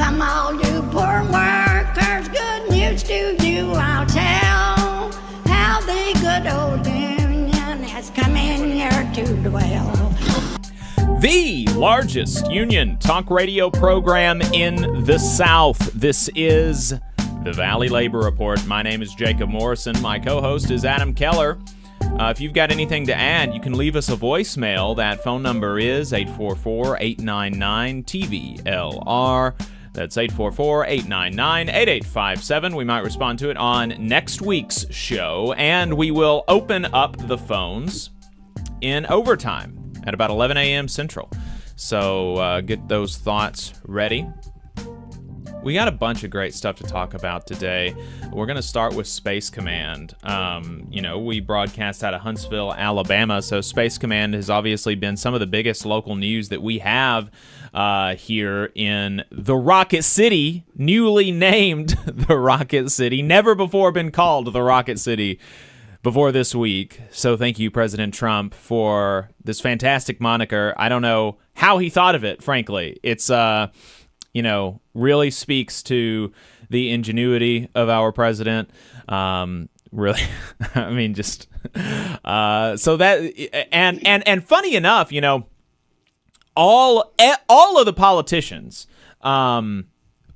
Come all you poor workers, good news to you I'll tell, how the good old union has come in here to dwell. The largest union talk radio program in the South. This is the Valley Labor Report. My name is Jacob Morrison. My co-host is Adam Keller. If you've got anything to add, you can leave us a voicemail. That phone number is 844-899-TVLR. That's 844-899-8857. We might respond to it on next week's show, and we will open up the phones in overtime at about 11 a.m. Central. So get those thoughts ready. We got a bunch of great stuff to talk about today. We're going to start with Space Command. We broadcast out of Huntsville, Alabama, so Space Command has obviously been some of the biggest local news that we have here in the Rocket City, newly named the Rocket City, never before been called the Rocket City before this week. So thank you, President Trump, for this fantastic moniker. I don't know how he thought of it, frankly. It's really speaks to the ingenuity of our president. Really, I mean, just so that and funny enough, all of the politicians,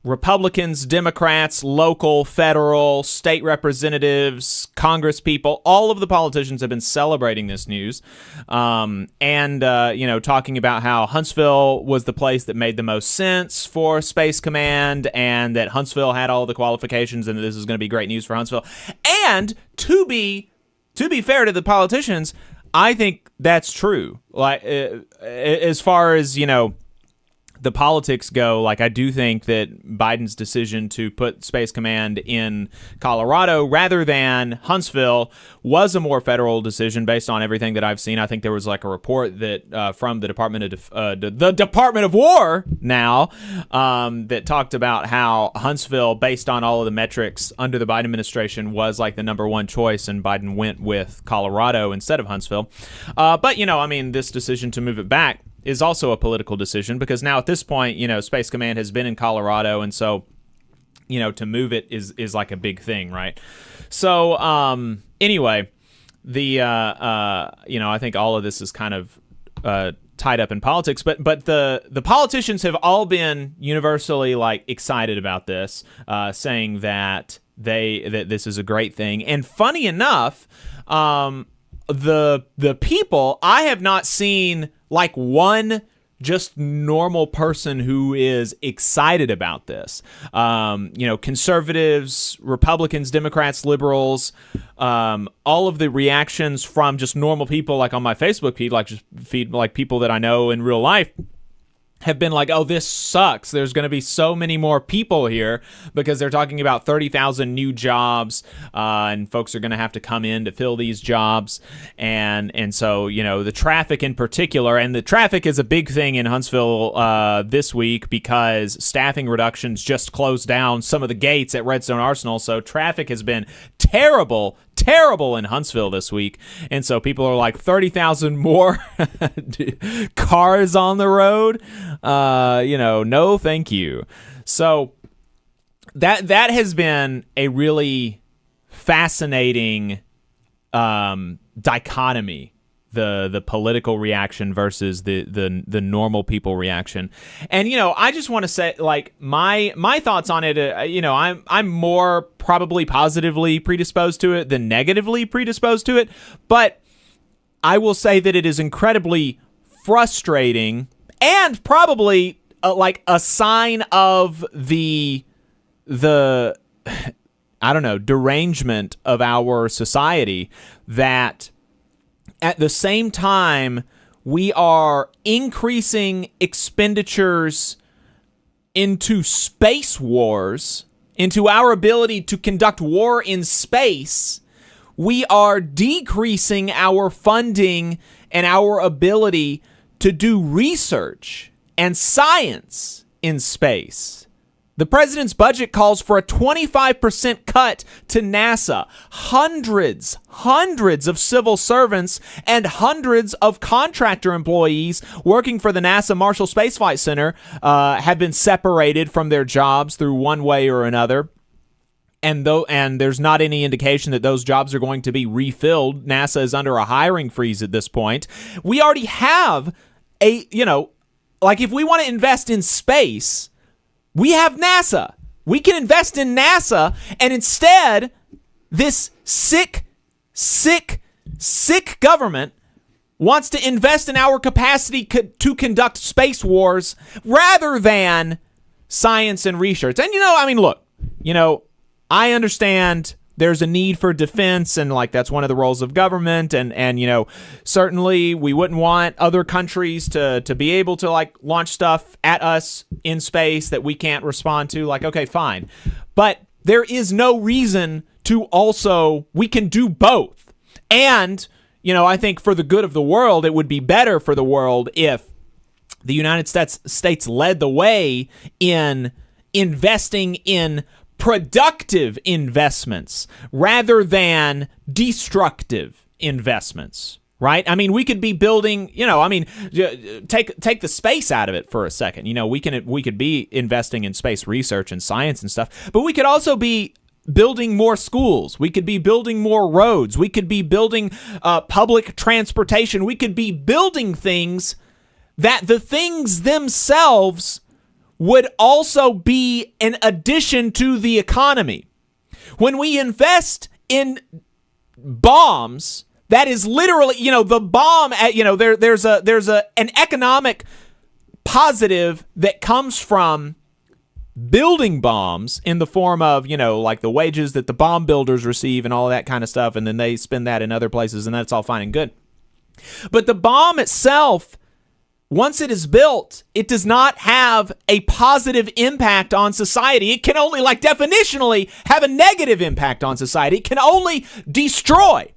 Republicans, Democrats, local, federal, state representatives, Congress people, all of the politicians have been celebrating this news, and talking about how Huntsville was the place that made the most sense for Space Command, and that Huntsville had all the qualifications, and that this is going to be great news for Huntsville. And to be fair to the politicians, I think that's true. Like as far as the politics go, I do think that Biden's decision to put Space Command in Colorado rather than Huntsville was a more federal decision based on everything that I've seen. I think there was a report that from the Department of War now that talked about how Huntsville, based on all of the metrics under the Biden administration, was the number one choice, and Biden went with Colorado instead of Huntsville. But this decision to move it back is also a political decision, because now at this point, Space Command has been in Colorado, and so, to move it is a big thing, right? So, anyway, I think all of this is kind of tied up in politics, but the politicians have all been universally excited about this, saying that this is a great thing. And funny enough, the people, I have not seen one just normal person who is excited about this. Conservatives, Republicans, Democrats, liberals, all of the reactions from just normal people, on my Facebook feed, people that I know in real life, have been oh, this sucks. There's going to be so many more people here, because they're talking about 30,000 new jobs, and folks are going to have to come in to fill these jobs. And so, the traffic in particular, and the traffic is a big thing in Huntsville this week, because staffing reductions just closed down some of the gates at Redstone Arsenal. So traffic has been terrible in Huntsville this week. And so people are 30,000 more cars on the road. No, thank you. So that has been a really fascinating dichotomy, the political reaction versus the normal people reaction. And I just want to say my thoughts on it. I'm more probably positively predisposed to it than negatively predisposed to it, but I will say that it is incredibly frustrating, and probably a sign of the derangement of our society, that at the same time we are increasing expenditures into space wars, into our ability to conduct war in space, we are decreasing our funding and our ability to do research and science in space. The president's budget calls for a 25% cut to NASA. Hundreds of civil servants and hundreds of contractor employees working for the NASA Marshall Space Flight Center have been separated from their jobs through one way or another. And there's not any indication that those jobs are going to be refilled. NASA is under a hiring freeze at this point. We already have if we want to invest in space, we have NASA. We can invest in NASA, and instead, this sick government wants to invest in our capacity to conduct space wars rather than science and research. And, look, I understand there's a need for defense, and that's one of the roles of government, and certainly we wouldn't want other countries to be able to launch stuff at us in space that we can't respond to. Okay, fine, but there is no reason to we can do both. And I think for the good of the world, it would be better for the world if the United States led the way in investing in productive investments rather than destructive investments, right? We could be building, take the space out of it for a second. We could be investing in space research and science and stuff, but we could also be building more schools. We could be building more roads. We could be building public transportation. We could be building things that the things themselves would also be an addition to the economy. When we invest in bombs, that is literally, the bomb. There's an economic positive that comes from building bombs in the form of the wages that the bomb builders receive and all that kind of stuff, and then they spend that in other places, and that's all fine and good. But the bomb itself, once it is built, it does not have a positive impact on society. It can only, definitionally, have a negative impact on society. It can only destroy.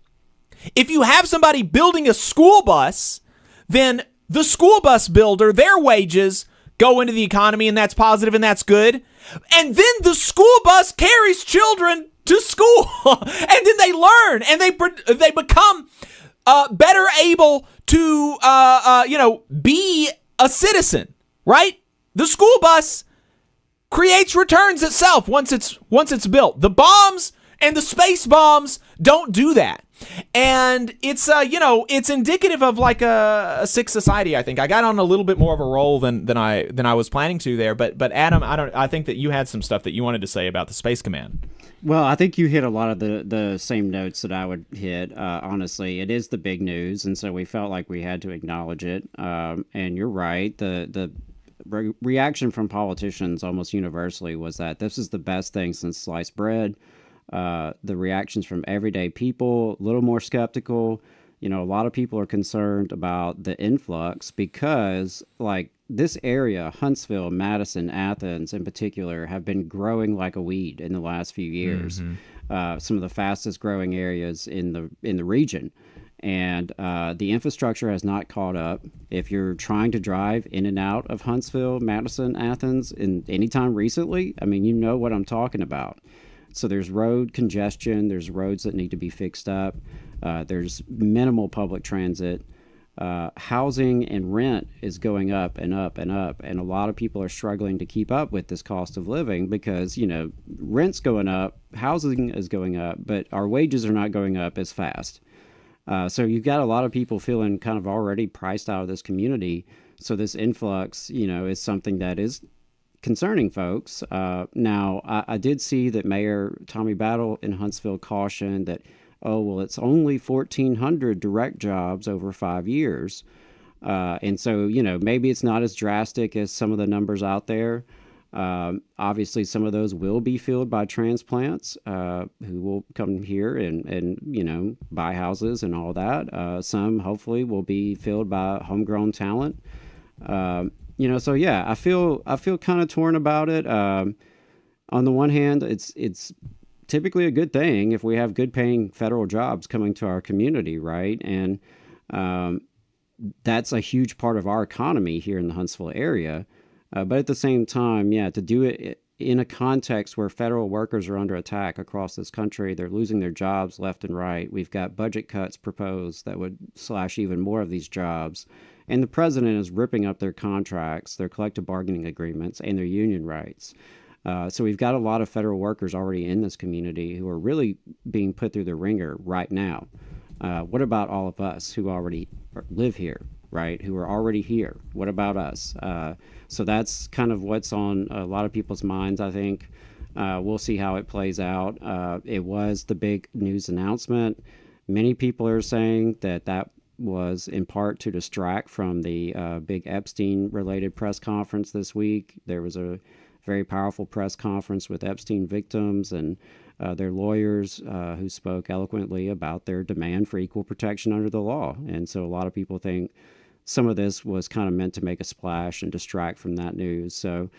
If you have somebody building a school bus, then the school bus builder, their wages go into the economy, and that's positive and that's good. And then the school bus carries children to school, and then they learn, and they become better able to, be a citizen, right? The school bus creates returns itself once it's built. The bombs and the space bombs don't do that. And it's, it's indicative of a sick society, I think. I got on a little bit more of a roll than I was planning to there. But Adam, I think that you had some stuff that you wanted to say about the Space Command. Well, I think you hit a lot of the same notes that I would hit. Honestly, it is the big news, and so we felt like we had to acknowledge it. And you're right. The reaction from politicians almost universally was that this is the best thing since sliced bread. The reactions from everyday people, a little more skeptical. A lot of people are concerned about the influx because, this area, Huntsville, Madison, Athens in particular, have been growing like a weed in the last few years. Mm-hmm. Some of the fastest growing areas in the region. And the infrastructure has not caught up. If you're trying to drive in and out of Huntsville, Madison, Athens, in any time recently, you know what I'm talking about. So there's road congestion. There's roads that need to be fixed up. There's minimal public transit. Housing and rent is going up and up and up. And a lot of people are struggling to keep up with this cost of living because, rent's going up, housing is going up, but our wages are not going up as fast. So you've got a lot of people feeling kind of already priced out of this community. So this influx, is something that is concerning folks. Now, I did see that Mayor Tommy Battle in Huntsville cautioned that, it's only 1,400 direct jobs over 5 years. And so, maybe it's not as drastic as some of the numbers out there. Obviously, some of those will be filled by transplants who will come here and buy houses and all that. Some, hopefully, will be filled by homegrown talent. So yeah, I feel kind of torn about it. On the one hand, it's typically a good thing if we have good paying federal jobs coming to our community, right? And that's a huge part of our economy here in the Huntsville area. But at the same time, to do it in a context where federal workers are under attack across this country. They're losing their jobs left and right. We've got budget cuts proposed that would slash even more of these jobs. And the president is ripping up their contracts, their collective bargaining agreements, and their union rights. So we've got a lot of federal workers already in this community who are really being put through the ringer right now. What about all of us who already live here, right? Who are already here? What about us? So that's kind of what's on a lot of people's minds, I think. We'll see how it plays out. It was the big news announcement. Many people are saying that was in part to distract from the big Epstein-related press conference this week. There was a very powerful press conference with Epstein victims and their lawyers who spoke eloquently about their demand for equal protection under the law. And so a lot of people think some of this was kind of meant to make a splash and distract from that news. So,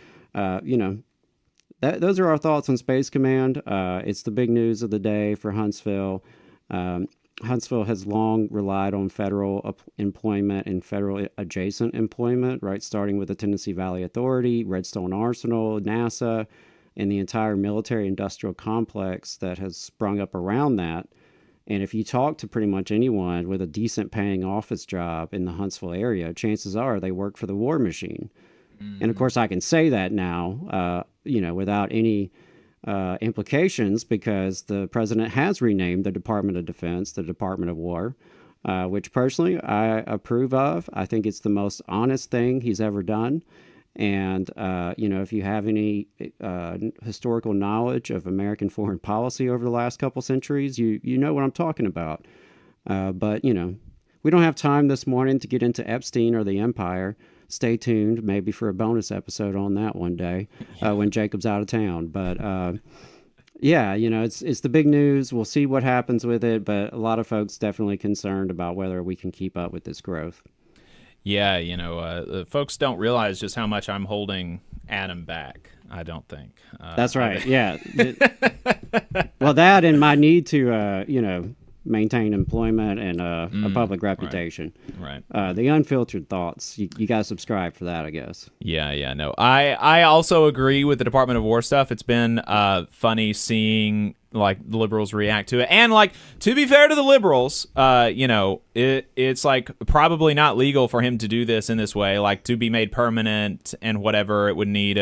those are our thoughts on Space Command. It's the big news of the day for Huntsville. Huntsville has long relied on federal employment and federal adjacent employment, right? Starting with the Tennessee Valley Authority, Redstone Arsenal, NASA, and the entire military industrial complex that has sprung up around that. And if you talk to pretty much anyone with a decent paying office job in the Huntsville area, chances are they work for the war machine. Mm-hmm. And of course, I can say that now, without any implications, because the president has renamed the Department of Defense the Department of War, which personally I approve of. I think it's the most honest thing he's ever done. And, if you have any historical knowledge of American foreign policy over the last couple centuries, you know what I'm talking about. But we don't have time this morning to get into Epstein or the Empire. Stay tuned, maybe for a bonus episode on that one day when Jacob's out of town. But it's the big news. We'll see what happens with it. But a lot of folks definitely concerned about whether we can keep up with this growth. Yeah, folks don't realize just how much I'm holding Adam back, I don't think. That's right. Yeah. Well, that and my need to, maintain employment and a public reputation. Right. The unfiltered thoughts. You got to subscribe for that, I guess. Yeah. No, I also agree with the Department of War stuff. It's been funny seeing like the liberals react to it, and like, to be fair to the liberals, it's like probably not legal for him to do this in this way, like to be made permanent and whatever. It would need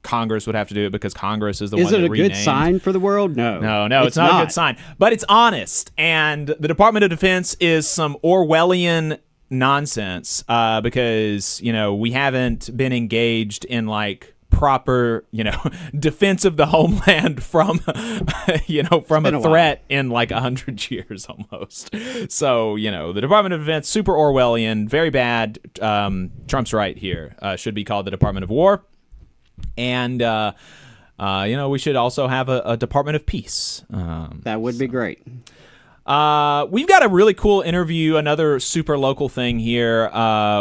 Congress would have to do it because Congress is the one that renamed. Is it a good sign for the world? No, it's not a good sign, but it's honest. And the Department of Defense is some Orwellian nonsense because, we haven't been engaged in like proper, defense of the homeland from, from a threat in like 100 years almost. So, the Department of Defense, super Orwellian, very bad. Trump's right here. Should be called the Department of War. And, we should also have a Department of Peace. That would be great. We've got a really cool interview, another super local thing here.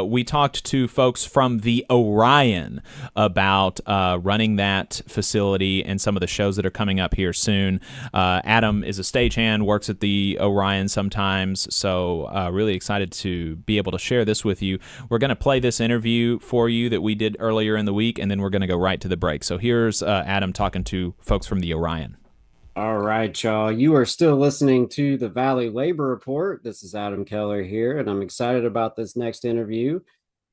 We talked to folks from the Orion about running that facility and some of the shows that are coming up here soon. Adam is a stagehand, works at the Orion sometimes, so really excited to be able to share this with you. We're going to play this interview for you that we did earlier in the week, and then we're going to go right to the break. So here's Adam talking to folks from the Orion. All right, y'all. You are still listening to the Valley Labor Report. This is Adam Keller here, and I'm excited about this next interview.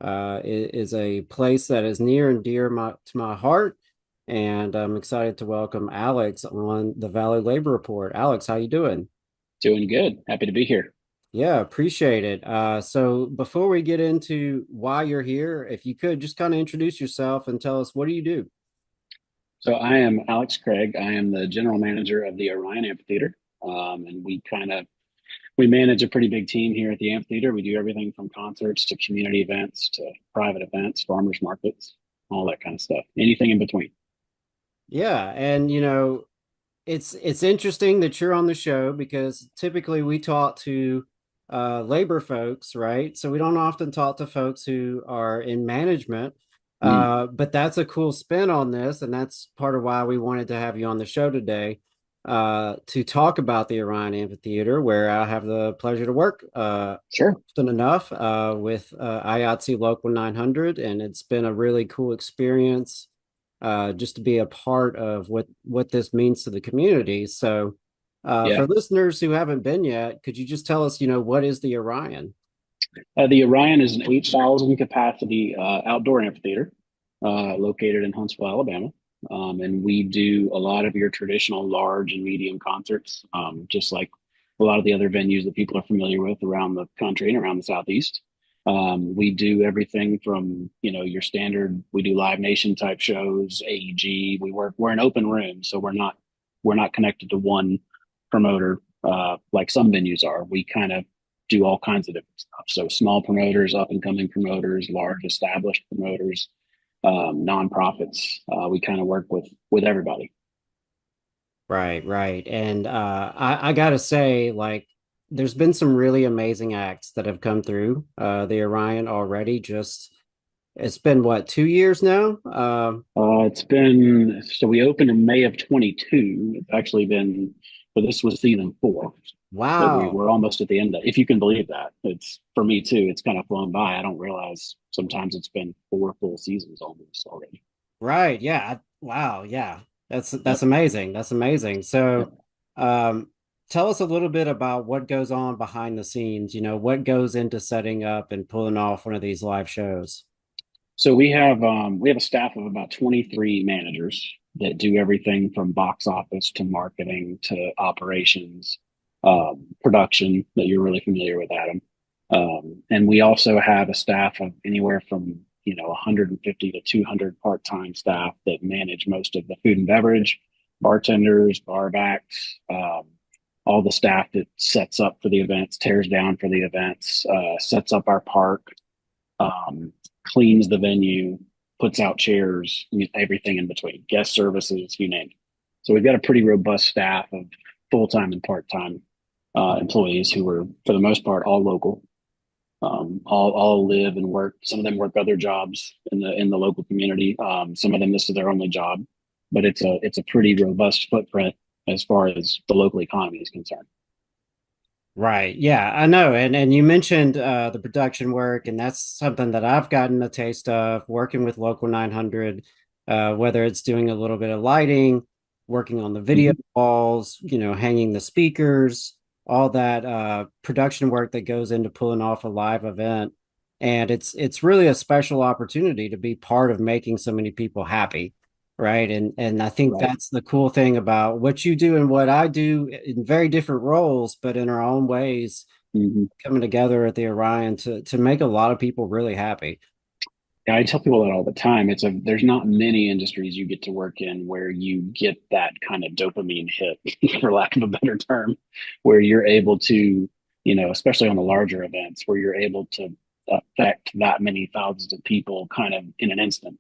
It is a place that is near and dear to my heart, and I'm excited to welcome Alex on the Valley Labor Report. Alex, how you doing? Doing good. Happy to be here. Yeah, appreciate it. So before we get into why you're here, if you could just kind of introduce yourself and tell us, what do you do? So I am Alex Craig. I am the general manager of the Orion Amphitheater. And we manage a pretty big team here at the amphitheater. We do everything from concerts to community events to private events, farmers markets, all that kind of stuff. Anything in between. Yeah. And, it's interesting that you're on the show because typically we talk to labor folks, right? So we don't often talk to folks who are in management. But that's a cool spin on this, and that's part of why we wanted to have you on the show today to talk about the Orion Amphitheater, where I have the pleasure to work often enough with IATSE Local 900, and it's been a really cool experience just to be a part of what this means to the community. So, Yeah. for listeners who haven't been yet, could you just tell us, what is the Orion? The Orion is an 8,000 capacity outdoor amphitheater located in Huntsville, Alabama. And we do a lot of your traditional large and medium concerts, just like a lot of the other venues that people are familiar with around the country and around the Southeast. We do everything from, your standard, we do Live Nation type shows, AEG. We're an open room, so we're not connected to one promoter like some venues are. We kind of do all kinds of different stuff. So small promoters, up and coming promoters, large established promoters, nonprofits. We kind of work with everybody. Right, right. And I gotta say, like, there's been some really amazing acts that have come through the Orion already. Just it's been what, 2 years now? It's been so we opened in May of 22. It's actually been, but this was season 4. So Wow. we're almost at the end of, if you can believe that. It's for me too. It's kind of flown by. I don't realize sometimes it's been 4 full seasons almost already. Right. Yeah. Wow. Yeah. That's Yep. amazing. That's amazing. Yep. So, um, tell us a little bit about what goes on behind the scenes. What goes into setting up and pulling off one of these live shows. So we have a staff of about 23 managers that do everything from box office to marketing to operations, production that you're really familiar with, Adam. And we also have a staff of anywhere from 150 to 200 part-time staff that manage most of the food and beverage, bartenders, bar backs, all the staff that sets up for the events, tears down for the events, sets up our park, um, cleans the venue, puts out chairs, everything in between, guest services, you name it. So we've got a pretty robust staff of full time and part time employees who are, for the most part, all local. All live and work. Some of them work other jobs in the local community. Some of them, this is their only job, but it's a pretty robust footprint as far as the local economy is concerned. Right. Yeah, I know. And you mentioned the production work, and that's something that I've gotten a taste of working with Local 900, whether it's doing a little bit of lighting, working on the video Mhm. walls, hanging the speakers, all that production work that goes into pulling off a live event. And it's really a special opportunity to be part of making so many people happy. Right. And I think Right. that's the cool thing about what you do and what I do in very different roles, but in our own ways, Mhm. coming together at the Orion to make a lot of people really happy. Yeah, I tell people that all the time. There's not many industries you get to work in where you get that kind of dopamine hit, for lack of a better term, where you're able to, especially on the larger events, where you're able to affect that many thousands of people kind of in an instant.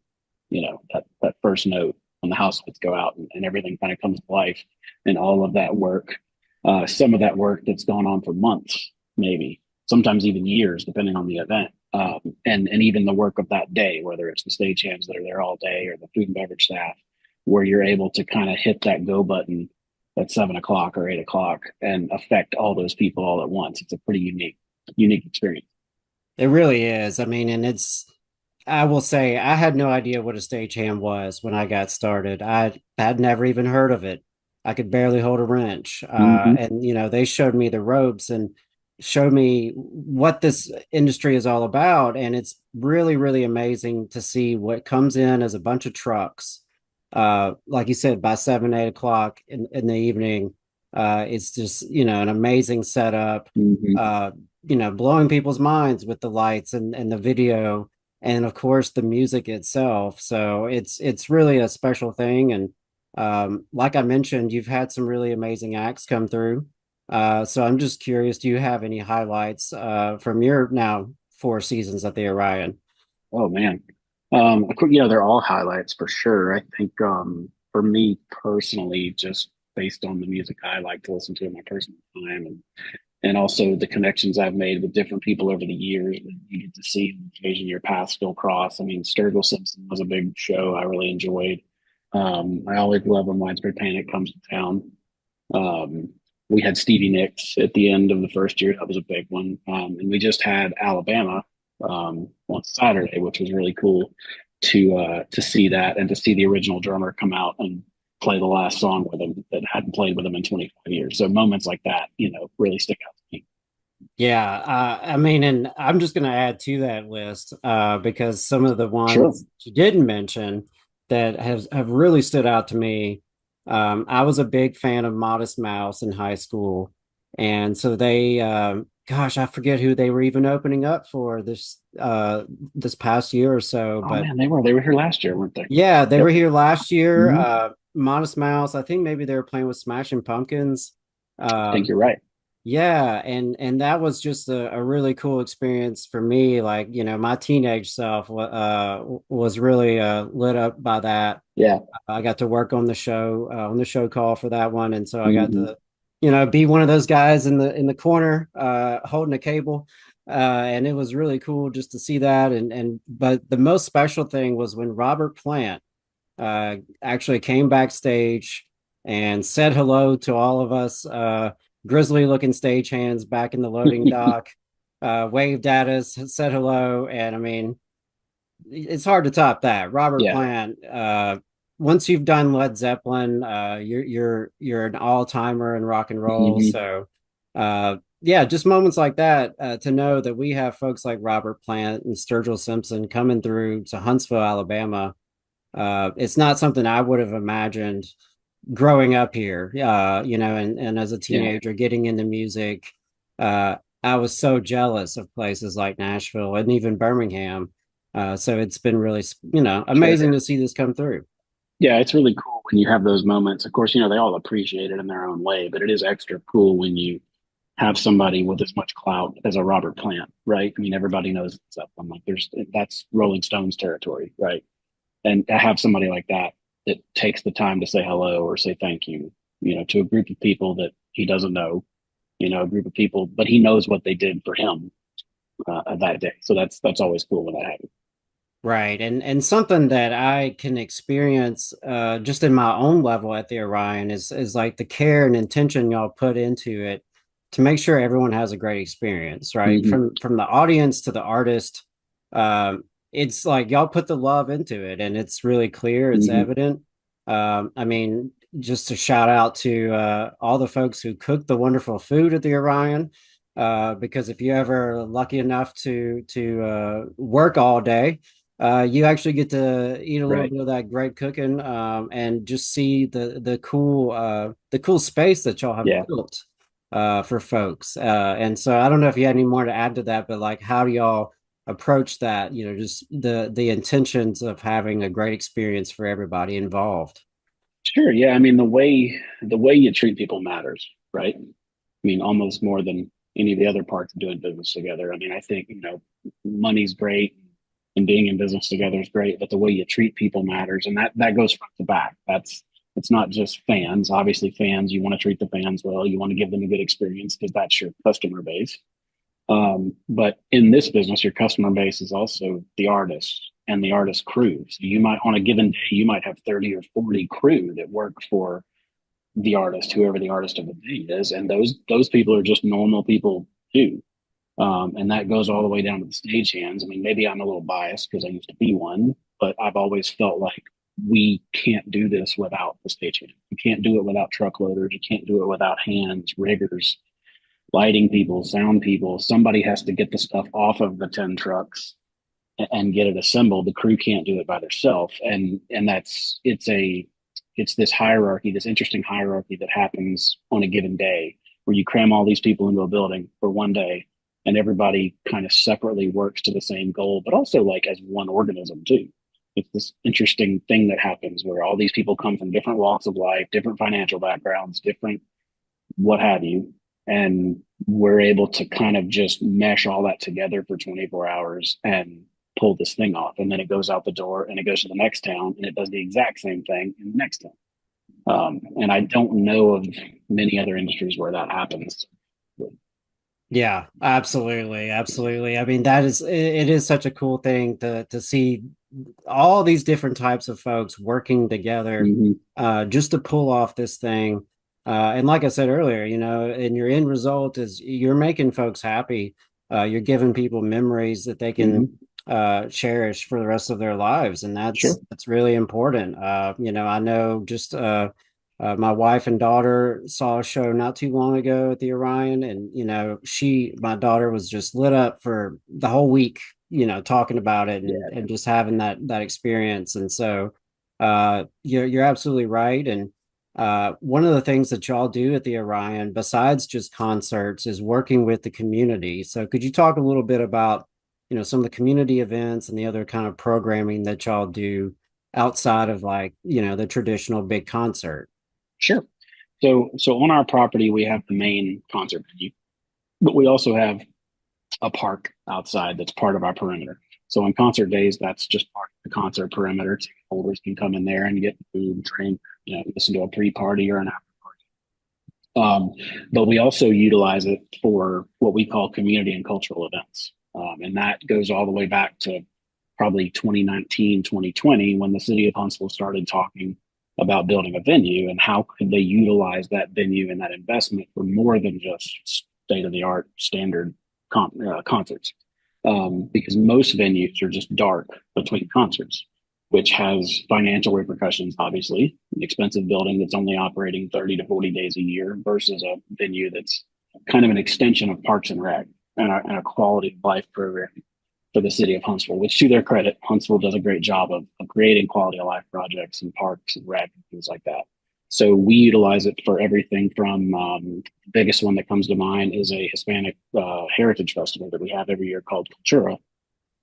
That first note when the house lights go out and everything kind of comes to life, and all of that work, some of that work that's gone on for months, maybe sometimes even years, depending on the event. And even the work of that day, whether it's the stagehands that are there all day or the food and beverage staff, where you're able to kind of hit that go button at 7 o'clock or 8 o'clock and affect all those people all at once. It's a pretty unique experience. It really is. I mean, and I will say, I had no idea what a stagehand was when I got started. I had never even heard of it. I could barely hold a wrench. Mm-hmm. And, they showed me the ropes and showed me what this industry is all about. And it's really, really amazing to see what comes in as a bunch of trucks. Like you said, by 7, 8 o'clock in the evening, it's just, an amazing setup. Mm-hmm. Uh, blowing people's minds with the lights and the video and of course the music itself. So it's really a special thing. And like I mentioned, you've had some really amazing acts come through. So I'm just curious, do you have any highlights from your now 4 seasons at the Orion? Oh man. They're all highlights for sure. I think for me personally, just based on the music I like to listen to in my personal time, and also the connections I've made with different people over the years that you get to see on occasion your paths still cross. I mean, Sturgill Simpson was a big show I really enjoyed. I always love when Widespread Panic comes to town. Um, we had Stevie Nicks at the end of the first year. That was a big one. And we just had Alabama on Saturday, which was really cool. to see that and to see the original drummer come out and play the last song with him that hadn't played with him in 25 years. So moments like that, really stick out to me. Yeah, I mean, and I'm just going to add to that list because some of the Sure. ones you didn't mention that have really stood out to me. I was a big fan of Modest Mouse in high school, and so they, gosh, I forget who they were even opening up for this past year or so. Oh But man, they were here last year, weren't they? yeah, they Yep. were here last year. Mhm. Modest Mouse, I think maybe they were playing with Smashing Pumpkins. I think Um, you're right. yeah, and that was just a really cool experience for me. Like, my teenage self was really lit up by that. Yeah. I got to work on the show call for that one, and so I got Hmm. to, be one of those guys in the corner holding a cable. And it was really cool just to see that. And but the most special thing was when Robert Plant actually came backstage and said hello to all of us grizzly looking stagehands back in the loading dock, waved at us, said hello. And I mean, it's hard to top that. Robert Yeah. Plant, once you've done Led Zeppelin, you're an all-timer in rock and roll. Hmm. So yeah, just moments like that to know that we have folks like Robert Plant and Sturgill Simpson coming through to Huntsville, Alabama. It's not something I would have imagined growing up here, and as a Yeah. teenager getting into music. I was so jealous of places like Nashville and even Birmingham. So it's been really, amazing Sure. to see this come through. Yeah, it's really cool when you have those moments. Of course, they all appreciate it in their own way, but it is extra cool when you have somebody with as much clout as a Robert Plant, right? I mean, everybody knows stuff. I'm like, that's Rolling Stones territory, right? And to have somebody like that that takes the time to say hello or say thank you, to a group of people that he doesn't know, a group of people, but he knows what they did for him that day. So that's always cool when that happens. Right. And something that I can experience just in my own level at the Orion is like the care and intention y'all put into it to make sure everyone has a great experience, right? Hmm. From the audience to the artist. It's like y'all put the love into it and it's really clear, it's Hmm. evident. I mean, just to shout out to all the folks who cooked the wonderful food at the Orion. Because if you ever lucky enough to work all day, you actually get to eat a little Right. bit of that great cooking, and just see the cool space that y'all have Yeah. built for folks. And so I don't know if you had any more to add to that, but like, how do y'all approach that? Just the intentions of having a great experience for everybody involved. Sure. Yeah. I mean, the way you treat people matters, right? I mean, almost more than any of the other parts of doing business together. I mean, I think, money's great and being in business together is great, but the way you treat people matters. And that goes front to back. It's not just fans. Obviously, fans, you want to treat the fans well. You want to give them a good experience because that's your customer base. But in this business, your customer base is also the artists and the artist crew. So you might, on a given day, you might have 30 or 40 crew that work for the artist, whoever the artist of the day is, and those people are just normal people too. And that goes all the way down to the stagehands. I mean, maybe I'm a little biased because I used to be one, but I've always felt like we can't do this without the stagehand. You can't do it without truck loaders. You can't do it without hands, riggers, lighting people, sound people. Somebody has to get the stuff off of the 10 trucks and get it assembled. The crew can't do it by themselves, and it's this hierarchy, this interesting hierarchy that happens on a given day, where you cram all these people into a building for one day, and everybody kind of separately works to the same goal, but also like as one organism too. It's this interesting thing that happens where all these people come from different walks of life, different financial backgrounds, different what have you. And we're able to kind of just mesh all that together for 24 hours and pull this thing off. And then it goes out the door and it goes to the next town and it does the exact same thing in the next town. And I don't know of many other industries where that happens. Yeah, absolutely, absolutely. I mean, it is such a cool thing to see all these different types of folks working together Mm-hmm. just to pull off this thing. And like I said earlier, and your end result is you're making folks happy. You're giving people memories that they Mm-hmm. can cherish for the rest of their lives, and Sure. that's really important. I know just my wife and daughter saw a show not too long ago at the Orion, and my daughter was just lit up for the whole week, talking about it and just having that experience. And so you're absolutely right. And one of the things that y'all do at the Orion, besides just concerts, is working with the community. So could you talk a little bit about some of the community events and the other kind of programming that y'all do outside of like, the traditional big concert? Sure. So on our property, we have the main concert venue, but we also have a park outside that's part of our perimeter. So on concert days, that's just part of the concert perimeter. Ticket holders can come in there and get food, drink, listen to a pre-party or an after party. But we also utilize it for what we call community and cultural events. And that goes all the way back to probably 2019, 2020, when the city of Huntsville started talking about building a venue and how could they utilize that venue and that investment for more than just state of the art standard concerts. Because most venues are just dark between concerts, which has financial repercussions, obviously. An expensive building that's only operating 30 to 40 days a year versus a venue that's kind of an extension of Parks and Rec and a quality of life program for the city of Huntsville, which to their credit, Huntsville does a great job of creating quality of life projects and parks and rec and things like that. So we utilize it for everything from the biggest one that comes to mind is a Hispanic heritage festival that we have every year called Cultura.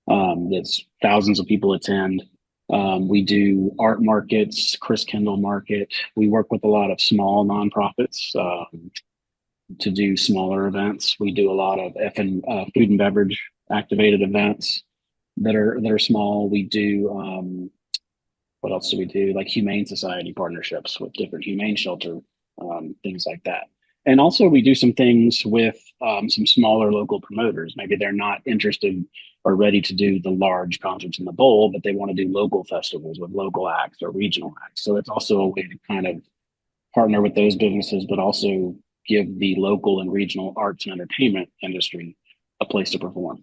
That's thousands of people attend. We do art markets, Chris Kendall Market. We work with a lot of small nonprofits to do smaller events. We do a lot of food and beverage activated events that are small. We do what else do we do? Like humane society partnerships with different humane shelter, things like that. And also we do some things with some smaller local promoters. Maybe they're not interested or ready to do the large concerts in the bowl, but they want to do local festivals with local acts or regional acts. So it's also a way to kind of partner with those businesses, but also give the local and regional arts and entertainment industry a place to perform.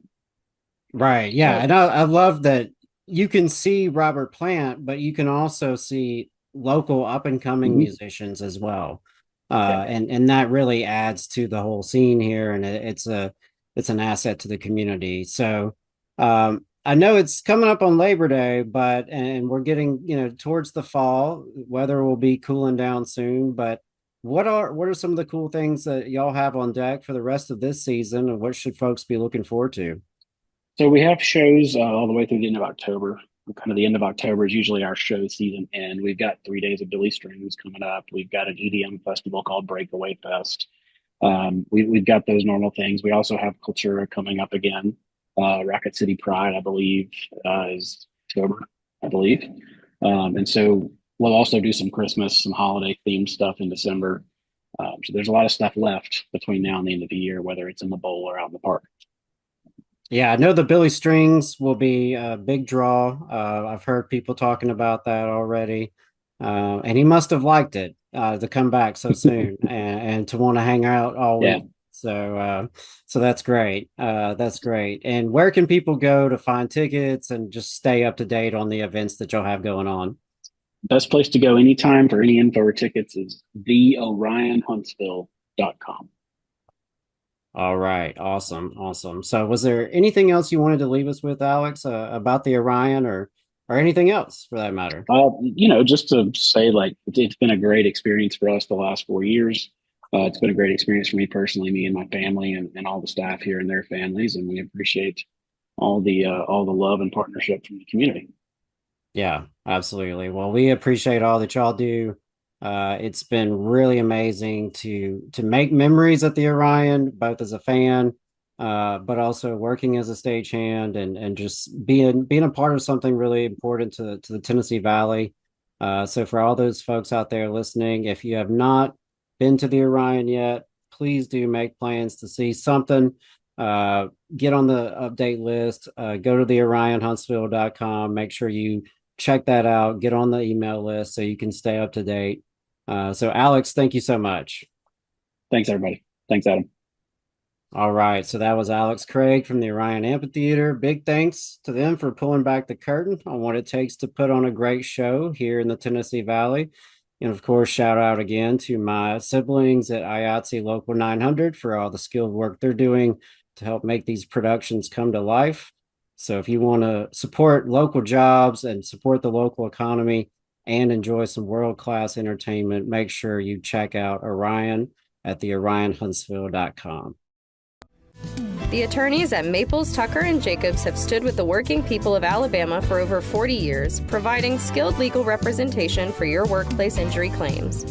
Right. Yeah. And I love that you can see Robert Plant, but you can also see local up and coming Mhm. musicians as well. Yeah. And that really adds to the whole scene here. And it's an asset to the community. So I know it's coming up on Labor Day, and we're getting, towards the fall. Weather will be cooling down soon, but what are some of the cool things that y'all have on deck for the rest of this season, and what should folks be looking forward to? So we have shows all the way through the end of October. Kind of the end of October is usually our show season, and we've got 3 days of Billy Strings coming up. We've got an EDM festival called Breakaway Fest. We've got those normal things. We also have Cultura coming up again. Rocket City Pride, I believe, is October, I believe. And so we'll also do some Christmas, some holiday themed stuff in December. So there's a lot of stuff left between now and the end of the year, whether it's in the bowl or out in the park. Yeah, I know the Billy Strings will be a big draw. I've heard people talking about that already. And he must have liked it to come back so soon and to want to hang out all Yeah. week. So that's great. That's great. And where can people go to find tickets and just stay up to date on the events that you'll have going on? Best place to go anytime for any info or tickets is theorionhuntsville.com. All right. Awesome. Awesome. So was there anything else you wanted to leave us with, Alex, about the Orion or anything else for that matter? Just to say, like, it's been a great experience for us the last 4 years. It's been a great experience for me personally, me and my family, and all the staff here and their families, and we appreciate all the love and partnership from the community. Yeah, absolutely. Well, we appreciate all that y'all do. It's been really amazing to make memories at the Orion, both as a fan, but also working as a stagehand and just being a part of something really important to the Tennessee Valley. So for all those folks out there listening, if you have not been to the Orion yet, please do make plans to see something. Get on the update list. Go to the orionhuntsville.com. Make sure you check that out. Get on the email list so you can stay up to date. So Alex, thank you so much. Thanks, everybody. Thanks, Adam. All right, so that was Alex Craig from the Orion Amphitheater. Big thanks to them for pulling back the curtain on what it takes to put on a great show here in the Tennessee Valley. And of course, shout out again to my siblings at IATSE Local 900 for all the skilled work they're doing to help make these productions come to life. So if you want to support local jobs and support the local economy and enjoy some world-class entertainment, make sure you check out Orion at theorionhuntsville.com. The attorneys at Maples, Tucker, and Jacobs have stood with the working people of Alabama for over 40 years, providing skilled legal representation for your workplace injury claims.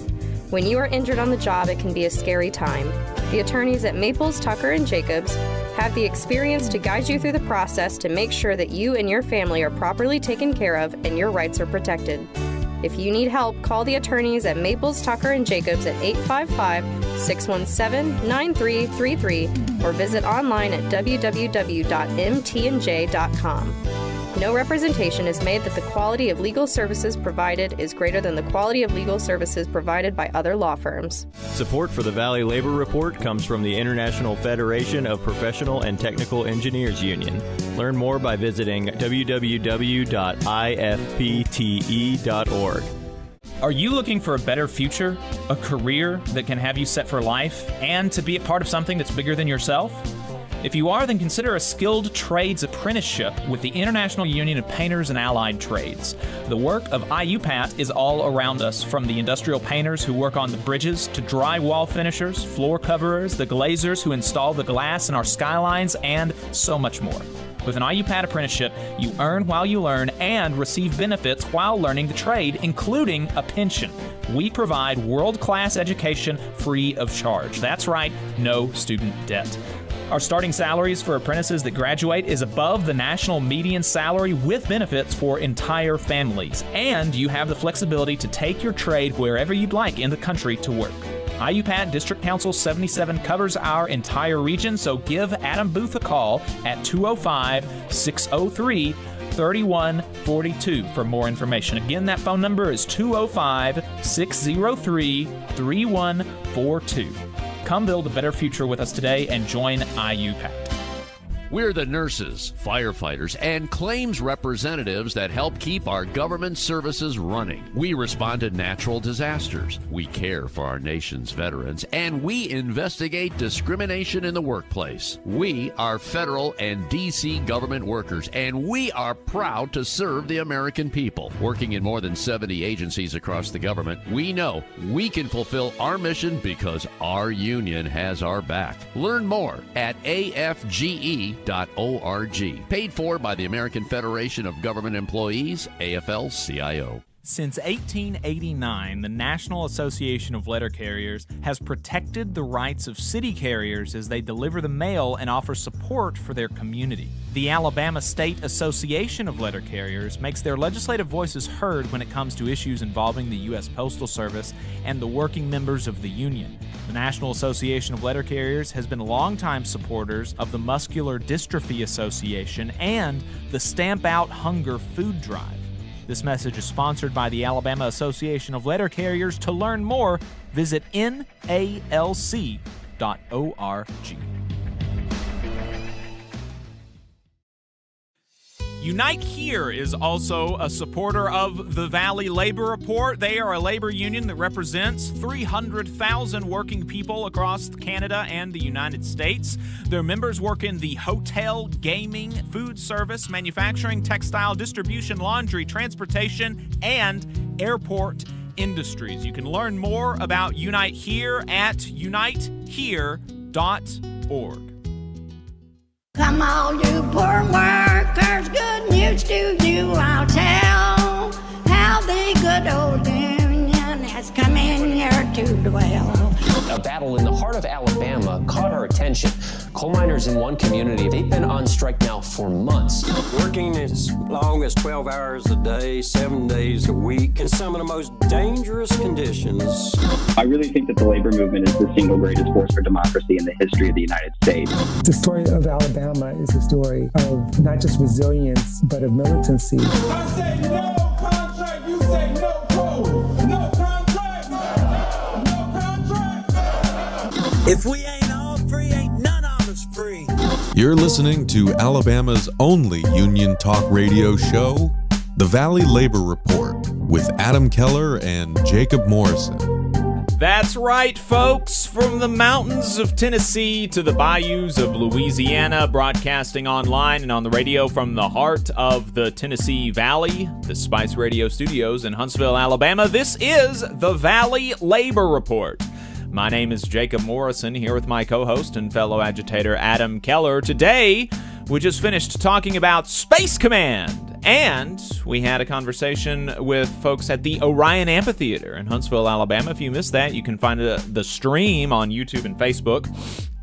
When you are injured on the job, it can be a scary time. The attorneys at Maples, Tucker, and Jacobs have the experience to guide you through the process to make sure that you and your family are properly taken care of and your rights are protected. If you need help, call the attorneys at Maples, Tucker, and Jacobs at 855-617-9333 or visit online at www.mtnj.com. No representation is made that the quality of legal services provided is greater than the quality of legal services provided by other law firms. Support for the Valley Labor Report comes from the International Federation of Professional and Technical Engineers Union. Learn more by visiting www.ifpte.org. Are you looking for a better future, a career that can have you set for life, and to be a part of something that's bigger than yourself? If you are, then consider a skilled trades apprenticeship with the International Union of Painters and Allied Trades. The work of IUPAT is all around us, from the industrial painters who work on the bridges to drywall finishers, floor coverers, the glazers who install the glass in our skylines, and so much more. With an IUPAT apprenticeship, you earn while you learn and receive benefits while learning the trade, including a pension. We provide world-class education free of charge. That's right, no student debt. Our starting salaries for apprentices that graduate is above the national median salary with benefits for entire families. And you have the flexibility to take your trade wherever you'd like in the country to work. IUPAT District Council 77 covers our entire region, so give Adam Booth a call at 205-603-3142 for more information. Again, that phone number is 205-603-3142. Come build a better future with us today and join IUPAT. We're the nurses, firefighters, and claims representatives that help keep our government services running. We respond to natural disasters. We care for our nation's veterans, and we investigate discrimination in the workplace. We are federal and D.C. government workers, and we are proud to serve the American people. Working in more than 70 agencies across the government, we know we can fulfill our mission because our union has our back. Learn more at afge.org. Paid for by the American Federation of Government Employees, AFL-CIO. Since 1889, the National Association of Letter Carriers has protected the rights of city carriers as they deliver the mail and offer support for their community. The Alabama State Association of Letter Carriers makes their legislative voices heard when it comes to issues involving the U.S. Postal Service and the working members of the union. The National Association of Letter Carriers has been longtime supporters of the Muscular Dystrophy Association and the Stamp Out Hunger Food Drive. This message is sponsored by the Alabama Association of Letter Carriers. To learn more, visit NALC.org. Unite Here is also a supporter of the Valley Labor Report. They are a labor union that represents 300,000 working people across Canada and the United States. Their members work in the hotel, gaming, food service, manufacturing, textile, distribution, laundry, transportation, and airport industries. You can learn more about Unite Here at unitehere.org. Come all you poor workers, good news to you I'll tell, how the good old union has come in here to dwell. A battle in the heart of Alabama caught our attention. Coal miners in one community, they've been on strike now for months. Working as long as 12 hours a day, 7 days a week, in some of the most dangerous conditions. I really think that the labor movement is the single greatest force for democracy in the history of the United States. The story of Alabama is a story of not just resilience, but of militancy. I say no contract, you say no code. No contract, no contract. If we ain't all free, ain't none of us You're listening to Alabama's only union talk radio show, The Valley Labor Report, with Adam Keller and Jacob Morrison. That's right, folks. From the mountains of Tennessee to the bayous of Louisiana, broadcasting online and on the radio from the heart of the Tennessee Valley, the Spice Radio Studios in Huntsville, Alabama, this is the Valley Labor Report. My name is Jacob Morrison, here with my co-host and fellow agitator Adam Keller. Today, we just finished talking about Space Command, and we had a conversation with folks at the Orion Amphitheater in Huntsville, Alabama. If you missed that, you can find the stream on YouTube and Facebook,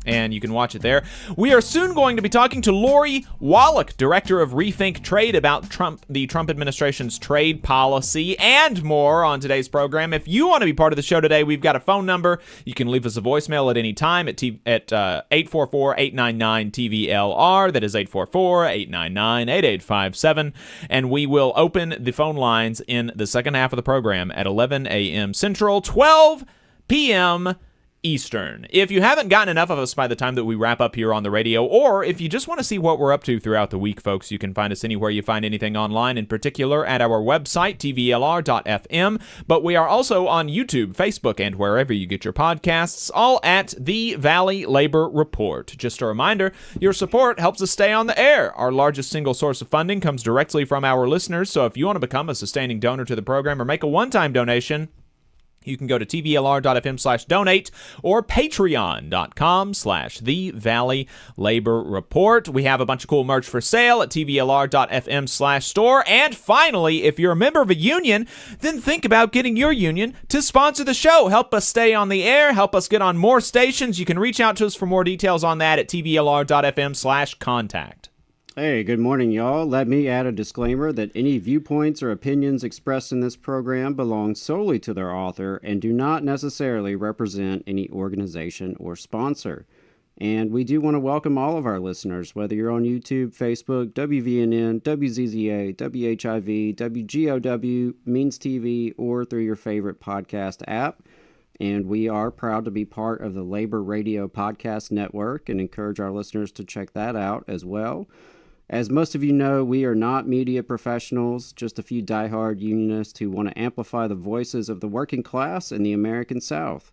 and you can watch it there. We are soon going to be talking to Lori Wallach, director of Rethink Trade, about the Trump administration's trade policy and more on today's program. If you want to be part of the show today, we've got a phone number. You can leave us a voicemail at any time at 844-899-TVLR. That is 844-899-8857. And we will open the phone lines in the second half of the program at 11 a.m. Central, 12 p.m. Eastern. If you haven't gotten enough of us by the time that we wrap up here on the radio, or if you just want to see what we're up to throughout the week, folks, you can find us anywhere you find anything online, in particular at our website, TVLR.fm, but we are also on YouTube, Facebook, and wherever you get your podcasts, all at the Valley Labor Report. Just a reminder, your support helps us stay on the air. Our largest single source of funding comes directly from our listeners, so if you want to become a sustaining donor to the program or make a one-time donation, you can go to tvlr.fm/donate or patreon.com/The Valley Labor Report. We have a bunch of cool merch for sale at tvlr.fm/store. And finally, if you're a member of a union, then think about getting your union to sponsor the show. Help us stay on the air. Help us get on more stations. You can reach out to us for more details on that at tvlr.fm/contact. Hey, good morning, y'all. Let me add a disclaimer that any viewpoints or opinions expressed in this program belong solely to their author and do not necessarily represent any organization or sponsor. And we do want to welcome all of our listeners, whether you're on YouTube, Facebook, WVNN, WZZA, WHIV, WGOW, Means TV, or through your favorite podcast app. And we are proud to be part of the Labor Radio Podcast Network and encourage our listeners to check that out as well. As most of you know, we are not media professionals, just a few diehard unionists who want to amplify the voices of the working class in the American South.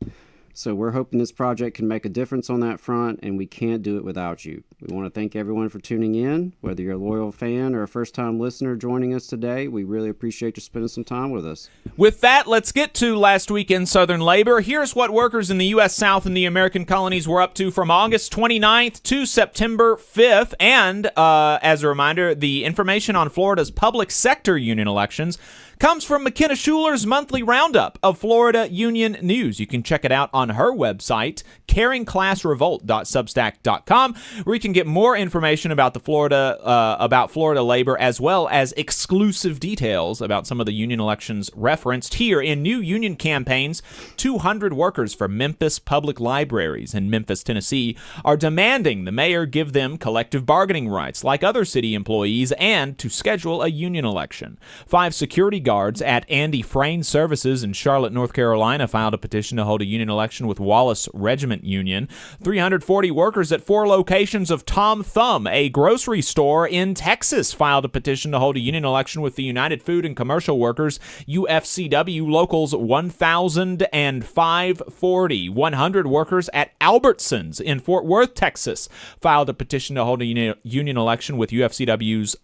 So we're hoping this project can make a difference on that front, and we can't do it without you. We want to thank everyone for tuning in. Whether you're a loyal fan or a first-time listener joining us today, we really appreciate you spending some time with us. With that, let's get to last week in Southern labor. Here's what workers in the U.S. South and the American colonies were up to from August 29th to September 5th. And as a reminder, the information on Florida's public sector union elections comes from McKenna Schuler's monthly roundup of Florida union news. You can check it out on her website, caringclassrevolt.substack.com, where you can get more information about Florida labor, as well as exclusive details about some of the union elections referenced here. In new union campaigns, 200 workers from Memphis Public Libraries in Memphis, Tennessee, are demanding the mayor give them collective bargaining rights like other city employees and to schedule a union election. 5 security guards at Andy Frayne Services in Charlotte, North Carolina, filed a petition to hold a union election with Wallace Regiment Union. 340 workers at 4 locations of Tom Thumb, a grocery store in Texas, filed a petition to hold a union election with the United Food and Commercial Workers, UFCW, Locals 1000 and 540. 100 workers at Albertsons in Fort Worth, Texas, filed a petition to hold a union election with UFCW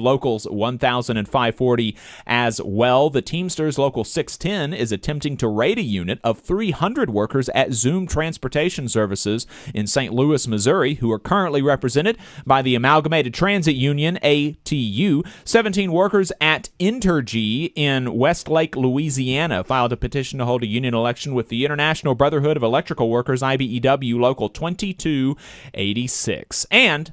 Locals 1000 and 540 as well. The Teamsters Local 610 is attempting to raid a unit of 300 workers at Zoom Transportation Services in St. Louis, Missouri, who are currently represented by the Amalgamated Transit Union, ATU. 17 workers at Intergy in Westlake, Louisiana, filed a petition to hold a union election with the International Brotherhood of Electrical Workers, IBEW Local 2286. And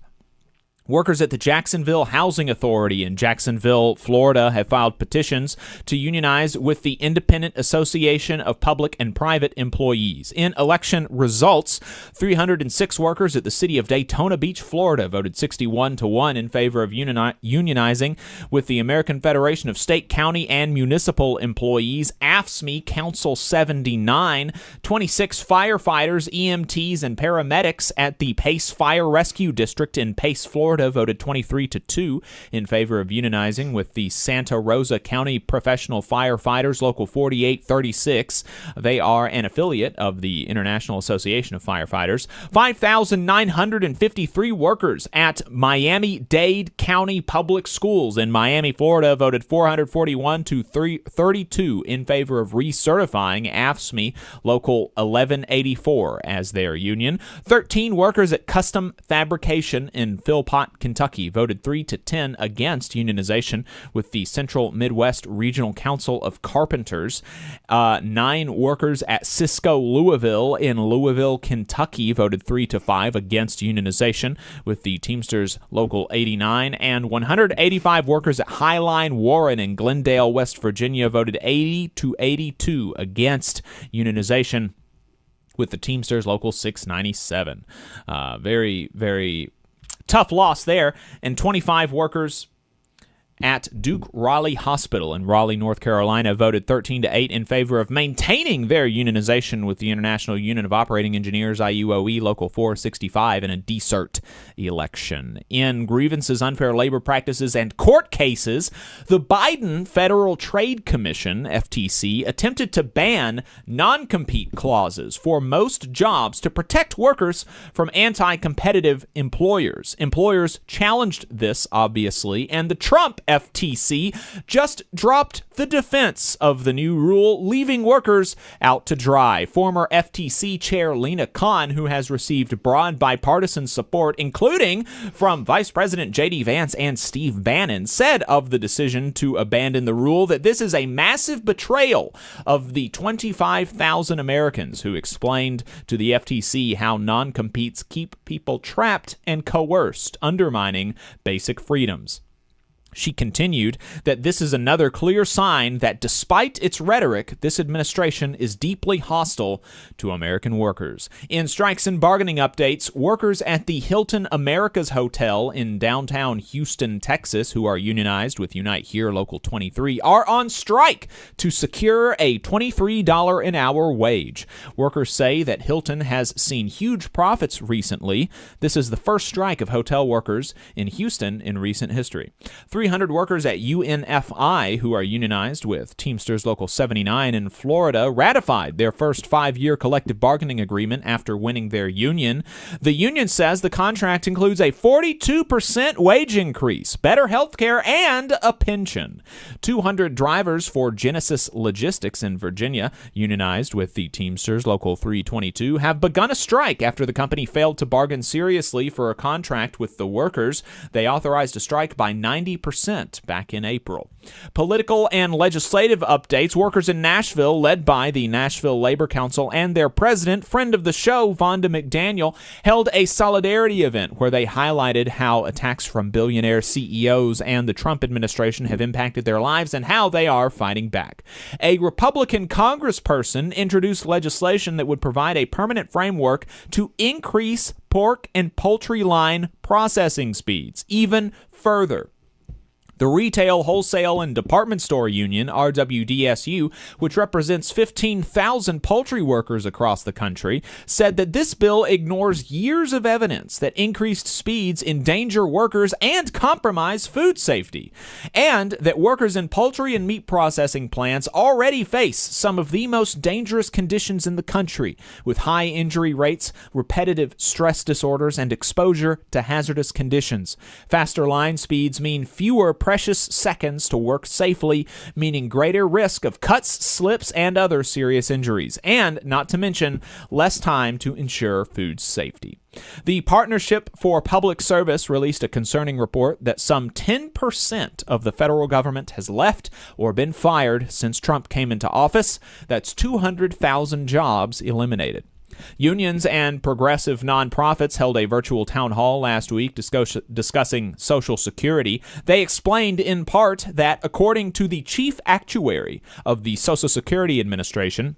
Workers at the Jacksonville Housing Authority in Jacksonville, Florida, have filed petitions to unionize with the Independent Association of Public and Private Employees. In election results, 306 workers at the city of Daytona Beach, Florida, voted 61-1 in favor of unionizing with the American Federation of State, County, and Municipal Employees, AFSCME Council 79. 26 firefighters, EMTs, and paramedics at the Pace Fire Rescue District in Pace, Florida, voted 23-2 in favor of unionizing with the Santa Rosa County Professional Firefighters, Local 4836. They are an affiliate of the International Association of Firefighters. 5,953 workers at Miami-Dade County Public Schools in Miami, Florida, voted 441-32 in favor of recertifying AFSCME Local 1184 as their union. 13 workers at Custom Fabrication in Philpott, Kentucky, voted 3-10 against unionization with the Central Midwest Regional Council of Carpenters. 9 workers at Cisco Louisville in Louisville, Kentucky, voted 3-5 against unionization with the Teamsters Local 89. And 185 workers at Highline Warren in Glendale, West Virginia, voted 80-82 against unionization with the Teamsters Local 697. Very, very tough loss there. And 25 workers at Duke Raleigh Hospital in Raleigh, North Carolina, voted 13-8 in favor of maintaining their unionization with the International Union of Operating Engineers, IUOE, Local 465, in a desert election. In grievances, unfair labor practices, and court cases, the Biden Federal Trade Commission, FTC, attempted to ban non-compete clauses for most jobs to protect workers from anti-competitive employers. Employers challenged this, obviously, and the Trump FTC just dropped the defense of the new rule, leaving workers out to dry. Former FTC Chair Lena Khan, who has received broad bipartisan support, including from Vice President J.D. Vance and Steve Bannon, said of the decision to abandon the rule that this is a massive betrayal of the 25,000 Americans who explained to the FTC how non-competes keep people trapped and coerced, undermining basic freedoms. She continued that this is another clear sign that despite its rhetoric, this administration is deeply hostile to American workers. In strikes and bargaining updates, workers at the Hilton Americas Hotel in downtown Houston, Texas, who are unionized with Unite Here Local 23, are on strike to secure a $23 an hour wage. Workers say that Hilton has seen huge profits recently. This is the first strike of hotel workers in Houston in recent history. 300 workers at UNFI, who are unionized with Teamsters Local 79 in Florida, ratified their first 5-year collective bargaining agreement after winning their union. The union says the contract includes a 42% wage increase, better health care, and a pension. 200 drivers for Genesis Logistics in Virginia, unionized with the Teamsters Local 322, have begun a strike after the company failed to bargain seriously for a contract with the workers. They authorized a strike by 90% back in April. Political and legislative updates. Workers in Nashville, led by the Nashville Labor Council and their president, friend of the show, Vonda McDaniel, held a solidarity event where they highlighted how attacks from billionaire CEOs and the Trump administration have impacted their lives and how they are fighting back. A Republican congressperson introduced legislation that would provide a permanent framework to increase pork and poultry line processing speeds even further. The Retail, Wholesale, and Department Store Union, RWDSU, which represents 15,000 poultry workers across the country, said that this bill ignores years of evidence that increased speeds endanger workers and compromise food safety, and that workers in poultry and meat processing plants already face some of the most dangerous conditions in the country, with high injury rates, repetitive stress disorders, and exposure to hazardous conditions. Faster line speeds mean fewer precious seconds to work safely, meaning greater risk of cuts, slips, and other serious injuries, and not to mention less time to ensure food safety. The Partnership for Public Service released a concerning report that some 10% of the federal government has left or been fired since Trump came into office. That's 200,000 jobs eliminated. Unions and progressive nonprofits held a virtual town hall last week discussing Social Security. They explained in part that, according to the chief actuary of the Social Security Administration,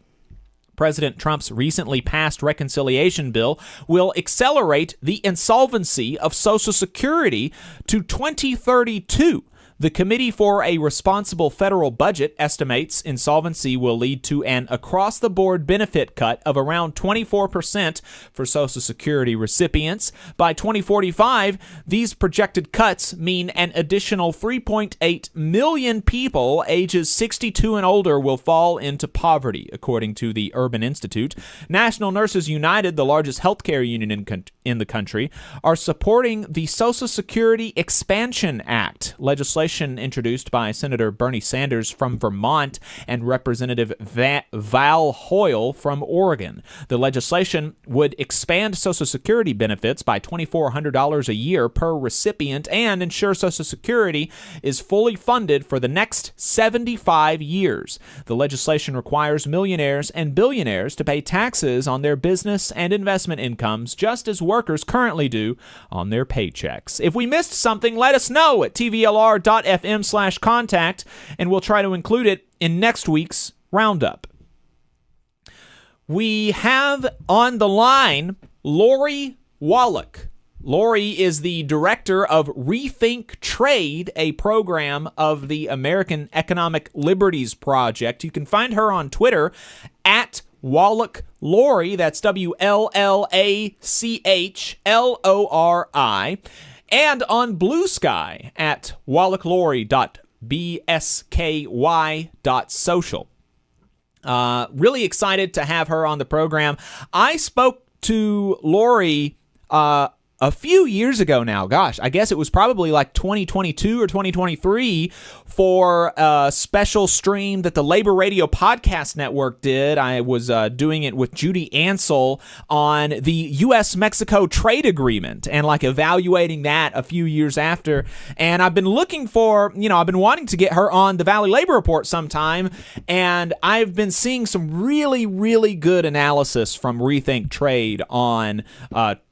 President Trump's recently passed reconciliation bill will accelerate the insolvency of Social Security to 2032. The Committee for a Responsible Federal Budget estimates insolvency will lead to an across-the-board benefit cut of around 24% for Social Security recipients. By 2045, these projected cuts mean an additional 3.8 million people ages 62 and older will fall into poverty, according to the Urban Institute. National Nurses United, the largest healthcare union in the country, are supporting the Social Security Expansion Act, legislation introduced by Senator Bernie Sanders from Vermont and Representative Val Hoyle from Oregon. The legislation would expand Social Security benefits by $2,400 a year per recipient and ensure Social Security is fully funded for the next 75 years. The legislation requires millionaires and billionaires to pay taxes on their business and investment incomes, just as workers currently do on their paychecks. If we missed something, let us know at tvlr.fm/contact, and we'll try to include it in next week's Roundup. We have on the line Lori Wallach. Lori is the director of Rethink Trade, a program of the American Economic Liberties Project. You can find her on Twitter at Wallach Lori, that's WLACHLORI, and on Blue Sky at wallachlori.bsky.social. Really excited to have her on the program. I spoke to Lori a few years ago now. Gosh, I guess it was probably like 2022 or 2023 for a special stream that the Labor Radio Podcast Network did. I was doing it with Judy Ansell on the U.S.-Mexico trade agreement and like evaluating that a few years after. And I've been looking for, I've been wanting to get her on the Valley Labor Report sometime. And I've been seeing some really, really good analysis from Rethink Trade on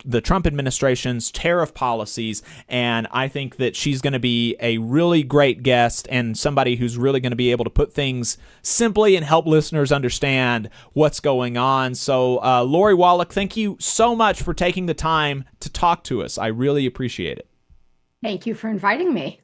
the Trump administration's tariff policies, and I think that she's going to be a really great guest and somebody who's really going to be able to put things simply and help listeners understand what's going on. So, Lori Wallach, thank you so much for taking the time to talk to us. I really appreciate it. Thank you for inviting me.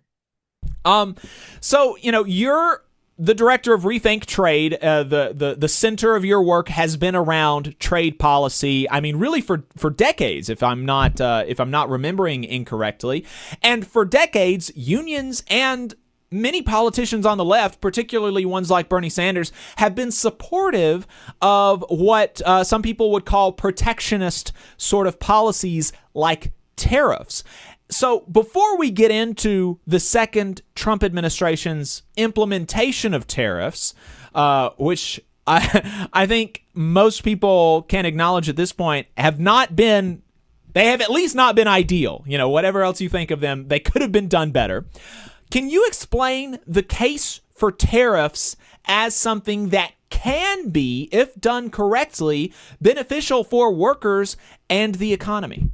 So, you're the director of Rethink Trade. The center of your work has been around trade policy. I mean, really for decades, if I'm not remembering incorrectly, and for decades, unions and many politicians on the left, particularly ones like Bernie Sanders, have been supportive of what some people would call protectionist sort of policies like tariffs. So before we get into the second Trump administration's implementation of tariffs, which I think most people can acknowledge at this point they have at least not been ideal. Whatever else you think of them, they could have been done better. Can you explain the case for tariffs as something that can be, if done correctly, beneficial for workers and the economy?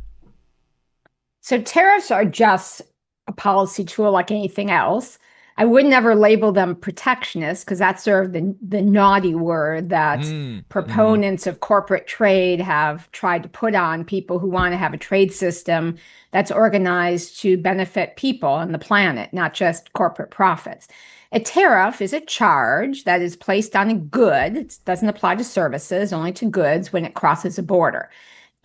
So tariffs are just a policy tool like anything else. I would never label them protectionist because that's sort of the naughty word that proponents of corporate trade have tried to put on people who want to have a trade system that's organized to benefit people and the planet, not just corporate profits. A tariff is a charge that is placed on a good. It doesn't apply to services, only to goods when it crosses a border.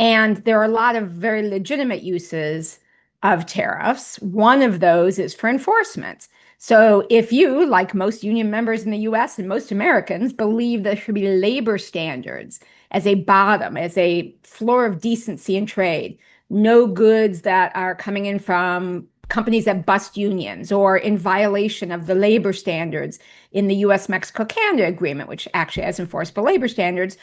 And there are a lot of very legitimate uses of tariffs. One of those is for enforcement. So if you, like most union members in the US and most Americans, believe there should be labor standards as a bottom, as a floor of decency in trade, no goods that are coming in from companies that bust unions or in violation of the labor standards in the US-Mexico-Canada agreement, which actually has enforceable labor standards,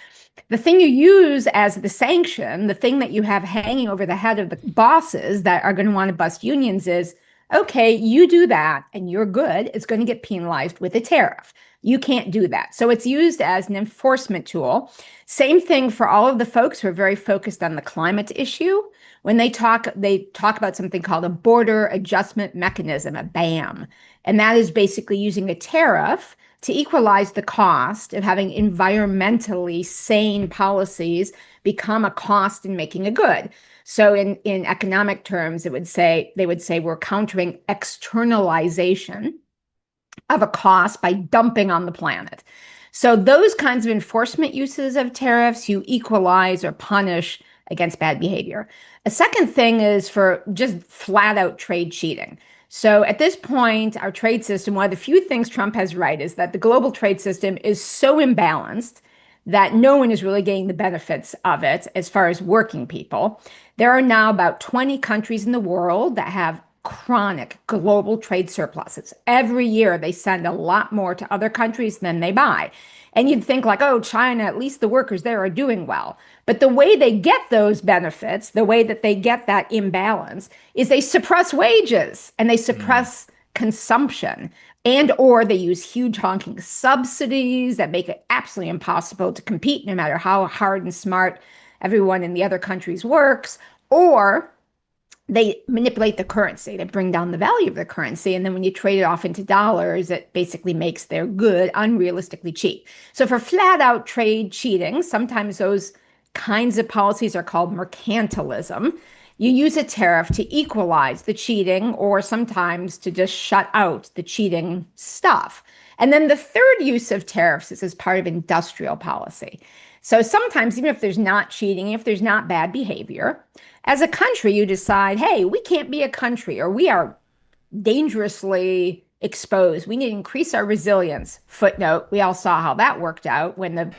the thing you use as the sanction, the thing that you have hanging over the head of the bosses that are going to want to bust unions is, okay, you do that and you're good, it's going to get penalized with a tariff. You can't do that. So it's used as an enforcement tool. Same thing for all of the folks who are very focused on the climate issue. When they talk about something called a border adjustment mechanism, a BAM. And that is basically using a tariff to equalize the cost of having environmentally sane policies become a cost in making a good. So in economic terms, they would say we're countering externalization of a cost by dumping on the planet. So those kinds of enforcement uses of tariffs, you equalize or punish against bad behavior. A second thing is for just flat out trade cheating. So at this point, our trade system, one of the few things Trump has right is that the global trade system is so imbalanced that no one is really getting the benefits of it as far as working people. There are now about 20 countries in the world that have chronic global trade surpluses. Every year they send a lot more to other countries than they buy. And you'd think like, oh, China, at least the workers there are doing well. But the way they get those benefits, the way that they get that imbalance is they suppress wages and they suppress consumption, and or they use huge honking subsidies that make it absolutely impossible to compete no matter how hard and smart everyone in the other countries works, or they manipulate the currency. They bring down the value of the currency. And then when you trade it off into dollars, it basically makes their good unrealistically cheap. So for flat out trade cheating, sometimes those kinds of policies are called mercantilism. You use a tariff to equalize the cheating or sometimes to just shut out the cheating stuff. And then the third use of tariffs is as part of industrial policy. So sometimes, even if there's not cheating, if there's not bad behavior, as a country, you decide, hey, we can't be a country, or we are dangerously exposed. We need to increase our resilience. Footnote, we all saw how that worked out when the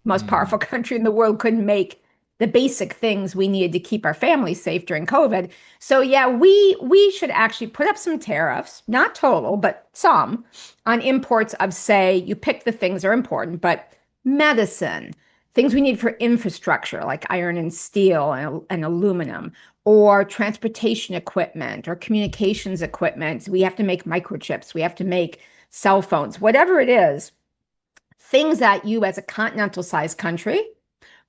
most powerful country in the world couldn't make the basic things we needed to keep our families safe during COVID. So yeah, we should actually put up some tariffs, not total, but some, on imports of, say, you pick the things that are important, but medicine, things we need for infrastructure like iron and steel and aluminum, or transportation equipment or communications equipment. We have to make microchips. We have to make cell phones, whatever it is, things that you as a continental sized country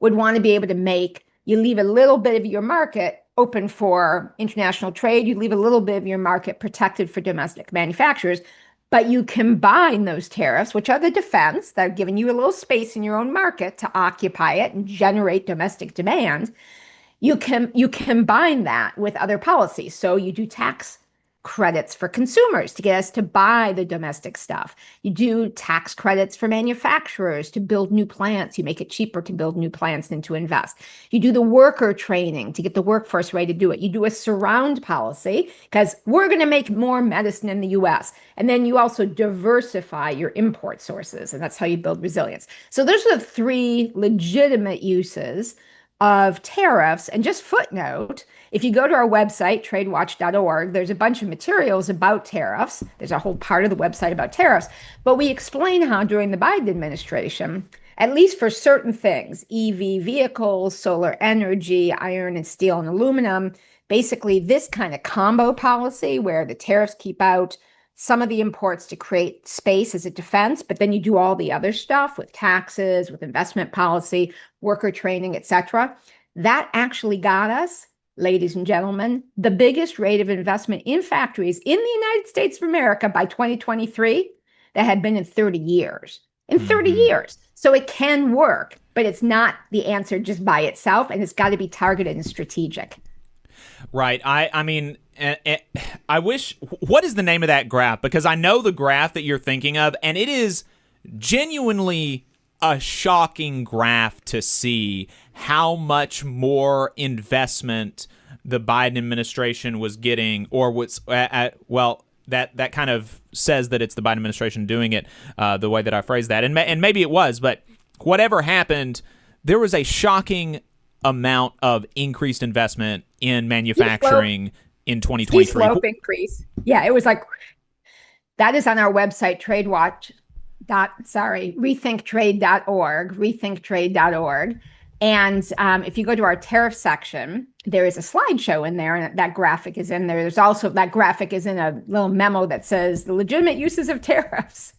would want to be able to make. You leave a little bit of your market open for international trade. You leave a little bit of your market protected for domestic manufacturers. But you combine those tariffs, which are the defense that are giving you a little space in your own market to occupy it and generate domestic demand. You combine that with other policies. So you do tax credits for consumers to get us to buy the domestic stuff. You do tax credits for manufacturers to build new plants. You make it cheaper to build new plants than to invest. You do the worker training to get the workforce ready to do it. You do a surround policy because we're going to make more medicine in the US. And then you also diversify your import sources, and that's how you build resilience. So those are the three legitimate uses of tariffs. And just footnote, if you go to our website, tradewatch.org, there's a bunch of materials about tariffs. There's a whole part of the website about tariffs. But we explain how during the Biden administration, at least for certain things, EV vehicles, solar energy, iron and steel and aluminum, basically this kind of combo policy where the tariffs keep out some of the imports to create space as a defense, but then you do all the other stuff with taxes, with investment policy, worker training, etc. That actually got us, ladies and gentlemen, the biggest rate of investment in factories in the United States of America by 2023 that had been in 30 years. In 30 years. So it can work, but it's not the answer just by itself, and it's got to be targeted and strategic. Right. I mean, I wish, what is the name of that graph? Because I know the graph that you're thinking of, and it is genuinely a shocking graph to see how much more investment the Biden administration was getting, or was that kind of says that it's the Biden administration doing it the way that I phrased that, and maybe it was, but whatever happened, there was a shocking amount of increased investment in manufacturing in 2023. Slope increase. Yeah, it was like, that is on our website, rethinktrade.org. And if you go to our tariff section, there is a slideshow in there, and that graphic is in there. There's also, that graphic is in a little memo that says the legitimate uses of tariffs.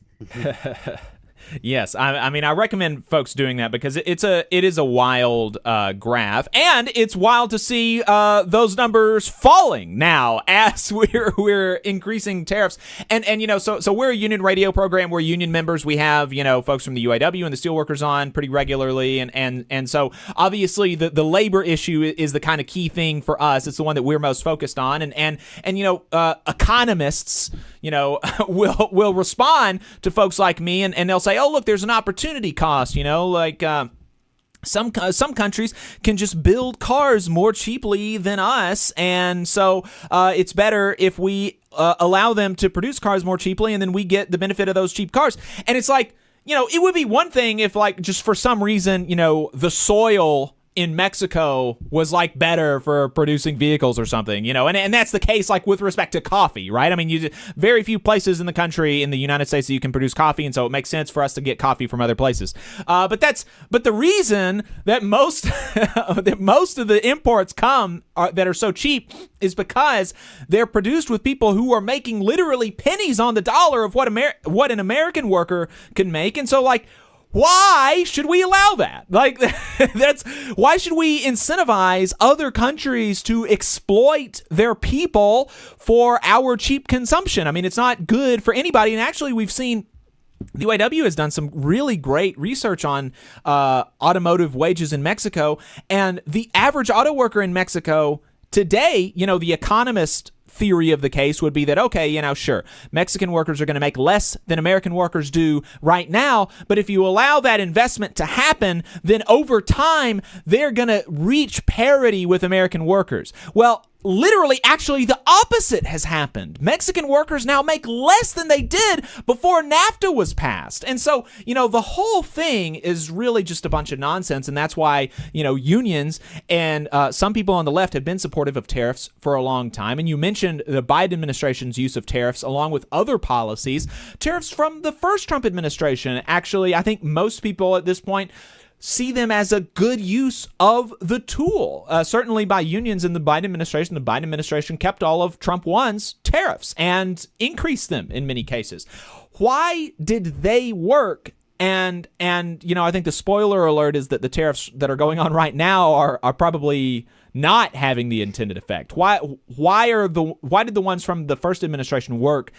Yes, I mean, I recommend folks doing that because it is a wild graph, and it's wild to see those numbers falling now as we're increasing tariffs, and so we're a union radio program. We're union members. We have folks from the UAW and the steelworkers on pretty regularly, and so obviously the labor issue is the kind of key thing for us. It's the one that we're most focused on, and economists will respond to folks like me, and they'll say, oh, look, there's an opportunity cost, some countries can just build cars more cheaply than us, and so it's better if we allow them to produce cars more cheaply, and then we get the benefit of those cheap cars. And it's like, it would be one thing if, like, just for some reason, the soil in Mexico was like better for producing vehicles or something, and that's the case like with respect to coffee, right? I mean, very few places in the country in the United States that you can produce coffee, and so it makes sense for us to get coffee from other places. But the reason that most of the imports that are so cheap is because they're produced with people who are making literally pennies on the dollar of what an American worker can make, and so like, why should we allow that? Like, why should we incentivize other countries to exploit their people for our cheap consumption? I mean, it's not good for anybody. And actually, we've seen the UAW has done some really great research on automotive wages in Mexico, and the average auto worker in Mexico today, the economist theory of the case would be that, okay, sure, Mexican workers are going to make less than American workers do right now, but if you allow that investment to happen, then over time, they're going to reach parity with American workers. Well, literally, actually, the opposite has happened. Mexican workers now make less than they did before NAFTA was passed. And so, the whole thing is really just a bunch of nonsense. And that's why, unions and some people on the left have been supportive of tariffs for a long time. And you mentioned the Biden administration's use of tariffs along with other policies. Tariffs from the first Trump administration. Actually, I think most people at this point see them as a good use of the tool. Certainly by unions in the Biden administration kept all of Trump 1's tariffs and increased them in many cases. Why did they work? And I think the spoiler alert is that the tariffs that are going on right now are probably not having the intended effect. Why did the ones from the first administration work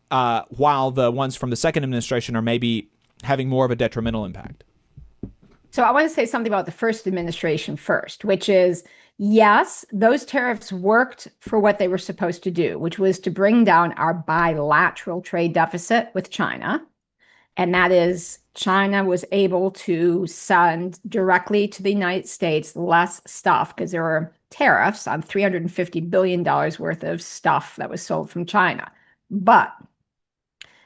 while the ones from the second administration are maybe having more of a detrimental impact? So I want to say something about the first administration first, which is, yes, those tariffs worked for what they were supposed to do, which was to bring down our bilateral trade deficit with China. And that is, China was able to send directly to the United States less stuff because there were tariffs on $350 billion worth of stuff that was sold from China. But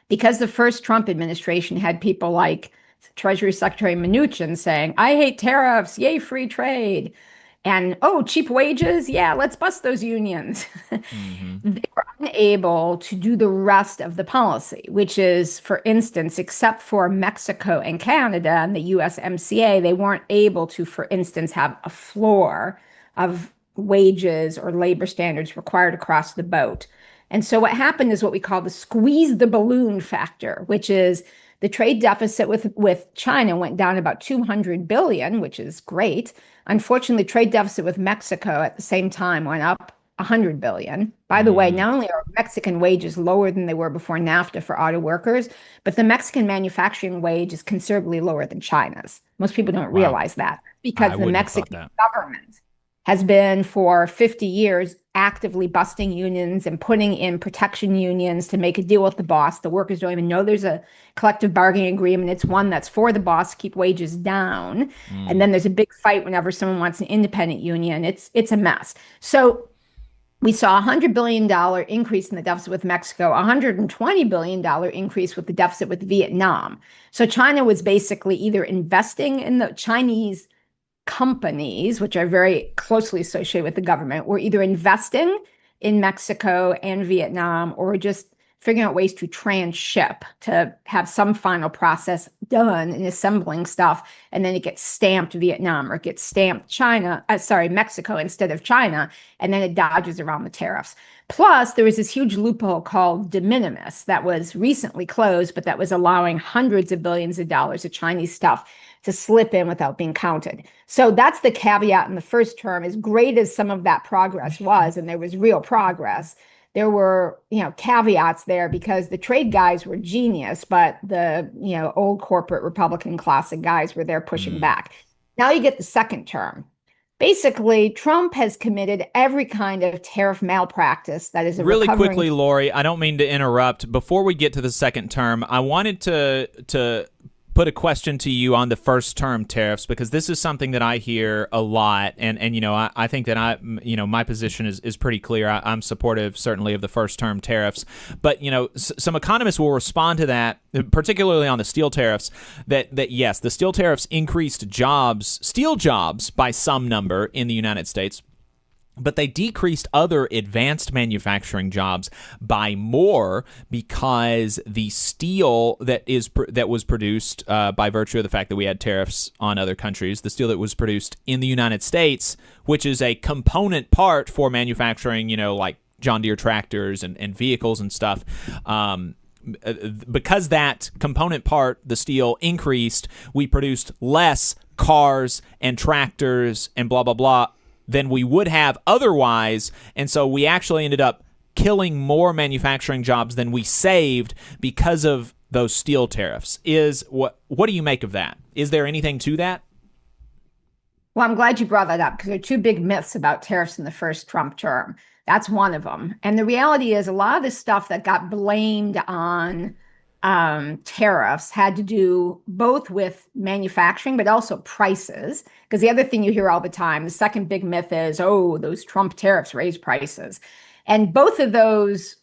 because the first Trump administration had people like Treasury Secretary Mnuchin saying, I hate tariffs, yay, free trade. And, oh, cheap wages, yeah, let's bust those unions. Mm-hmm. They were unable to do the rest of the policy, which is, for instance, except for Mexico and Canada and the USMCA, they weren't able to, for instance, have a floor of wages or labor standards required across the boat. And so what happened is what we call the squeeze the balloon factor, which is the trade deficit with China went down about $200 billion, which is great. Unfortunately, trade deficit with Mexico at the same time went up $100 billion. By the way, not only are Mexican wages lower than they were before NAFTA for auto workers, but the Mexican manufacturing wage is considerably lower than China's. Most people don't realize that because the Mexican government has been for 50 years actively busting unions and putting in protection unions to make a deal with the boss. The workers don't even know there's a collective bargaining agreement. It's one that's for the boss to keep wages down. And then there's a big fight whenever someone wants an independent union. It's a mess. So we saw a $100 billion increase in the deficit with Mexico, a $120 billion increase with the deficit with Vietnam. So China was basically either investing in the Chinese companies, which are very closely associated with the government, were either investing in Mexico and Vietnam or just figuring out ways to transship, to have some final process done in assembling stuff, and then it gets stamped Vietnam or it gets stamped Mexico instead of China, and then it dodges around the tariffs. Plus, there was this huge loophole called de minimis that was recently closed, but that was allowing hundreds of billions of dollars of Chinese stuff to slip in without being counted. So that's the caveat in the first term. As great as some of that progress was, and there was real progress, there were, caveats there because the trade guys were genius, but the, old corporate Republican classic guys were there pushing back. Now you get the second term. Basically, Trump has committed every kind of tariff malpractice that is a really quickly, Lori. I don't mean to interrupt. Before we get to the second term, I wanted to put a question to you on the first term tariffs, because this is something that I hear a lot, and I think that my position is pretty clear. I'm supportive certainly of the first term tariffs, but some economists will respond to that, particularly on the steel tariffs, that yes, the steel tariffs increased steel jobs by some number in the United States, but they decreased other advanced manufacturing jobs by more, because the steel that was produced by virtue of the fact that we had tariffs on other countries, the steel that was produced in the United States, which is a component part for manufacturing, like John Deere tractors and vehicles and stuff, because that component part, the steel, increased, we produced less cars and tractors and blah, blah, blah, than we would have otherwise, and so we actually ended up killing more manufacturing jobs than we saved because of those steel tariffs. What do you make of that? Is there anything to that? Well, I'm glad you brought that up, because there are two big myths about tariffs in the first Trump term. That's one of them. And the reality is a lot of the stuff that got blamed on tariffs had to do both with manufacturing, but also prices. Because the other thing you hear all the time, the second big myth is, those Trump tariffs raise prices. And both of those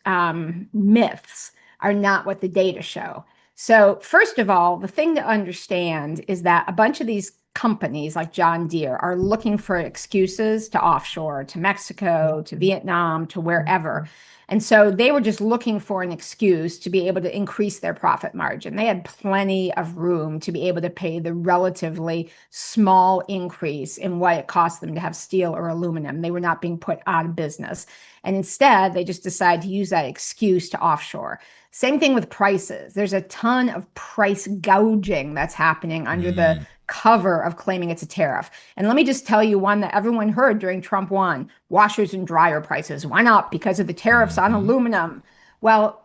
myths are not what the data show. So first of all, the thing to understand is that a bunch of these companies like John Deere are looking for excuses to offshore, to Mexico, to Vietnam, to wherever. And so they were just looking for an excuse to be able to increase their profit margin. They had plenty of room to be able to pay the relatively small increase in what it cost them to have steel or aluminum. They were not being put out of business. And instead, they just decided to use that excuse to offshore. Same thing with prices. There's a ton of price gouging that's happening under the cover of claiming it's a tariff. And let me just tell you one that everyone heard during Trump 1, washers and dryer prices went up because of the tariffs on aluminum. Well,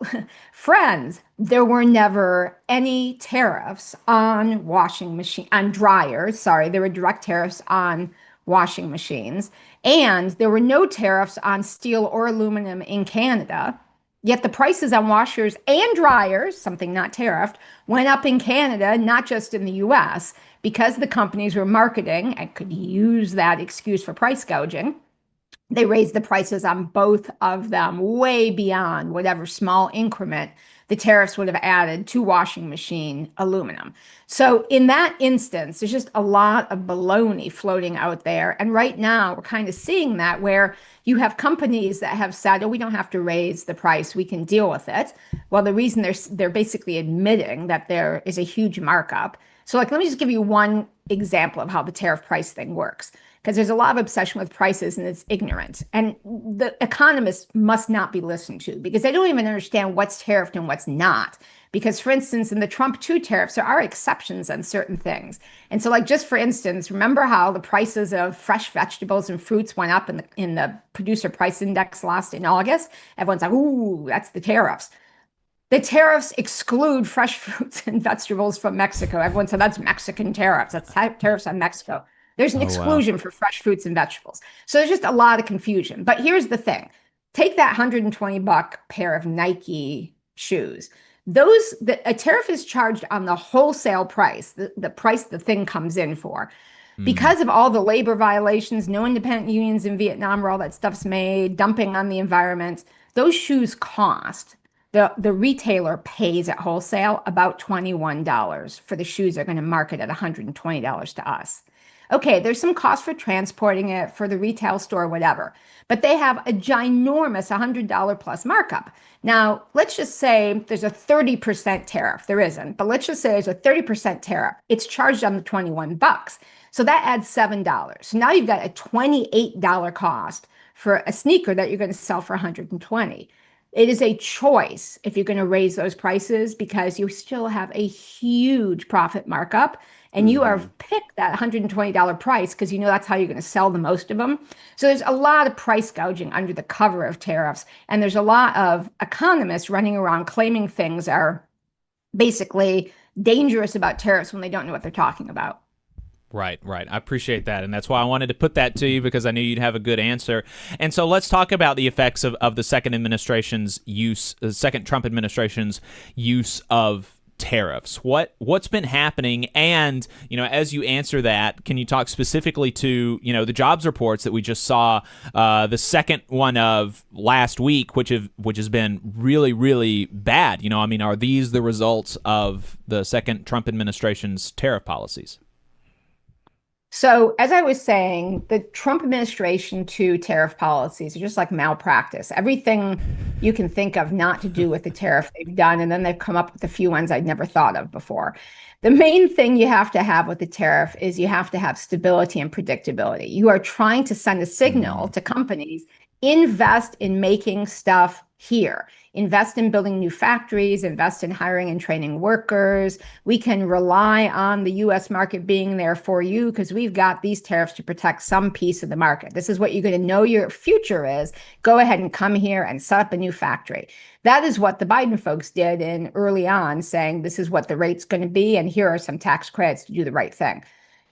friends, there were never any tariffs on dryers. There were direct tariffs on washing machines. And there were no tariffs on steel or aluminum in Canada. Yet the prices on washers and dryers, something not tariffed, went up in Canada, not just in the US, because the companies were marketing and could use that excuse for price gouging. They raised the prices on both of them way beyond whatever small increment the tariffs would have added to washing machine aluminum. So in that instance, there's just a lot of baloney floating out there. And right now, we're kind of seeing that where you have companies that have said, we don't have to raise the price, we can deal with it. Well, the reason they're basically admitting that there is a huge markup. So let me just give you one example of how the tariff price thing works, because there's a lot of obsession with prices and it's ignorant. And the economists must not be listened to because they don't even understand what's tariffed and what's not. Because, for instance, in the Trump 2 tariffs, there are exceptions on certain things. And so, just for instance, remember how the prices of fresh vegetables and fruits went up in the producer price index in August? Everyone's like, ooh, that's the tariffs. The tariffs exclude fresh fruits and vegetables from Mexico. Everyone said that's Mexican tariffs. That's tariffs on Mexico. There's an exclusion for fresh fruits and vegetables. So there's just a lot of confusion. But here's the thing. Take that $120 pair of Nike shoes. A tariff is charged on the wholesale price, the price the thing comes in for. Because of all the labor violations, no independent unions in Vietnam where all that stuff's made, dumping on the environment, those shoes cost. The retailer pays at wholesale about $21 for the shoes they're going to market at $120 to us. Okay, there's some cost for transporting it for the retail store, whatever, but they have a ginormous $100 plus markup. Now, let's just say there's a 30% tariff. There isn't, but let's just say there's a 30% tariff. It's charged on the 21 bucks. So that adds $7. So now you've got a $28 cost for a sneaker that you're going to sell for 120. It is a choice if you're going to raise those prices because you still have a huge profit markup and you have picked that $120 price because you know that's how you're going to sell the most of them. So there's a lot of price gouging under the cover of tariffs. And there's a lot of economists running around claiming things are basically dangerous about tariffs when they don't know what they're talking about. Right. I appreciate that. And that's why I wanted to put that to you because I knew you'd have a good answer. And so let's talk about the effects of the second Trump administration's use of tariffs. What's been happening? And, as you answer that, can you talk specifically to, the jobs reports that we just saw, the second one of last week, which has been really, really bad? Are these the results of the second Trump administration's tariff policies? So, as I was saying, the Trump administration to tariff policies are just like malpractice. Everything you can think of not to do with the tariff they've done, and then they've come up with a few ones I'd never thought of before. The main thing you have to have with the tariff is you have to have stability and predictability. You are trying to send a signal to companies, invest in making stuff here. Invest in building new factories, invest in hiring and training workers. We can rely on the US market being there for you because we've got these tariffs to protect some piece of the market. This is what you're going to know your future is. Go ahead and come here and set up a new factory. That is what the Biden folks did in early on, saying this is what the rate's going to be and here are some tax credits to do the right thing.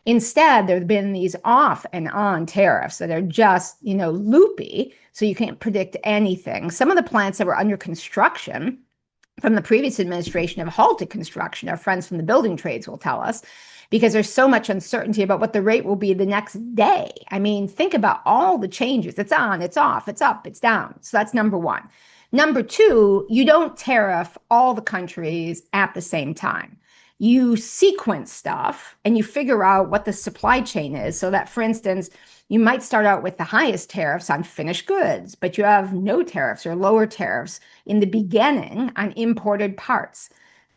Instead, there have been these off and on tariffs that are just, loopy, so you can't predict anything. Some of the plants that were under construction from the previous administration have halted construction. Our friends from the building trades will tell us, because there's so much uncertainty about what the rate will be the next day. I mean, think about all the changes. It's on, it's off, it's up, it's down. So that's number one. Number two, you don't tariff all the countries at the same time. You sequence stuff and you figure out what the supply chain is so that, for instance, you might start out with the highest tariffs on finished goods, but you have no tariffs or lower tariffs in the beginning on imported parts.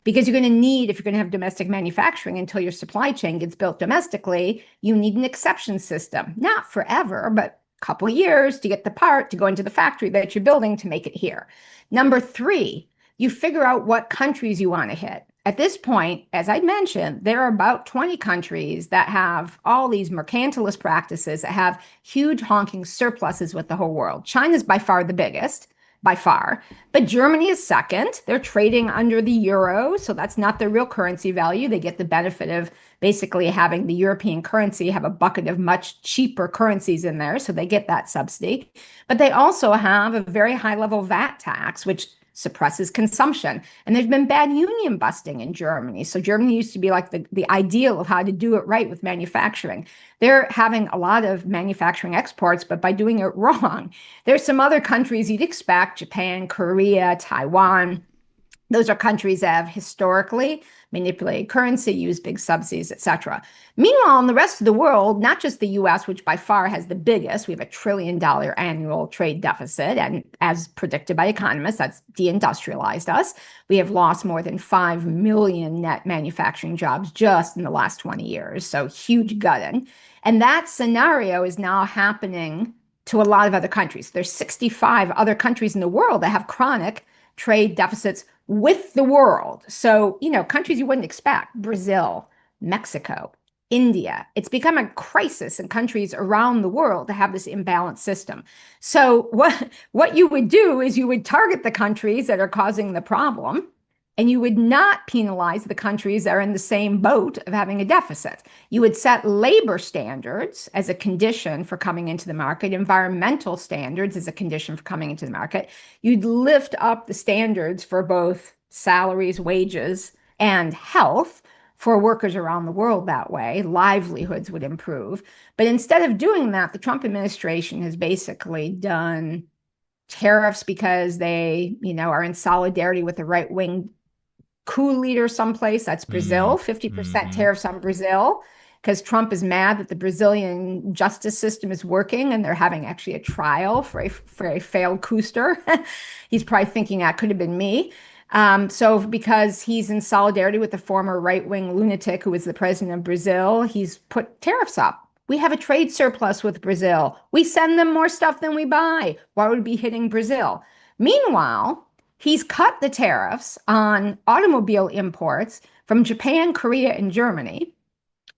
Because you're going to need, if you're going to have domestic manufacturing until your supply chain gets built domestically, you need an exception system. Not forever, but a couple of years to get the part to go into the factory that you're building to make it here. Number three, you figure out what countries you want to hit. At this point, as I mentioned, there are about 20 countries that have all these mercantilist practices that have huge honking surpluses with the whole world. China's by far the biggest, by far, but Germany is second. They're trading under the euro, so that's not their real currency value. They get the benefit of basically having the European currency have a bucket of much cheaper currencies in there, so they get that subsidy. But they also have a very high level VAT tax, which suppresses consumption. And there's been bad union busting in Germany. So Germany used to be like the ideal of how to do it right with manufacturing. They're having a lot of manufacturing exports, but by doing it wrong. There's some other countries you'd expect, Japan, Korea, Taiwan. Those are countries that have historically manipulated currency, used big subsidies, etc. Meanwhile, in the rest of the world, not just the US, which by far has the biggest, we have $1 trillion annual trade deficit. And as predicted by economists, that's deindustrialized us. We have lost more than 5 million net manufacturing jobs just in the last 20 years. So huge gutting. And that scenario is now happening to a lot of other countries. There's 65 other countries in the world that have chronic trade deficits with the world. So, countries you wouldn't expect, Brazil, Mexico, India. It's become a crisis in countries around the world to have this imbalanced system. So what you would do is you would target the countries that are causing the problem, and you would not penalize the countries that are in the same boat of having a deficit. You would set labor standards as a condition for coming into the market, environmental standards as a condition for coming into the market. You'd lift up the standards for both salaries, wages, and health for workers around the world that way. Livelihoods would improve. But instead of doing that, the Trump administration has basically done tariffs because they, are in solidarity with the right-wing coup leader someplace. That's Brazil, 50% tariffs on Brazil. because Trump is mad that the Brazilian justice system is working and they're having actually a trial for a failed couster. He's probably thinking that could have been me. So because he's in solidarity with the former right-wing lunatic who was the president of Brazil, he's put tariffs up. We have a trade surplus with Brazil. We send them more stuff than we buy. Why would we be hitting Brazil? Meanwhile, he's cut the tariffs on automobile imports from Japan, Korea, and Germany.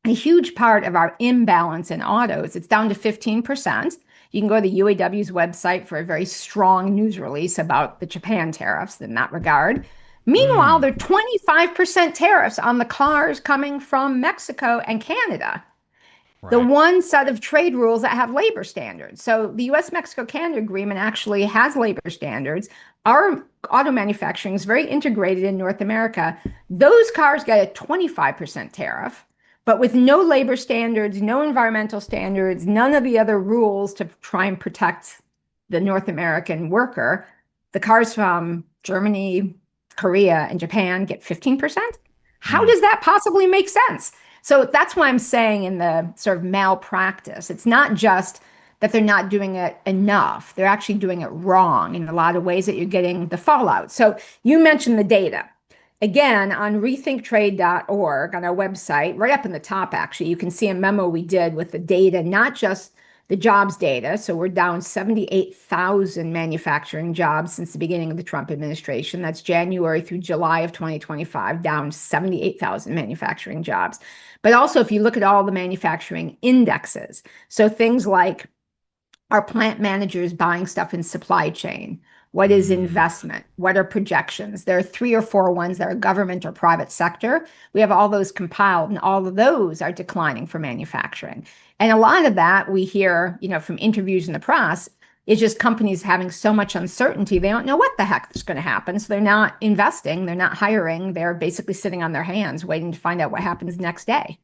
A huge part of our imbalance in autos, it's down to 15%. You can go to the UAW's website for a very strong news release about the Japan tariffs in that regard. Meanwhile, there are 25% tariffs on the cars coming from Mexico and Canada. Right. The one set of trade rules that have labor standards. So the US-Mexico-Canada agreement actually has labor standards. Our auto manufacturing is very integrated in North America. Those cars get a 25% tariff. But with no labor standards, no environmental standards, none of the other rules to try and protect the North American worker, the cars from Germany, Korea, and Japan get 15%. How does that possibly make sense? So that's why I'm saying in the sort of malpractice, it's not just that they're not doing it enough. They're actually doing it wrong in a lot of ways that you're getting the fallout. So you mentioned the data. Again, on rethinktrade.org, on our website, right up in the top, actually, you can see a memo we did with the data, not just the jobs data. So we're down 78,000 manufacturing jobs since the beginning of the Trump administration. That's January through July of 2025, down 78,000 manufacturing jobs. But also, if you look at all the manufacturing indexes, so things like are plant managers buying stuff in supply chain? What is investment? What are projections? There are 3 or 4 ones that are government or private sector. We have all those compiled, and all of those are declining for manufacturing. And a lot of that we hear, from interviews in the press, is just companies having so much uncertainty. They don't know what the heck is going to happen. So they're not investing. They're not hiring. They're basically sitting on their hands waiting to find out what happens next day.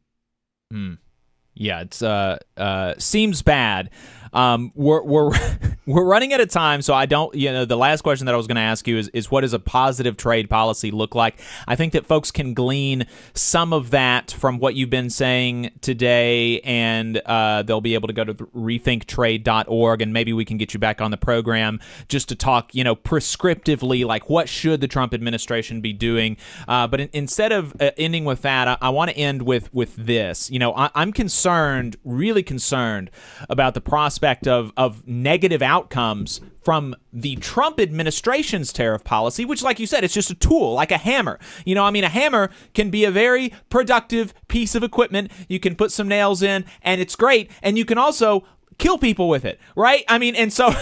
Yeah, it's seems bad. We're running out of time, so I don't. The last question that I was going to ask you is what does a positive trade policy look like? I think that folks can glean some of that from what you've been saying today, and they'll be able to go to rethinktrade.org, and maybe we can get you back on the program just to talk, prescriptively, like what should the Trump administration be doing. But instead of ending with that, I want to end with this. I'm concerned, really concerned about the prospect of negative outcomes from the Trump administration's tariff policy, which, like you said, it's just a tool, like a hammer. A hammer can be a very productive piece of equipment. You can put some nails in, and it's great. And you can also kill people with it, right? And so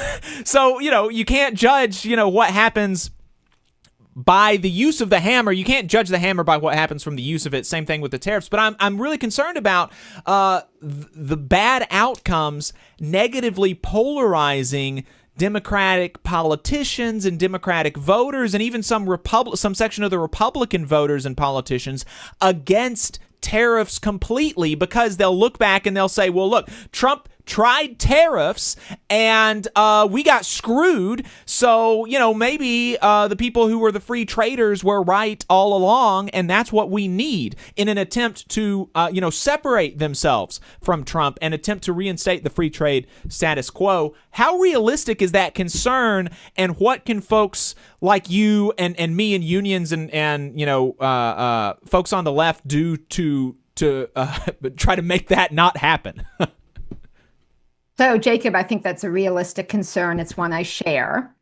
you can't judge, what happens by the use of the hammer. You can't judge the hammer by what happens from the use of it. Same thing with the tariffs. But I'm really concerned about the bad outcomes negatively polarizing Democratic politicians and Democratic voters, and even some section of the Republican voters and politicians against tariffs completely, because they'll look back and they'll say, well, look, Trump tried tariffs and we got screwed. So, maybe the people who were the free traders were right all along, and that's what we need in an attempt to, separate themselves from Trump and attempt to reinstate the free trade status quo. How realistic is that concern, and what can folks like you and me and unions and folks on the left do to try to make that not happen? So, Jacob, I think that's a realistic concern. It's one I share.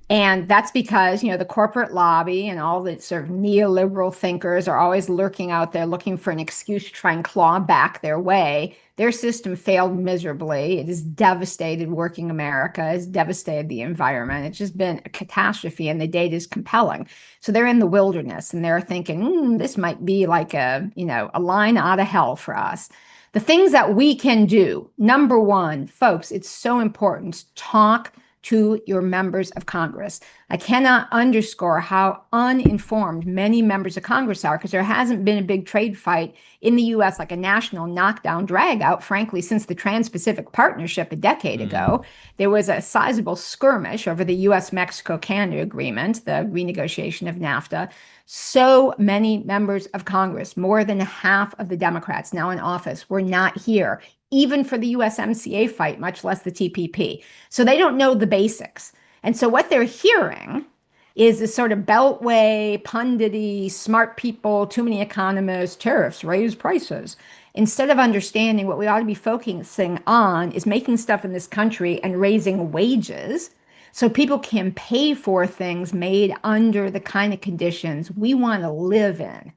And that's because, the corporate lobby and all the sort of neoliberal thinkers are always lurking out there looking for an excuse to try and claw back their way. Their system failed miserably. It has devastated working America. It's devastated the environment. It's just been a catastrophe, and the data is compelling. So they're in the wilderness, and they're thinking, this might be like a line out of hell for us. The things that we can do, number one, folks, it's so important to talk to your members of Congress. I cannot underscore how uninformed many members of Congress are, because there hasn't been a big trade fight in the U.S., like a national knockdown drag out, frankly, since the Trans-Pacific Partnership a decade ago. There was a sizable skirmish over the U.S.-Mexico-Canada agreement, the renegotiation of NAFTA. So many members of Congress, more than half of the Democrats now in office, were not here, even for the USMCA fight, much less the TPP. So they don't know the basics. And so what they're hearing is this sort of beltway, pundity, smart people, too many economists, tariffs, raise prices. Instead of understanding what we ought to be focusing on is making stuff in this country and raising wages so people can pay for things made under the kind of conditions we want to live in.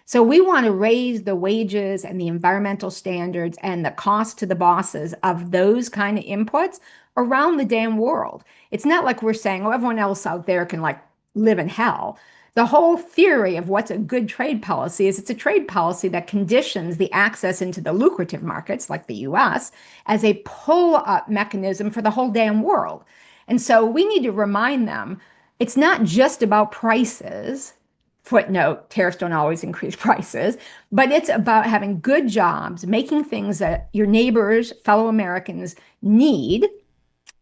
So we want to raise the wages and the environmental standards and the cost to the bosses of those kind of inputs around the damn world. It's not like we're saying, oh, everyone else out there can like live in hell. The whole theory of what's a good trade policy is it's a trade policy that conditions the access into the lucrative markets like the US as a pull-up mechanism for the whole damn world. And so we need to remind them it's not just about prices. Footnote, tariffs don't always increase prices, but it's about having good jobs, making things that your neighbors, fellow Americans need.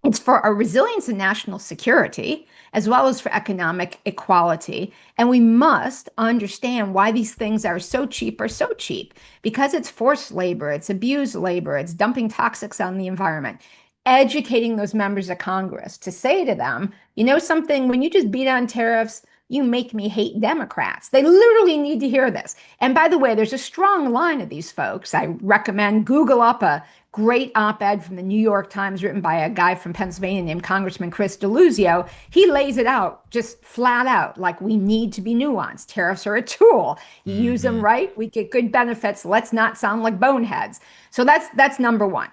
It's for our resilience and national security, as well as for economic equality. And we must understand why these things are so cheap, because it's forced labor, it's abused labor, it's dumping toxics on the environment. Educating those members of Congress to say to them, you know something, when you just beat on tariffs, you make me hate Democrats. They literally need to hear this. And by the way, there's a strong line of these folks. I recommend Google up a great op-ed from the New York Times written by a guy from Pennsylvania named Congressman Chris DeLuzio. He lays it out just flat out, like we need to be nuanced. Tariffs are a tool. You use them right, we get good benefits. Let's not sound like boneheads. So that's number one.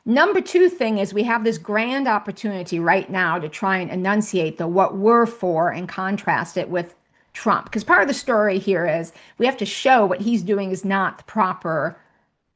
Number two thing is we have this grand opportunity right now to try and enunciate the what we're for and contrast it with Trump. Because part of the story here is we have to show what he's doing is not the proper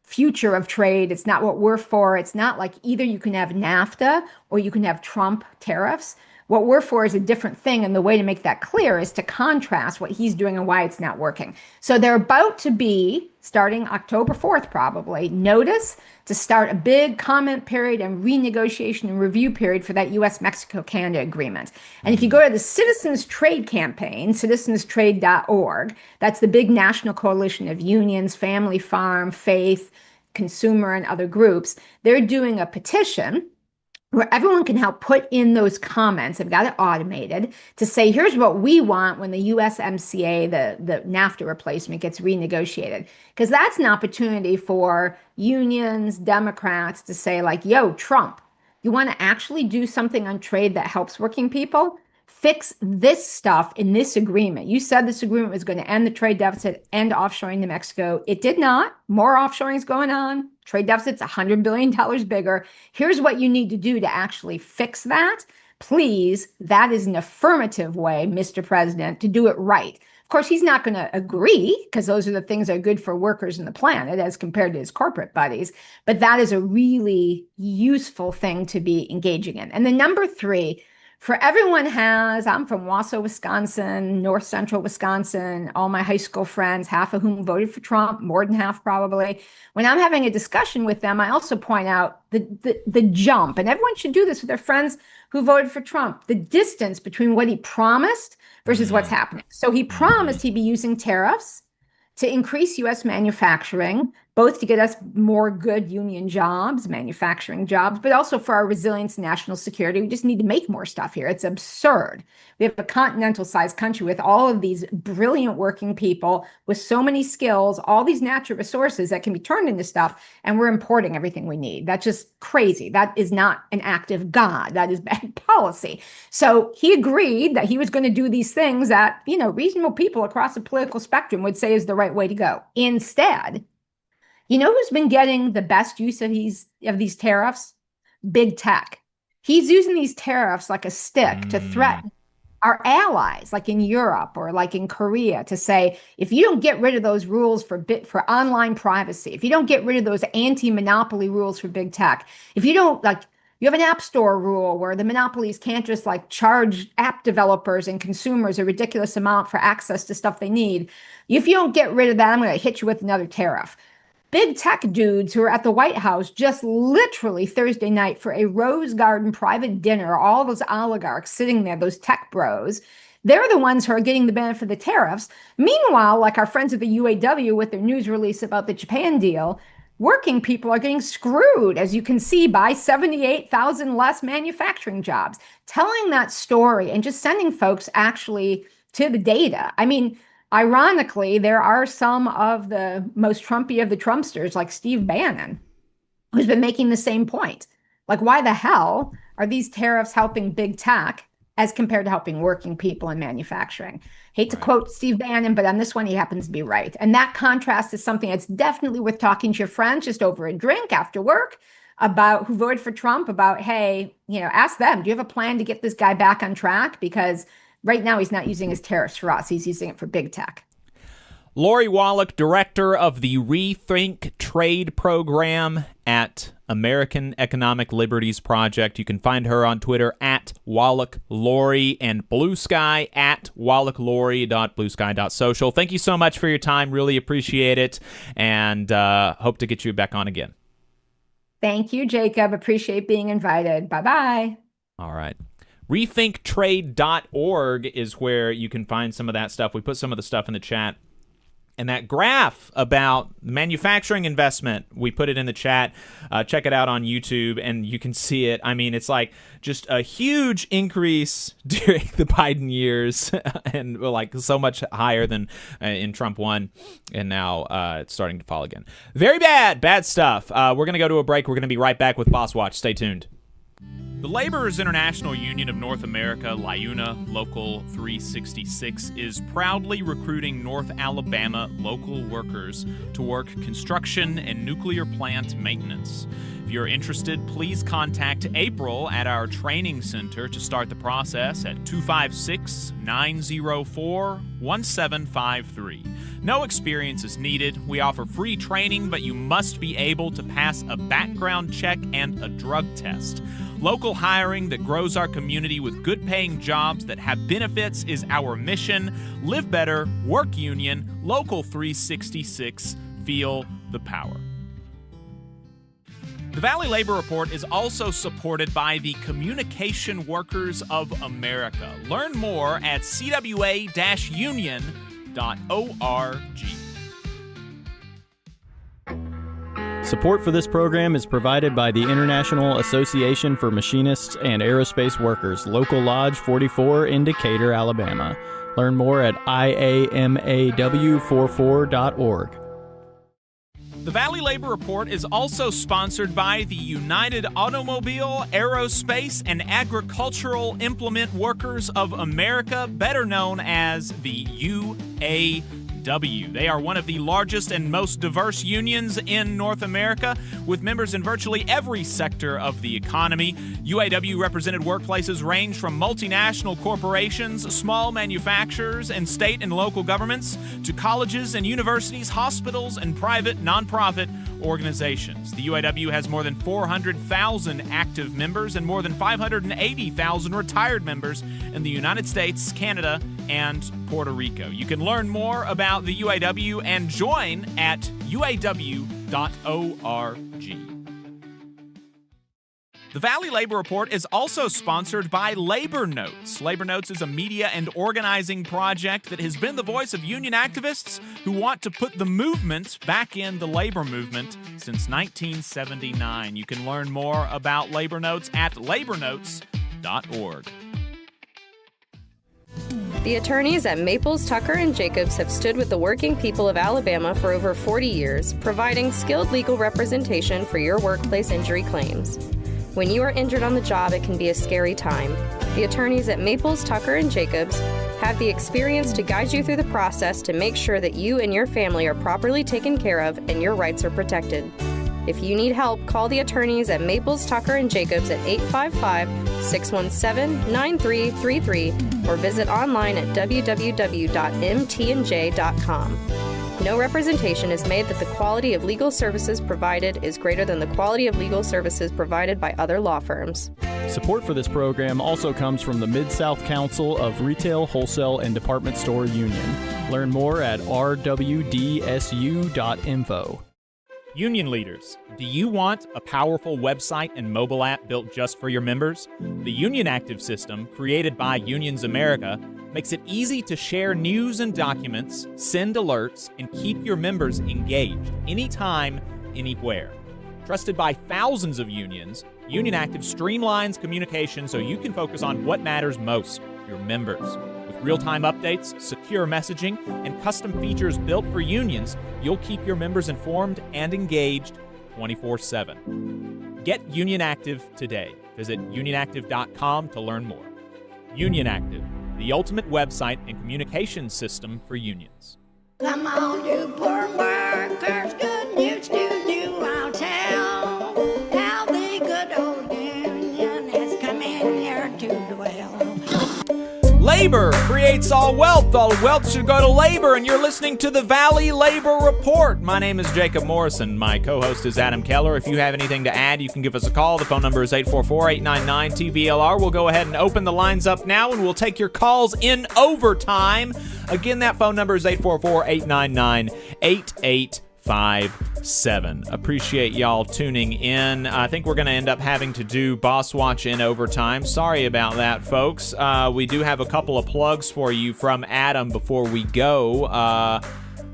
future of trade. It's not what we're for. It's not like either you can have NAFTA or you can have Trump tariffs. What we're for is a different thing. And the way to make that clear is to contrast what he's doing and why it's not working. So they're about to be, starting October 4th probably, notice to start a big comment period and renegotiation and review period for that US-Mexico-Canada agreement. And if you go to the Citizens Trade campaign, citizenstrade.org, that's the big national coalition of unions, family farm, faith, consumer, and other groups, they're doing a petition where everyone can help put in those comments. I've got it automated to say, here's what we want when the USMCA, the NAFTA replacement, gets renegotiated. Because that's an opportunity for unions, Democrats to say like, yo, Trump, you want to actually do something on trade that helps working people? Fix this stuff in this agreement. You said this agreement was going to end the trade deficit, end offshoring to Mexico. It did not. More offshoring is going on. Trade deficit's $100 billion bigger. Here's what you need to do to actually fix that. Please, that is an affirmative way, Mr. President, to do it right. Of course, he's not going to agree because those are the things that are good for workers and the planet as compared to his corporate buddies. But that is a really useful thing to be engaging in. And then number three, for everyone has, I'm from Wausau, Wisconsin, north central Wisconsin, all my high school friends, half of whom voted for Trump, more than half probably. When I'm having a discussion with them, I also point out the jump, and everyone should do this with their friends who voted for Trump, the distance between what he promised versus what's happening. So he promised he'd be using tariffs to increase U.S. manufacturing, both to get us more good union jobs, manufacturing jobs, but also for our resilience and national security. We just need to make more stuff here. It's absurd. We have a continental-sized country with all of these brilliant working people with so many skills, all these natural resources that can be turned into stuff, and we're importing everything we need. That's just crazy. That is not an act of God. That is bad policy. So he agreed that he was going to do these things that, you know, reasonable people across the political spectrum would say is the right way to go. Instead, you know who's been getting the best use of these tariffs? Big tech. He's using these tariffs like a stick to threaten our allies, like in Europe or like in Korea, to say, if you don't get rid of those rules for online privacy, if you don't get rid of those anti-monopoly rules for big tech, if you don't like You have an app store rule where the monopolies can't just like charge app developers and consumers a ridiculous amount for access to stuff they need. If you don't get rid of that, I'm going to hit you with another tariff. Big tech dudes who are at the White House just literally Thursday night for a Rose Garden private dinner, all those oligarchs sitting there, those tech bros, they're the ones who are getting the benefit of the tariffs. Meanwhile, like our friends at the UAW with their news release about the Japan deal, working people are getting screwed, as you can see, by 78,000 less manufacturing jobs. Telling that story and just sending folks actually to the data. I mean, ironically, there are some of the most Trumpy of the Trumpsters, like Steve Bannon, who's been making the same point. Like, why the hell are these tariffs helping big tech as compared to helping working people in manufacturing? Hate to quote Steve Bannon, but on this one, he happens to be right. And that contrast is something that's definitely worth talking to your friends just over a drink after work about who voted for Trump, about, hey, ask them, do you have a plan to get this guy back on track? Because right now, he's not using his tariffs for us. He's using it for big tech. Lori Wallach, director of the Rethink Trade program at American Economic Liberties Project. You can find her on Twitter at WallachLori and Blue Sky at WallachLori.bluesky.social. Thank you so much for your time. Really appreciate it, and hope to get you back on again. Thank you, Jacob. Appreciate being invited. Bye-bye. All right. RethinkTrade.org is where you can find some of that stuff. We put some of the stuff in the chat. And that graph about manufacturing investment, we put it in the chat. Check it out on YouTube, and you can see it. I mean, it's like just a huge increase during the Biden years, and like so much higher than in Trump 1, and now it's starting to fall again. Very bad stuff. We're going to go to a break. We're going to be right back with Boss Watch. Stay tuned. The Laborers International Union of North America, LIUNA, Local 366, is proudly recruiting North Alabama local workers to work construction and nuclear plant maintenance. If you're interested, please contact April at our training center to start the process at 256-904-1753. No experience is needed. We offer free training, but you must be able to pass a background check and a drug test. Local hiring that grows our community with good-paying jobs that have benefits is our mission. Live better, work union, Local 366, feel the power. The Valley Labor Report is also supported by the Communication Workers of America. Learn more at cwa-union.org. Support for this program is provided by the International Association for Machinists and Aerospace Workers, Local Lodge 44 in Decatur, Alabama. Learn more at iamaw44.org. The Valley Labor Report is also sponsored by the United Automobile, Aerospace, and Agricultural Implement Workers of America, better known as the UAW. They are one of the largest and most diverse unions in North America, with members in virtually every sector of the economy. UAW-represented workplaces range from multinational corporations, small manufacturers, and state and local governments, to colleges and universities, hospitals, and private nonprofit organizations. The UAW has more than 400,000 active members and more than 580,000 retired members in the United States, Canada, and Puerto Rico. You can learn more about the UAW and join at uaw.org. The Valley Labor Report is also sponsored by Labor Notes. Labor Notes is a media and organizing project that has been the voice of union activists who want to put the movement back in the labor movement since 1979. You can learn more about Labor Notes at labornotes.org. The attorneys at Maples, Tucker, and Jacobs have stood with the working people of Alabama for over 40 years, providing skilled legal representation for your workplace injury claims. When you are injured on the job, it can be a scary time. The attorneys at Maples, Tucker, and Jacobs have the experience to guide you through the process to make sure that you and your family are properly taken care of and your rights are protected. If you need help, call the attorneys at Maples, Tucker, and Jacobs at 855-617-9333 or visit online at www.mtnj.com. No representation is made that the quality of legal services provided is greater than the quality of legal services provided by other law firms. Support for this program also comes from the Mid-South Council of Retail, Wholesale, and Department Store Union. Learn more at rwdsu.info. Union leaders, do you want a powerful website and mobile app built just for your members? The Union Active system, created by Unions America, makes it easy to share news and documents, send alerts, and keep your members engaged anytime, anywhere. Trusted by thousands of unions, Union Active streamlines communication so you can focus on what matters most, your members. With real-time updates, secure messaging, and custom features built for unions, you'll keep your members informed and engaged 24/7. Get Union Active today. Visit unionactive.com to learn more. Union Active, the ultimate website and communication system for unions. Come on, you poor workers, good news to you I'll tell. How the good old union has come in here to dwell. Labor creates all wealth. All wealth should go to labor, and you're listening to the Valley Labor Report. My name is Jacob Morrison. My co-host is Adam Keller. If you have anything to add, you can give us a call. The phone number is 844-899-TVLR. We'll go ahead and open the lines up now, and we'll take your calls in overtime. Again, that phone number is 844-899-8857. Appreciate y'all tuning in. I think we're going to end up having to do Boss Watch in overtime. Sorry about that, folks. We do have a couple of plugs for you from Adam before we go.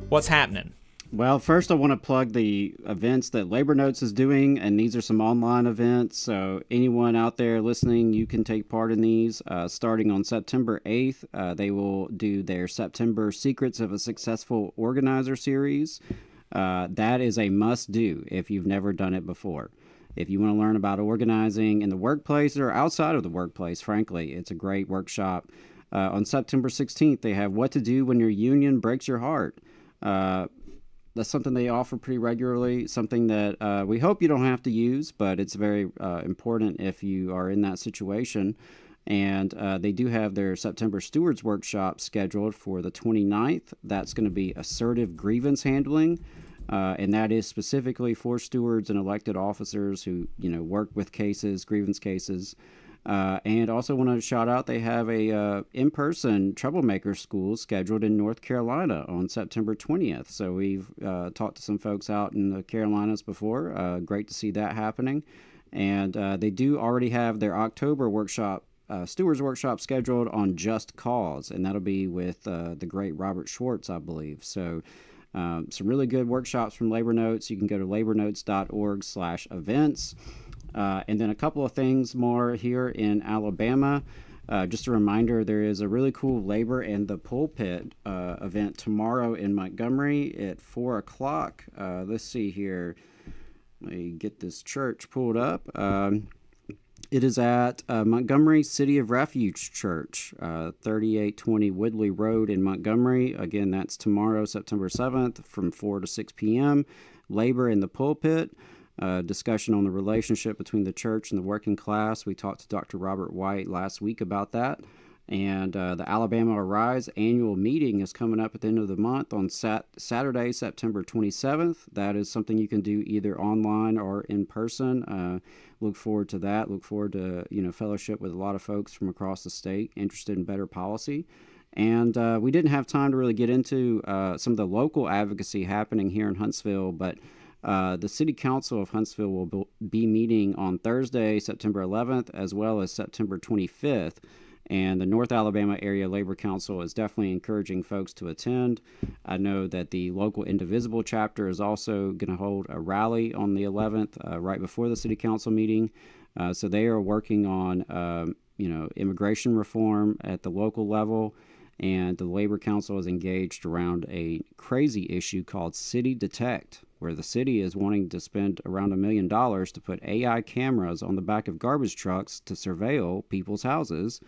What's happening? Well, first I want to plug the events that Labor Notes is doing, and these are some online events, so anyone out there listening, you can take part in these. Starting on September 8th, they will do their September Secrets of a Successful Organizer series. That is a must-do if you've never done it before. If you want to learn about organizing in the workplace or outside of the workplace, frankly, it's a great workshop. On September 16th, they have What to Do When Your Union Breaks Your Heart. That's something they offer pretty regularly, something that we hope you don't have to use, but it's very important if you are in that situation. And they do have their September Stewards Workshop scheduled for the 29th. That's going to be assertive grievance handling, and that is specifically for stewards and elected officers who, work with cases, grievance cases. And also want to shout out, they have a in-person troublemaker school scheduled in North Carolina on September 20th. So we've talked to some folks out in the Carolinas before. Great to see that happening. And they do already have their October workshop, Stewards Workshop, scheduled on Just Cause, and that'll be with the great Robert Schwartz, I believe. So some really good workshops from Labor Notes. You can go to labornotes.org/events. And then a couple of things more here in Alabama. Just a reminder, there is a really cool Labor and the Pulpit event tomorrow in Montgomery at 4 o'clock. Let's see here. Let me get this church pulled up. It is at Montgomery City of Refuge Church, 3820 Woodley Road in Montgomery. Again, that's tomorrow, September 7th, from 4 to 6 p.m. Labor in the Pulpit. Discussion on the relationship between the church and the working class. We talked to Dr. Robert White last week about that. And the Alabama Arise annual meeting is coming up at the end of the month on Saturday, September 27th. That is something you can do either online or in person. Look forward to that. Look forward to fellowship with a lot of folks from across the state interested in better policy. And we didn't have time to really get into some of the local advocacy happening here in Huntsville, but the City Council of Huntsville will be meeting on Thursday, September 11th, as well as September 25th. And the North Alabama Area Labor Council is definitely encouraging folks to attend. I know that the local Indivisible chapter is also going to hold a rally on the 11th, right before the City Council meeting. So they are working on, immigration reform at the local level. And the Labor Council is engaged around a crazy issue called City Detect, where the city is wanting to spend around $1 million to put AI cameras on the back of garbage trucks to surveil people's houses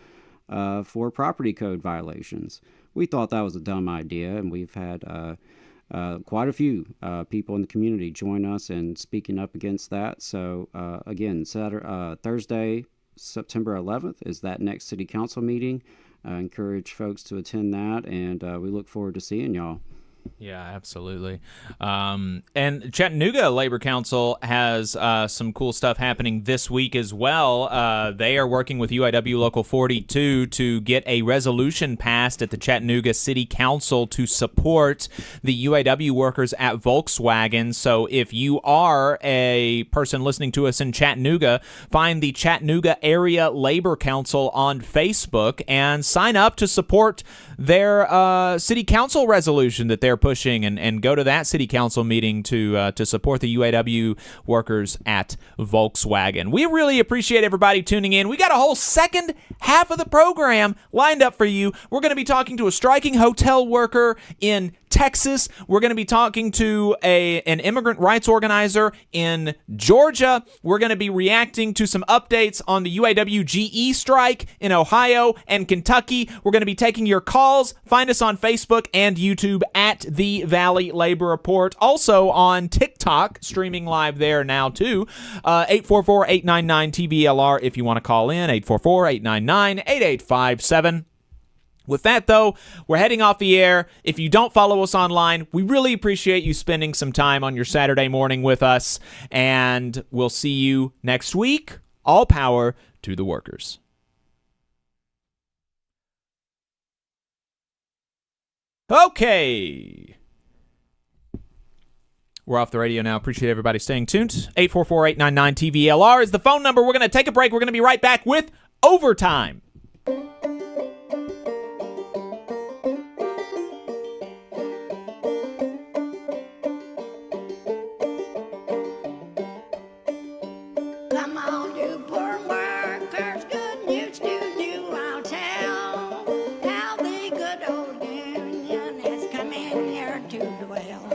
for property code violations. We thought that was a dumb idea, and we've had quite a few people in the community join us in speaking up against that. So again, Thursday, September 11th is that next City Council meeting. I encourage folks to attend that, and we look forward to seeing y'all. Yeah, absolutely. And Chattanooga Labor Council has some cool stuff happening this week as well. They are working with UIW Local 42 to get a resolution passed at the Chattanooga City Council to support the UIW workers at Volkswagen. So if you are a person listening to us in Chattanooga, find the Chattanooga Area Labor Council on Facebook and sign up to support their city council resolution that they're pushing, and go to that city council meeting to support the UAW workers at Volkswagen. We really appreciate everybody tuning in. We got a whole second half of the program lined up for you. We're going to be talking to a striking hotel worker in Texas. We're going to be talking to an immigrant rights organizer in Georgia. We're going to be reacting to some updates on the UAW GE strike in Ohio and Kentucky. We're going to be taking your calls. Find us on Facebook and YouTube at The Valley Labor Report. Also on TikTok, streaming live there now too. 844-899-TVLR if you want to call in. 844-899-8857. With that, though, we're heading off the air. If you don't follow us online, we really appreciate you spending some time on your Saturday morning with us, and we'll see you next week. All power to the workers. Okay. We're off the radio now. Appreciate everybody staying tuned. 844-899-TVLR is the phone number. We're going to take a break. We're going to be right back with Overtime. Come on, you poor workers, good news to you I'll tell, how the good old union has come in here to dwell.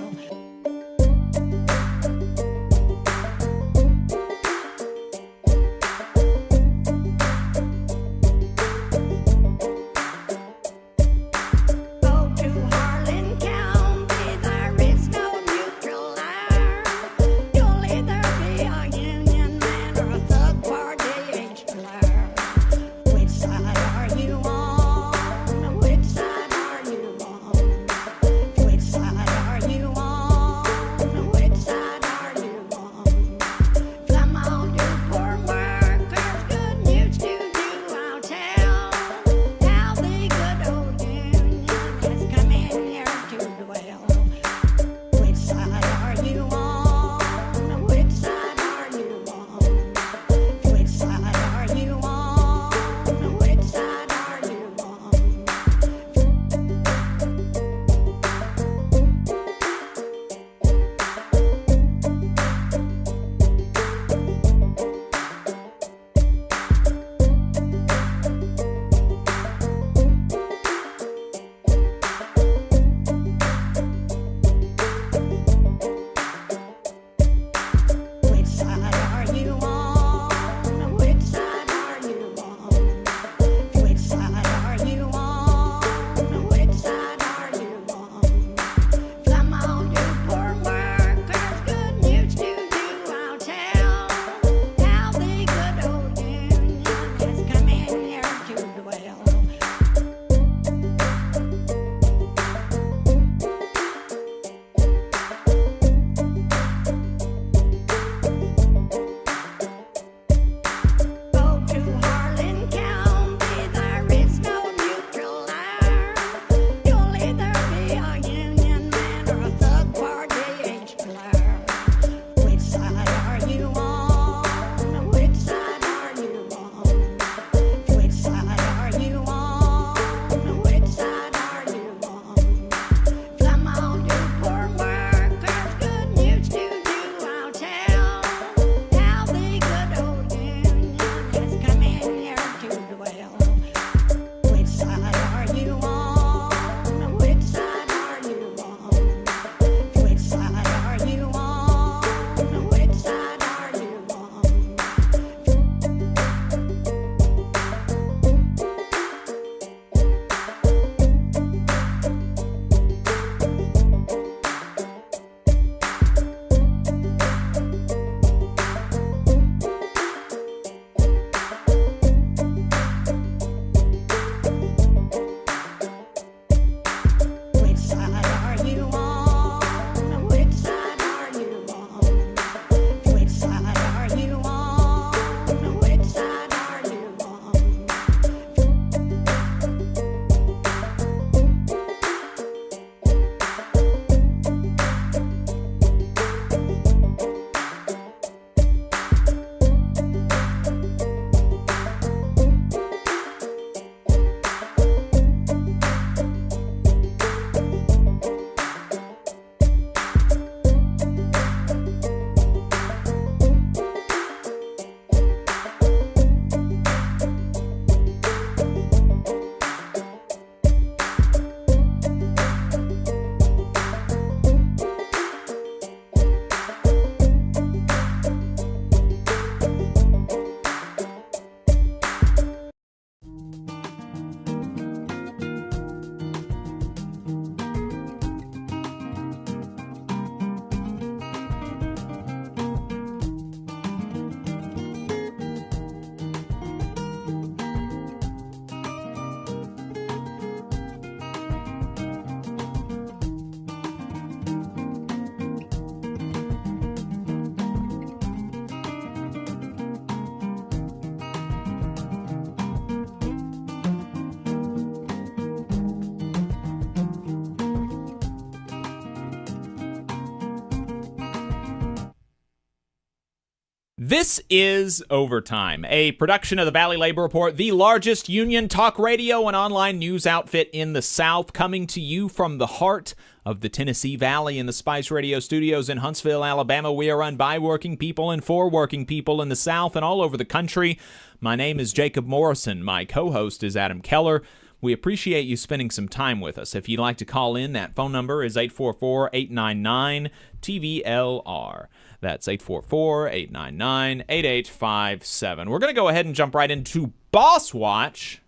This is Overtime, a production of the Valley Labor Report, the largest union talk radio and online news outfit in the South, coming to you from the heart of the Tennessee Valley in the Spice Radio studios in Huntsville, Alabama. We are run by working people and for working people in the South and all over the country. My name is Jacob Morrison. My co-host is Adam Keller. We appreciate you spending some time with us. If you'd like to call in, that phone number is 844-899-TVLR. That's 844-899-8857. We're going to go ahead and jump right into Boss Watch,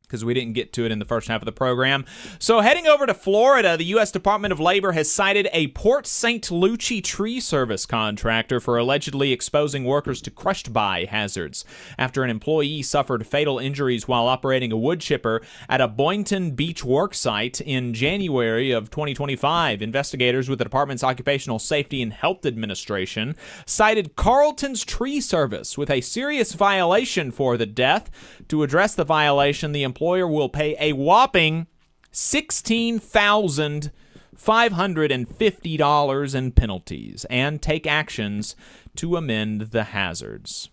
because we didn't get to it in the first half of the program. So heading over to Florida, the U.S. Department of Labor has cited a Port St. Lucie tree service contractor for allegedly exposing workers to crushed-by hazards after an employee suffered fatal injuries while operating a wood chipper at a Boynton Beach worksite in January of 2025. Investigators with the department's Occupational Safety and Health Administration cited Carlton's Tree Service with a serious violation for the death. To address the violation, the employer will pay a whopping $16,550 in penalties and take actions to amend the hazards.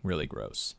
Really gross.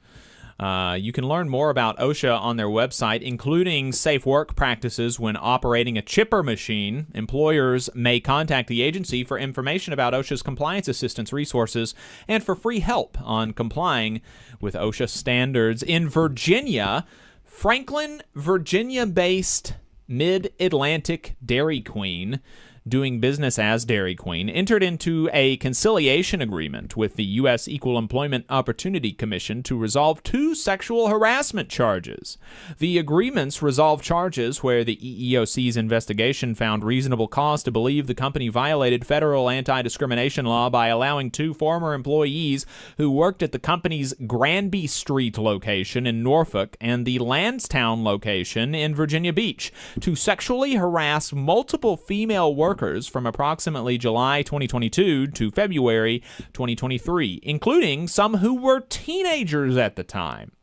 You can learn more about OSHA on their website, including safe work practices when operating a chipper machine. Employers may contact the agency for information about OSHA's compliance assistance resources and for free help on complying with OSHA standards. In Virginia, Franklin, Virginia-based Mid-Atlantic Dairy Queen, doing business as Dairy Queen, entered into a conciliation agreement with the U.S. Equal Employment Opportunity Commission to resolve 2 sexual harassment charges. The agreements resolve charges where the EEOC's investigation found reasonable cause to believe the company violated federal anti-discrimination law by allowing 2 former employees who worked at the company's Granby Street location in Norfolk and the Lansdowne location in Virginia Beach to sexually harass multiple female workers from approximately July 2022 to February 2023, including some who were teenagers at the time.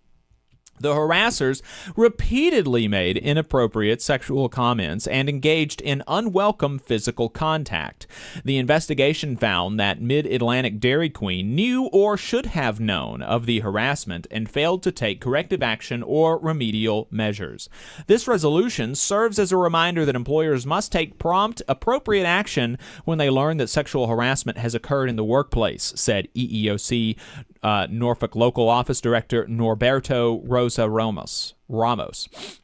The harassers repeatedly made inappropriate sexual comments and engaged in unwelcome physical contact. The investigation found that Mid-Atlantic Dairy Queen knew or should have known of the harassment and failed to take corrective action or remedial measures. This resolution serves as a reminder that employers must take prompt, appropriate action when they learn that sexual harassment has occurred in the workplace, said EEOC Norfolk Local Office Director Norberto Rosa Ramos.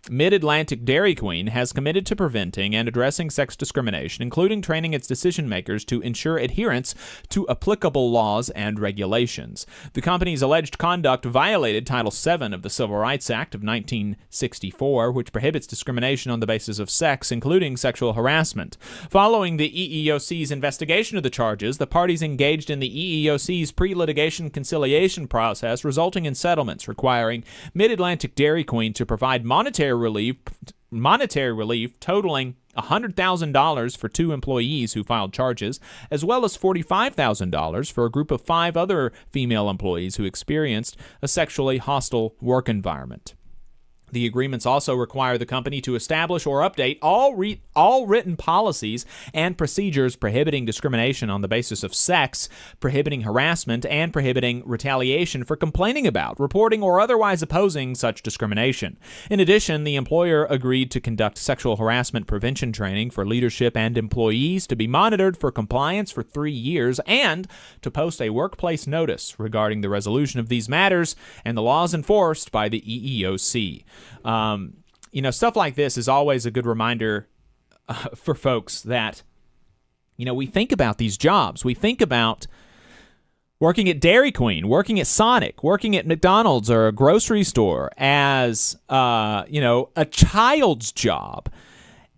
Mid-Atlantic Dairy Queen has committed to preventing and addressing sex discrimination, including training its decision makers to ensure adherence to applicable laws and regulations. The company's alleged conduct violated Title VII of the Civil Rights Act of 1964, which prohibits discrimination on the basis of sex, including sexual harassment. Following the EEOC's investigation of the charges, the parties engaged in the EEOC's pre-litigation conciliation process, resulting in settlements requiring Mid-Atlantic Dairy Queen to provide monetary relief totaling $100,000 for 2 employees who filed charges, as well as $45,000 for a group of 5 other female employees who experienced a sexually hostile work environment. The agreements also require the company to establish or update all written policies and procedures prohibiting discrimination on the basis of sex, prohibiting harassment, and prohibiting retaliation for complaining about, reporting, or otherwise opposing such discrimination. In addition, the employer agreed to conduct sexual harassment prevention training for leadership and employees to be monitored for compliance for 3 years and to post a workplace notice regarding the resolution of these matters and the laws enforced by the EEOC. Stuff like this is always a good reminder for folks that, we think about these jobs. We think about working at Dairy Queen, working at Sonic, working at McDonald's or a grocery store as, a child's job.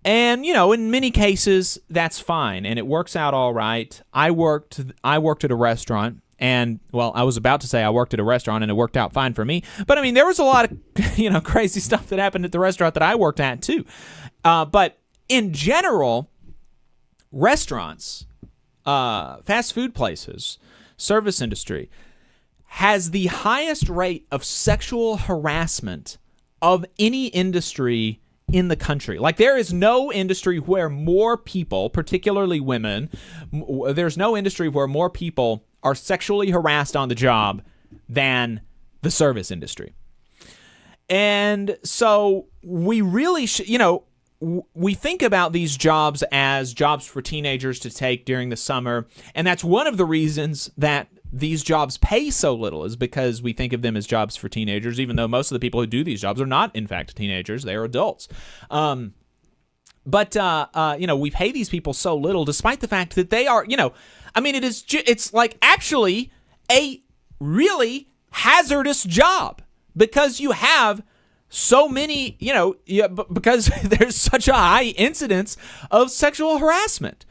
And, in many cases, that's fine, and it works out all right. I worked at a restaurant. And, well, I was about to say I worked at a restaurant and it worked out fine for me. But, there was a lot of, crazy stuff that happened at the restaurant that I worked at, too. But in general, restaurants, fast food places, service industry has the highest rate of sexual harassment of any industry in the country. Like, there is no industry where more people, particularly women, there's no industry where more people are sexually harassed on the job than the service industry. And so we really should, we think about these jobs as jobs for teenagers to take during the summer. And that's one of the reasons that these jobs pay so little, is because we think of them as jobs for teenagers, even though most of the people who do these jobs are not, in fact, teenagers. They are adults. But we pay these people so little, despite the fact that they are, it's like actually a really hazardous job, because you have so many, because there's such a high incidence of sexual harassment.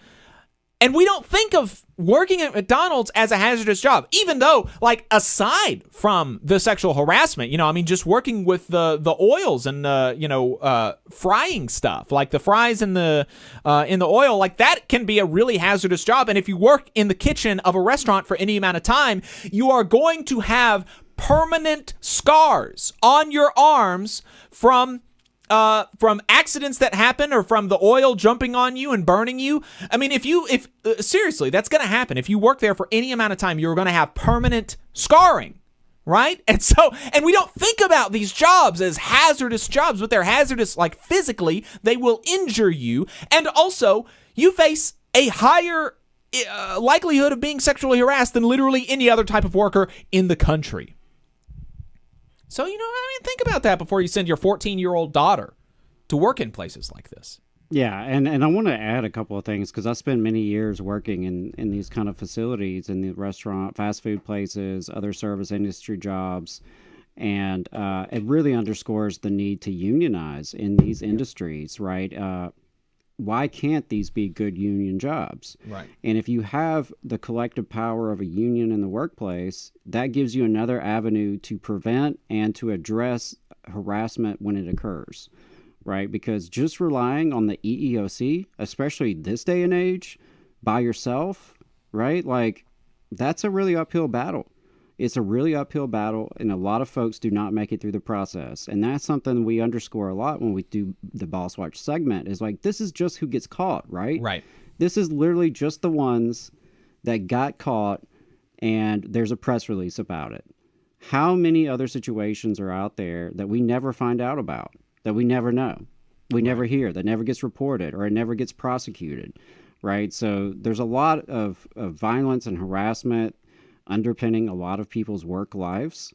And we don't think of working at McDonald's as a hazardous job, even though, like, aside from the sexual harassment, just working with the oils and frying stuff, like the fries in the oil, like that can be a really hazardous job. And if you work in the kitchen of a restaurant for any amount of time, you are going to have permanent scars on your arms from accidents that happen, or from the oil jumping on you and burning you. I mean, if seriously, that's going to happen. If you work there for any amount of time, you're going to have permanent scarring, right? And we don't think about these jobs as hazardous jobs, but they're hazardous, like physically, they will injure you. And also, you face a higher likelihood of being sexually harassed than literally any other type of worker in the country. So, think about that before you send your 14-year-old daughter to work in places like this. Yeah, and I want to add a couple of things, because I spent many years working in these kind of facilities, in the restaurant, fast food places, other service industry jobs, and it really underscores the need to unionize in these industries, right? Why can't these be good union jobs? Right. And if you have the collective power of a union in the workplace, that gives you another avenue to prevent and to address harassment when it occurs, right? Because just relying on the EEOC, especially this day and age, by yourself, right? Like, that's a really uphill battle. It's a really uphill battle, and a lot of folks do not make it through the process. And that's something we underscore a lot when we do the Boss Watch segment, is like, this is just who gets caught, right? Right. This is literally just the ones that got caught, and there's a press release about it. How many other situations are out there that we never find out about, that we never know, we never hear, that never gets reported, or it never gets prosecuted, right? So there's a lot of violence and harassment underpinning a lot of people's work lives.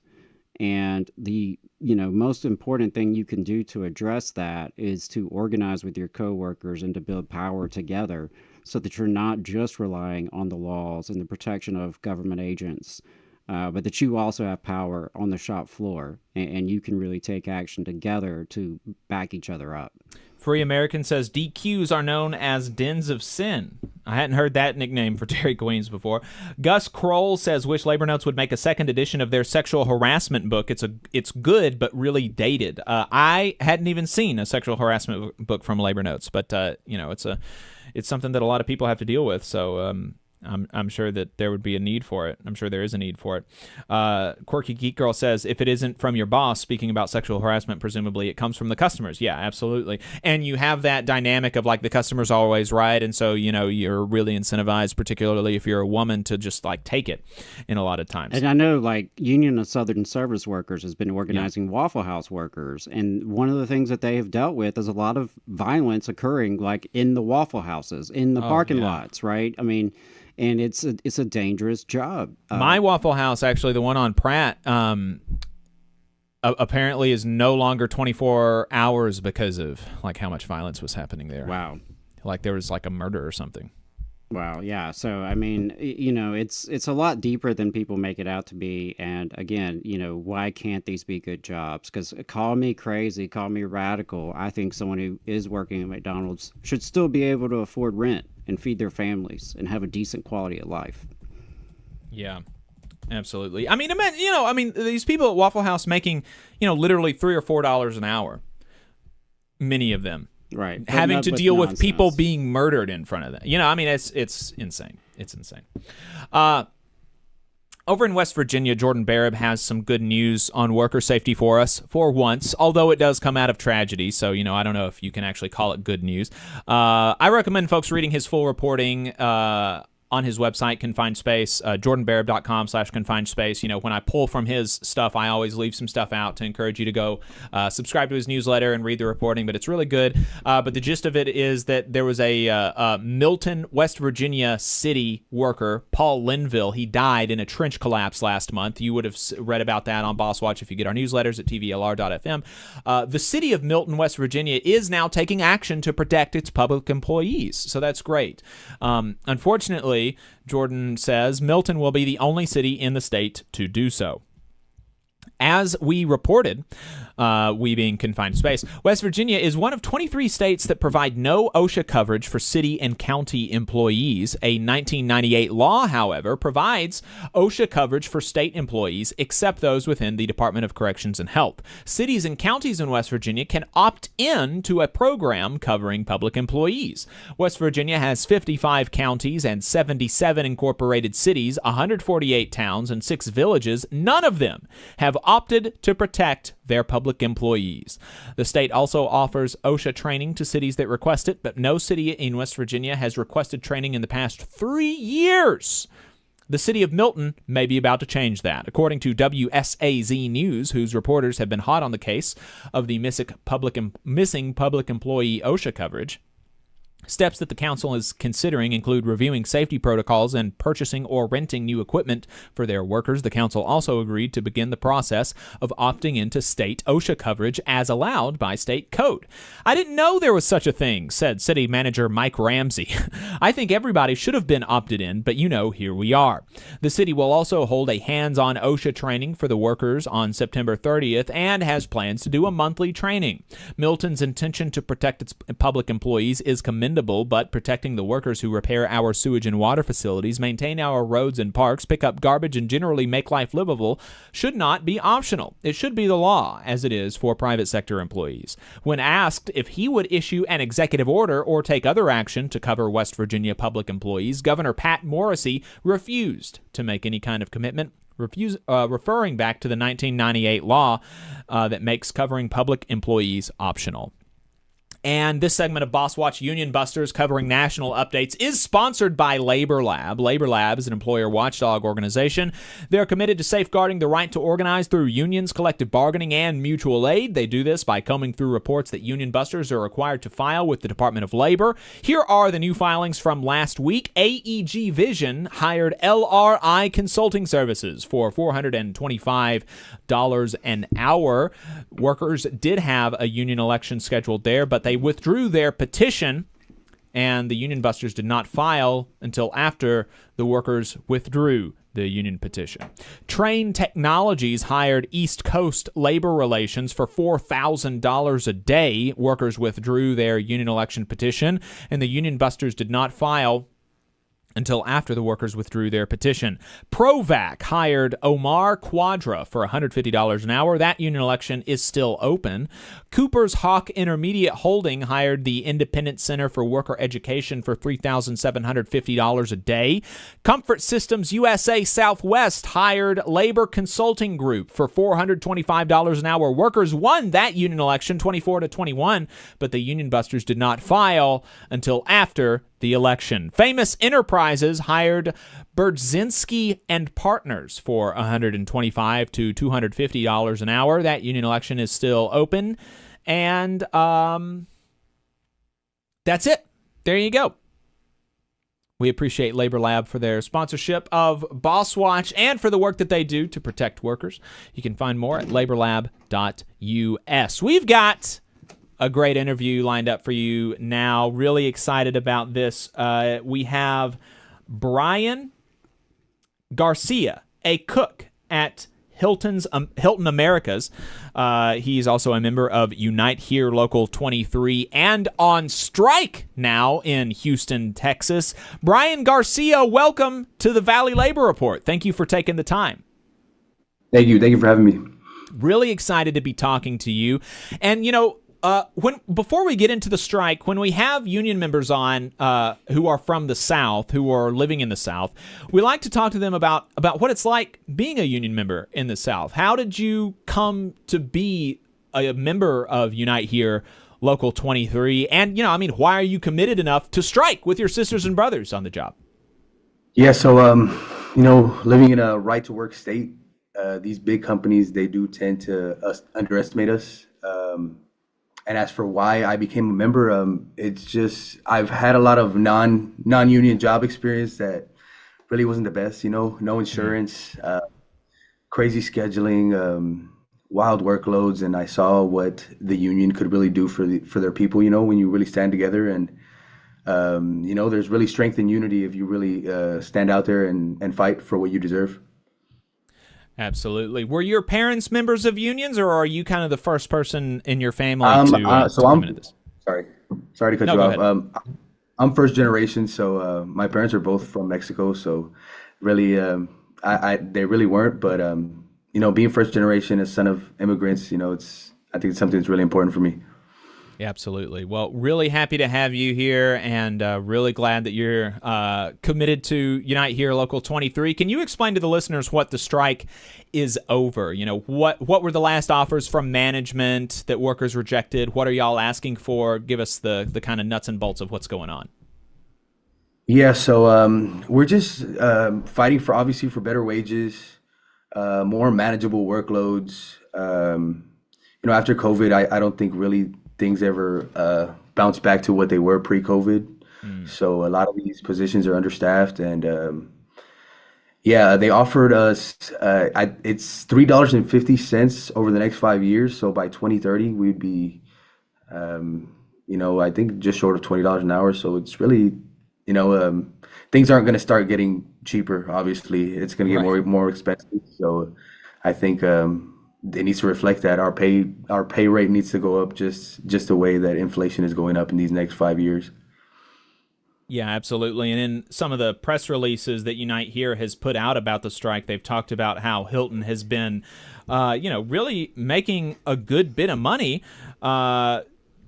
And the most important thing you can do to address that is to organize with your coworkers and to build power together, so that you're not just relying on the laws and the protection of government agents, but that you also have power on the shop floor, and you can really take action together to back each other up. Free American says DQs are known as dens of sin. I hadn't heard that nickname for Dairy Queens before. Gus Kroll says, wish Labor Notes would make a second edition of their sexual harassment book. It's good, but really dated. I hadn't even seen a sexual harassment book from Labor Notes, but it's something that a lot of people have to deal with. So I'm sure that there would be a need for it. I'm sure there is a need for it. Quirky Geek Girl says, if it isn't from your boss, speaking about sexual harassment, presumably it comes from the customers. Yeah, absolutely. And you have that dynamic of, like, the customer's always right. And so, you're really incentivized, particularly if you're a woman, to just, like, take it in a lot of times. And I know, like, Union of Southern Service Workers has been organizing Waffle House workers. And one of the things that they have dealt with is a lot of violence occurring, like, in the Waffle Houses, in the parking lots, right? I mean, and it's a dangerous job. My Waffle House, actually, the one on Pratt, apparently is no longer 24 hours because of, like, how much violence was happening there. Wow. Like, there was, like, a murder or something. Wow, yeah. So, I mean, it's a lot deeper than people make it out to be. And again, why can't these be good jobs? Because call me crazy, call me radical. I think someone who is working at McDonald's should still be able to afford rent and feed their families and have a decent quality of life. Yeah, absolutely. I mean, these people at Waffle House making, literally $3 or $4 an hour, many of them. Right. Having to deal with people being murdered in front of them. It's insane. It's insane. Over in West Virginia, Jordan Barab has some good news on worker safety for us for once, although it does come out of tragedy. So, I don't know if you can actually call it good news. I recommend folks reading his full reporting on his website, Confined Space, jordanbarab.com/confined space. When I pull from his stuff, I always leave some stuff out to encourage you to go subscribe to his newsletter and read the reporting, but it's really good. But the gist of it is that there was a Milton, West Virginia city worker, Paul Linville. He died in a trench collapse last month. You would have read about that on Boss Watch if you get our newsletters at tvlr.fm. The city of Milton, West Virginia is now taking action to protect its public employees, so that's great. Unfortunately, Jordan says Milton will be the only city in the state to do so. As we reported, we being Confined Space, West Virginia is one of 23 states that provide no OSHA coverage for city and county employees. A 1998 law, however, provides OSHA coverage for state employees except those within the Department of Corrections and Health. Cities and counties in West Virginia can opt in to a program covering public employees. West Virginia has 55 counties and 77 incorporated cities, 148 towns, and 6 villages. None of them have opted to protect their public employees. The state also offers OSHA training to cities that request it, but no city in West Virginia has requested training in the past 3 years. The city of Milton may be about to change that. According to WSAZ News, whose reporters have been hot on the case of the missing public employee OSHA coverage, steps that the council is considering include reviewing safety protocols and purchasing or renting new equipment for their workers. The council also agreed to begin the process of opting into state OSHA coverage as allowed by state code. I didn't know there was such a thing, said city manager Mike Ramsey. I think everybody should have been opted in, but here we are. The city will also hold a hands-on OSHA training for the workers on September 30th and has plans to do a monthly training. Milton's intention to protect its public employees is commendable, but protecting the workers who repair our sewage and water facilities, maintain our roads and parks, pick up garbage, and generally make life livable should not be optional. It should be the law, as it is for private sector employees. When asked if he would issue an executive order or take other action to cover West Virginia public employees, Governor Pat Morrisey refused to make any kind of commitment, referring back to the 1998 law that makes covering public employees optional. And this segment of Boss Watch Union Busters, covering national updates, is sponsored by Labor Lab. Labor Lab is an employer watchdog organization. They're committed to safeguarding the right to organize through unions, collective bargaining, and mutual aid. They do this by combing through reports that union busters are required to file with the Department of Labor. Here are the new filings from last week. AEG Vision hired LRI Consulting Services for $425 an hour. Workers did have a union election scheduled there, but they withdrew their petition, and the union busters did not file until after the workers withdrew the union petition. Train Technologies hired East Coast Labor Relations for $4,000 a day. Workers withdrew their union election petition, and the union busters did not file until after the workers withdrew their petition. Provac hired Omar Quadra for $150 an hour. That union election is still open. Cooper's Hawk Intermediate Holding hired the Independent Center for Worker Education for $3,750 a day. Comfort Systems USA Southwest hired Labor Consulting Group for $425 an hour. Workers won that union election 24-21, but the union busters did not file until after the election. Famous Enterprises hired Berdzinski and Partners for $125 to $250 an hour. That union election is still open. And that's it. There you go. We appreciate Labor Lab for their sponsorship of Boss Watch and for the work that they do to protect workers. You can find more at laborlab.us. We've got a great interview lined up for you now. Really excited about this. We have Brian Garcia, a cook at Hilton Americas. He's also a member of Unite Here Local 23 and on strike now in Houston, Texas. Brian Garcia, welcome to the Valley Labor Report. Thank you for taking the time. Thank you. Thank you for having me. Really excited to be talking to you. And, before we get into the strike, when we have union members on who are from the South, who are living in the South, we like to talk to them about what it's like being a union member in the South. How did you come to be a member of Unite Here Local 23? And, why are you committed enough to strike with your sisters and brothers on the job? Yeah, so living in a right to work state, these big companies, they do tend to underestimate us. And as for why I became a member, it's just I've had a lot of non-union job experience that really wasn't the best. No insurance, crazy scheduling, wild workloads, and I saw what the union could really do for their people. When you really stand together, and there's really strength in unity if you really stand out there and fight for what you deserve. Absolutely. Were your parents members of unions, or are you kind of the first person in your family to come into this? Sorry to cut you off. I'm first generation, so my parents are both from Mexico. So really, they really weren't. But being first generation, a son of immigrants, I think it's something that's really important for me. Absolutely. Well, really happy to have you here, and really glad that you're committed to Unite Here Local 23. Can you explain to the listeners what the strike is over? What were the last offers from management that workers rejected? What are y'all asking for? Give us the kind of nuts and bolts of what's going on. Yeah, so we're just fighting for better wages, more manageable workloads. After COVID, I don't think really things ever bounce back to what they were pre-COVID. So a lot of these positions are understaffed, and they offered us it's $3.50 over the next 5 years. So by 2030, we'd be, I think just short of $20 an hour. So it's really, things aren't going to start getting cheaper. Obviously, it's going to get more expensive. So I think it needs to reflect that our pay rate needs to go up just the way that inflation is going up in these next 5 years. Yeah, absolutely. And in some of the press releases that Unite Here has put out about the strike, they've talked about how Hilton has been, really making a good bit of money.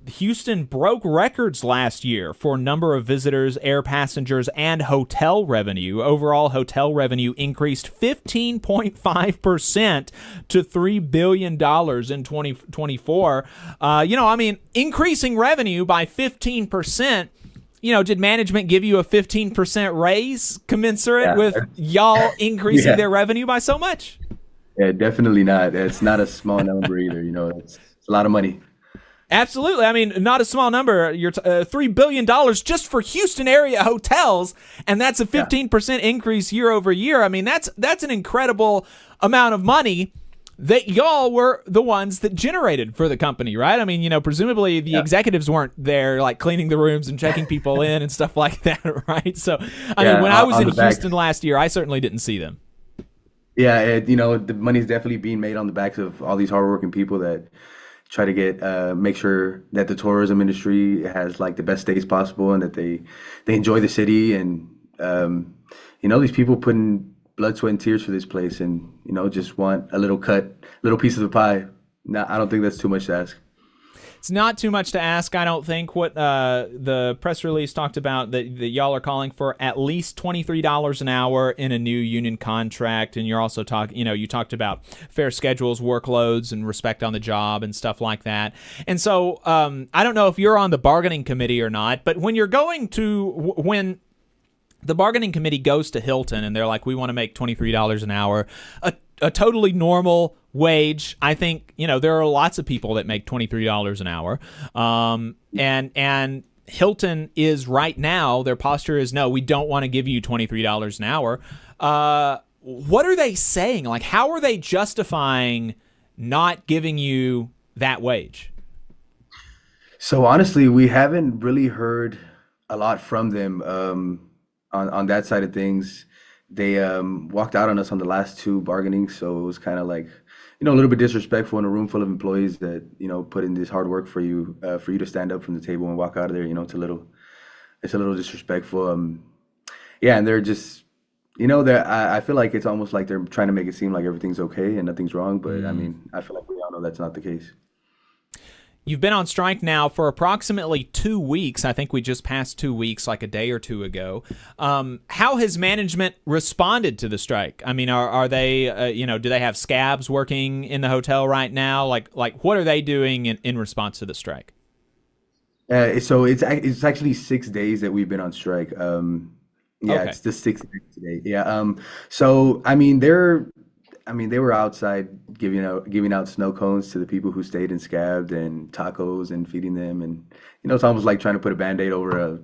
Houston broke records last year for number of visitors, air passengers, and hotel revenue. Overall, hotel revenue increased 15.5% to $3 billion in 2024. Increasing revenue by 15%. Did management give you a 15% raise commensurate with y'all increasing their revenue by so much? Yeah, definitely not. It's not a small number either. It's a lot of money. Absolutely. Not a small number. You're $3 billion just for Houston area hotels, and that's a 15% increase year over year. That's an incredible amount of money that y'all were the ones that generated for the company, right? Presumably the executives weren't there like cleaning the rooms and checking people in and stuff like that, right? So, when I was in Houston last year, I certainly didn't see them. Yeah, the money's definitely being made on the backs of all these hardworking people that try to make sure that the tourism industry has like the best stays possible, and that they enjoy the city, and these people putting blood, sweat, and tears for this place, and just want a little piece of the pie. No, I don't think that's too much to ask. It's not too much to ask, I don't think. What the press release talked about, that y'all are calling for at least $23 an hour in a new union contract, and you're also talking, you talked about fair schedules, workloads, and respect on the job and stuff like that. And so I don't know if you're on the bargaining committee or not, but when when the bargaining committee goes to Hilton and they're like, we want to make $23 an hour, a totally normal wage. I think, there are lots of people that make $23 an hour. And Hilton is right now, their posture is, no, we don't want to give you $23 an hour. What are they saying? Like, how are they justifying not giving you that wage? So honestly, we haven't really heard a lot from them on that side of things. They walked out on us on the last two bargaining, so it was kind of like, a little bit disrespectful in a room full of employees that put in this hard work for you to stand up from the table and walk out of there. It's a little disrespectful. And they're just, I feel like it's almost like they're trying to make it seem like everything's okay and nothing's wrong. But I feel like we all know that's not the case. You've been on strike now for approximately 2 weeks. I think we just passed 2 weeks, like a day or two ago. How has management responded to the strike? Are they, do they have scabs working in the hotel right now? Like what are they doing in response to the strike? So it's actually 6 days that we've been on strike. Yeah, Okay. it's the 6th today. Yeah. So they were outside giving out snow cones to the people who stayed and scabbed, and tacos and feeding them, and it's almost like trying to put a band-aid over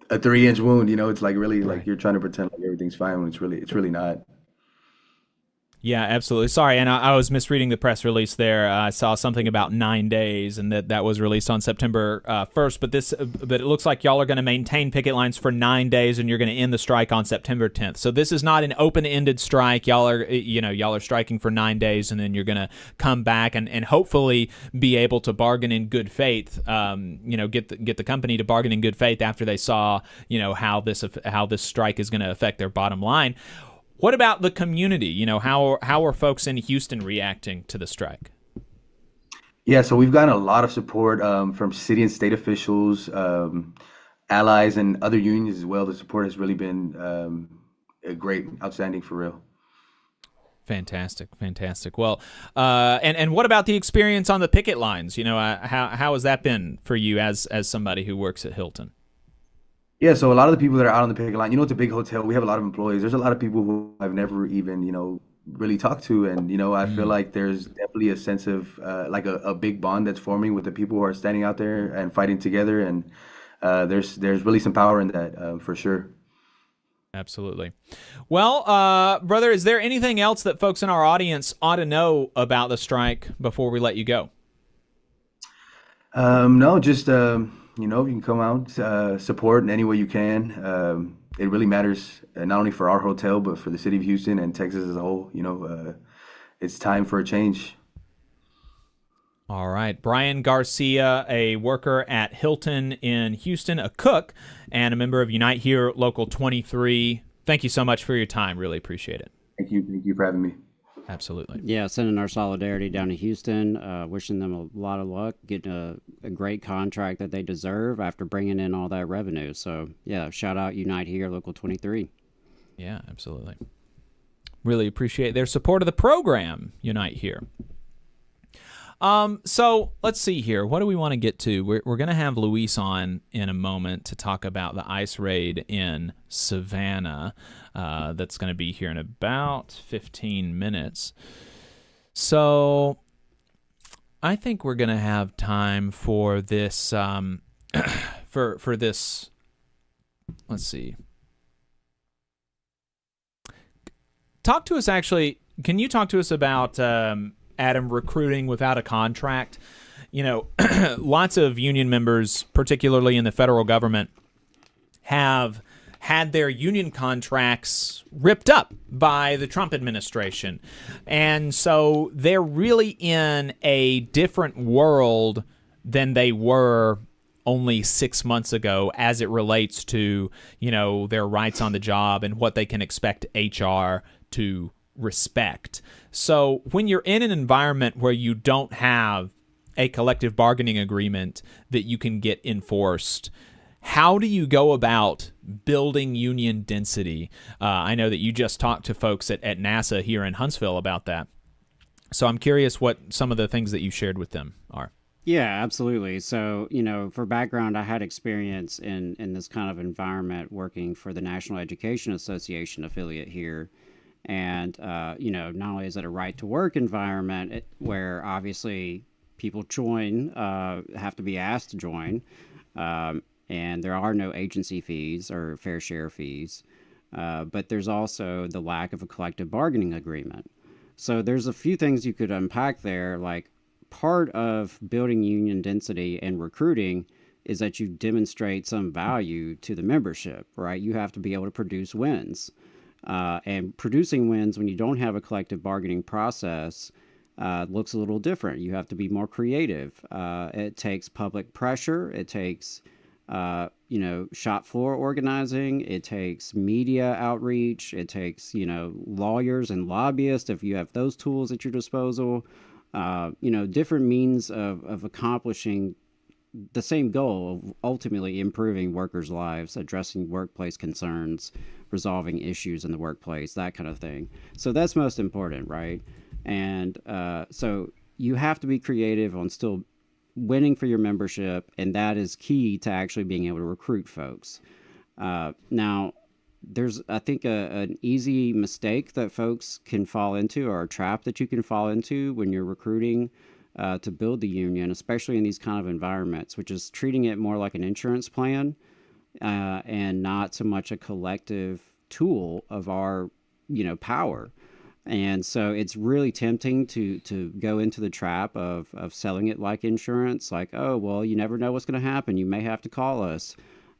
a 3-inch wound. It's like really like you're trying to pretend like everything's fine when it's really not. Yeah, absolutely. Sorry, and I was misreading the press release there. I saw something about 9 days, and that was released on September 1st. But it looks like y'all are going to maintain picket lines for 9 days, and you're going to end the strike on September 10th. So this is not an open-ended strike. Y'all are striking for 9 days, and then you're going to come back and hopefully be able to bargain in good faith. Get the company to bargain in good faith after they saw how this strike is going to affect their bottom line. What about the community? How are folks in Houston reacting to the strike? Yeah, so we've gotten a lot of support from city and state officials, allies, and other unions as well. The support has really been great, outstanding for real. Fantastic. Well, and what about the experience on the picket lines? How has that been for you as somebody who works at Hilton? Yeah, so a lot of the people that are out on the picket line, it's a big hotel. We have a lot of employees. There's a lot of people who I've never even, really talked to. And, I feel like there's definitely a sense of like a big bond that's forming with the people who are standing out there and fighting together. And there's really some power in that for sure. Absolutely. Well, brother, is there anything else that folks in our audience ought to know about the strike before we let you go? No, just... you can come out, support in any way you can. It really matters, not only for our hotel, but for the city of Houston and Texas as a whole. It's time for a change. All right. Brian Garcia, a worker at Hilton in Houston, a cook, and a member of Unite Here Local 23. Thank you so much for your time. Really appreciate it. Thank you for having me. Absolutely. Yeah, sending our solidarity down to Houston, wishing them a lot of luck, getting a great contract that they deserve after bringing in all that revenue. So, yeah, shout out Unite Here, Local 23. Yeah, absolutely. Really appreciate their support of the program, Unite Here. So let's see here. What do we want to get to? We're going to have Luis on in a moment to talk about the ICE raid in Savannah. That's going to be here in about 15 minutes. So I think we're going to have time for this, for this, let's see. Talk to us, actually. Can you talk to us about, Adam, recruiting without a contract? Lots of union members, particularly in the federal government, have had their union contracts ripped up by the Trump administration. And so they're really in a different world than they were only 6 months ago as it relates to, their rights on the job and what they can expect HR to respect. So when you're in an environment where you don't have a collective bargaining agreement that you can get enforced, how do you go about building union density? I know that you just talked to folks at NASA here in Huntsville about that. So I'm curious what some of the things that you shared with them are. Yeah, absolutely. So, for background, I had experience in this kind of environment working for the National Education Association affiliate here. And, not only is it a right to work environment where obviously people have to be asked to join, and there are no agency fees or fair share fees, but there's also the lack of a collective bargaining agreement. So there's a few things you could unpack there. Like, part of building union density and recruiting is that you demonstrate some value to the membership, right? You have to be able to produce wins. And producing wins when you don't have a collective bargaining process looks a little different. You have to be more creative. It takes public pressure. It takes, shop floor organizing. It takes media outreach. It takes, lawyers and lobbyists if you have those tools at your disposal. Different means of accomplishing the same goal of ultimately improving workers' lives, addressing workplace concerns, resolving issues in the workplace, that kind of thing. So that's most important, right? And so you have to be creative on still winning for your membership, and that is key to actually being able to recruit folks. Now, there's, I think, an easy mistake that folks can fall into, or a trap that you can fall into when you're recruiting to build the union, especially in these kind of environments, which is treating it more like an insurance plan and not so much a collective tool of our, power. And so it's really tempting to go into the trap of selling it like insurance, like, oh, well, you never know what's going to happen. You may have to call us.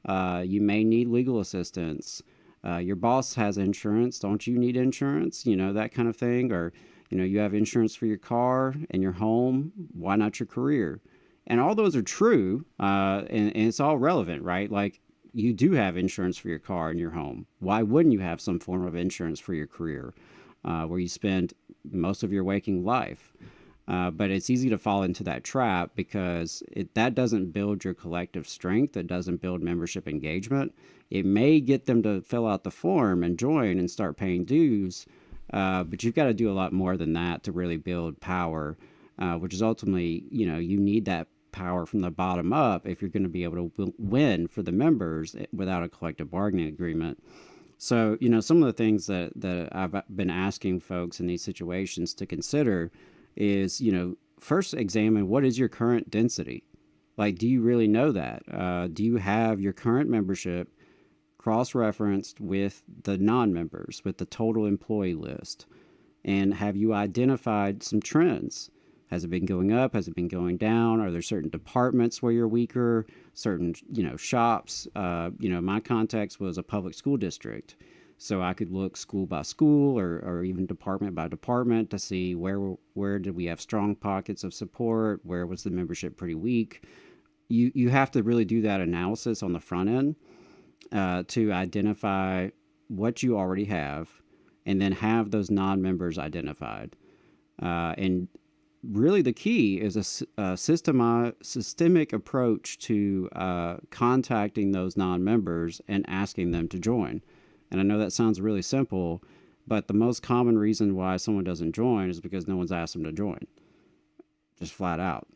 You may need legal assistance. Your boss has insurance. Don't you need insurance? That kind of thing. Or, you have insurance for your car and your home. Why not your career? And all those are true. And it's all relevant, right? Like, you do have insurance for your car and your home. Why wouldn't you have some form of insurance for your career, where you spend most of your waking life? But it's easy to fall into that trap because that doesn't build your collective strength. It doesn't build membership engagement. It may get them to fill out the form and join and start paying dues, but you've got to do a lot more than that to really build power, which is ultimately, you need that power from the bottom up if you're going to be able to win for the members without a collective bargaining agreement. So, some of the things that I've been asking folks in these situations to consider is, first examine what is your current density. Like, do you really know that? Do you have your current membership cross-referenced with the non-members, with the total employee list? And have you identified some trends? Has it been going up? Has it been going down? Are there certain departments where you're weaker? Certain, shops? My context was a public school district. So I could look school by school or even department by department to see where did we have strong pockets of support? Where was the membership pretty weak? You have to really do that analysis on the front end to identify what you already have, and then have those non-members identified. And really the key is a systemic approach to contacting those non-members and asking them to join. And I know that sounds really simple, but the most common reason why someone doesn't join is because no one's asked them to join, just flat out.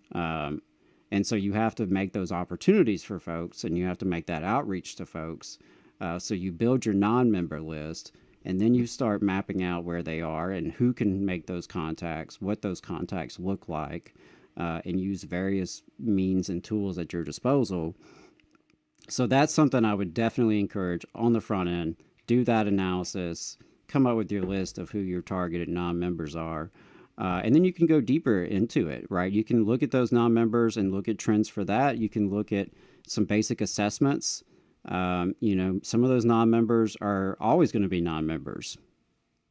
And so you have to make those opportunities for folks, and you have to make that outreach to folks. So you build your non-member list, and then you start mapping out where they are and who can make those contacts, what those contacts look like, and use various means and tools at your disposal. So that's something I would definitely encourage on the front end. Do that analysis, come up with your list of who your targeted non-members are, and then you can go deeper into it, right? You can look at those non-members and look at trends for that. You can look at some basic assessments. Some of those non-members are always going to be non-members.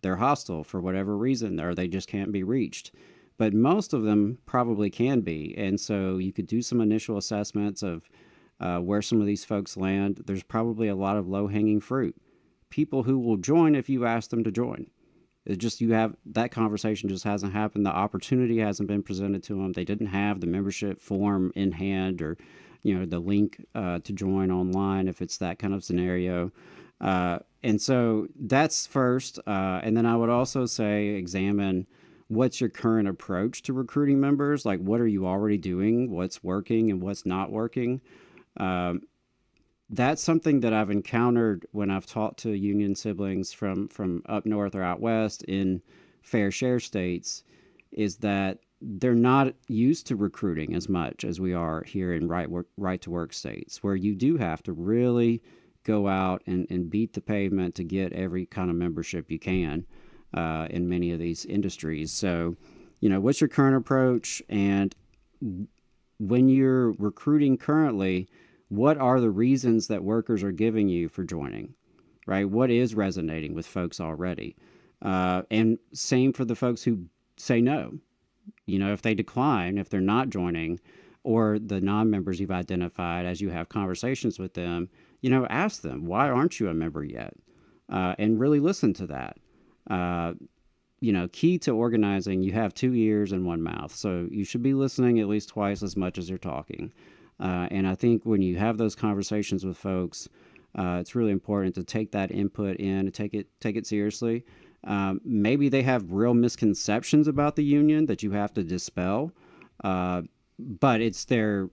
They're hostile for whatever reason, or they just can't be reached. But most of them probably can be. And so you could do some initial assessments of where some of these folks land. There's probably a lot of low-hanging fruit. People who will join if you ask them to join. It's just that conversation just hasn't happened. The opportunity hasn't been presented to them. They didn't have the membership form in hand, or the link to join online if it's that kind of scenario. And so that's first. And then I would also say examine what's your current approach to recruiting members. Like, what are you already doing? What's working and what's not working? That's something that I've encountered when I've talked to union siblings from up north or out west in fair share states, is that they're not used to recruiting as much as we are here in right to work states, where you do have to really go out and beat the pavement to get every kind of membership you can in many of these industries. So, what's your current approach? And when you're recruiting currently, what are the reasons that workers are giving you for joining, right? What is resonating with folks already? And same for the folks who say no. If they decline, if they're not joining, or the non-members you've identified as you have conversations with them, ask them, why aren't you a member yet? And really listen to that. Key to organizing, you have 2 ears and 1 mouth. So you should be listening at least twice as much as you're talking. And I think when you have those conversations with folks, it's really important to take that input in and take it seriously. Maybe they have real misconceptions about the union that you have to dispel, but it's their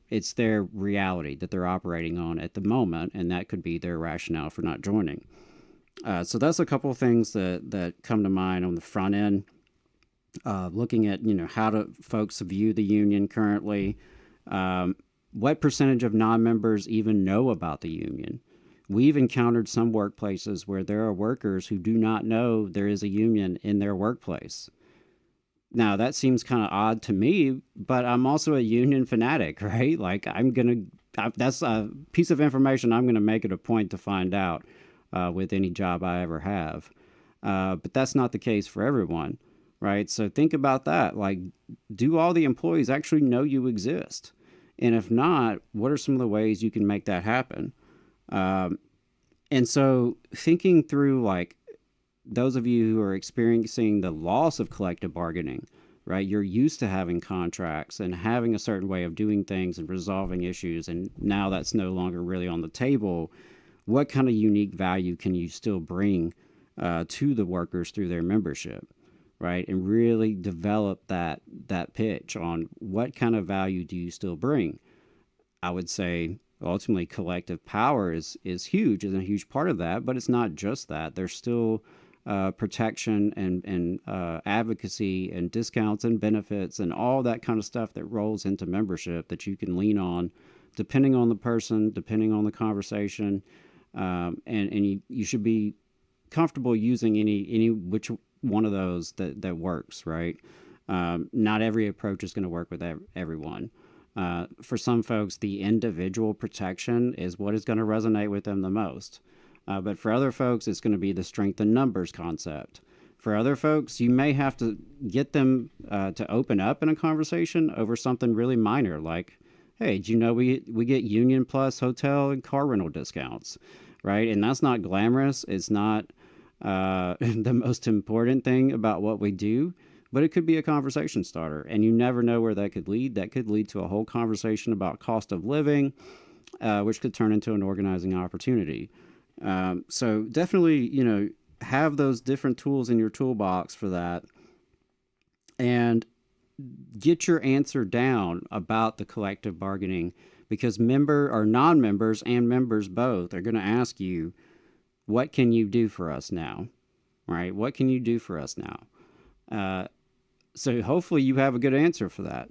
reality that they're operating on at the moment, and that could be their rationale for not joining. So that's a couple of things that come to mind on the front end. Looking at, how do folks view the union currently? What percentage of non-members even know about the union? We've encountered some workplaces where there are workers who do not know there is a union in their workplace. Now, that seems kind of odd to me, but I'm also a union fanatic, right? Like, that's a piece of information I'm going to make it a point to find out with any job I ever have. But that's not the case for everyone, right? So think about that. Like, do all the employees actually know you exist? And if not, what are some of the ways you can make that happen? And so thinking through, like, those of you who are experiencing the loss of collective bargaining, right? You're used to having contracts and having a certain way of doing things and resolving issues, and now that's no longer really on the table. What kind of unique value can you still bring to the workers through their membership, right? And really develop that pitch on what kind of value do you still bring. I would say ultimately collective power is huge, is a huge part of that, but it's not just that. There's still protection and advocacy and discounts and benefits and all that kind of stuff that rolls into membership that you can lean on, depending on the person, depending on the conversation, and you should be comfortable using any which one of those that works, right? Not every approach is going to work with everyone. For some folks, the individual protection is what is going to resonate with them the most. But for other folks, it's going to be the strength in numbers concept. For other folks, you may have to get them to open up in a conversation over something really minor, like, hey, do you know we get Union Plus hotel and car rental discounts, right? And that's not glamorous. It's not the most important thing about what we do, but it could be a conversation starter. And you never know where that could lead. That could lead to a whole conversation about cost of living, which could turn into an organizing opportunity. So definitely, have those different tools in your toolbox for that, and get your answer down about the collective bargaining, because member or non-members and members both are going to ask you, what can you do for us now? Right? What can you do for us now? So hopefully you have a good answer for that.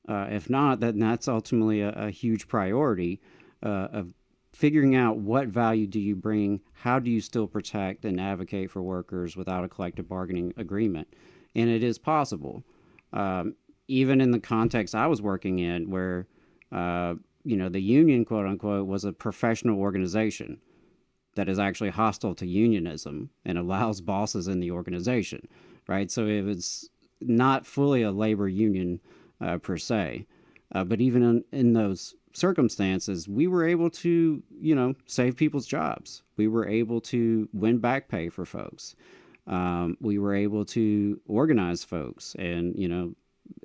If not, then that's ultimately a huge priority of figuring out what value do you bring, how do you still protect and advocate for workers without a collective bargaining agreement. And it is possible. Even in the context I was working in, where the union, quote unquote, was a professional organization that is actually hostile to unionism and allows bosses in the organization, right? So it was not fully a labor union per se, but even in those circumstances, we were able to, save people's jobs. We were able to win back pay for folks. We were able to organize folks and,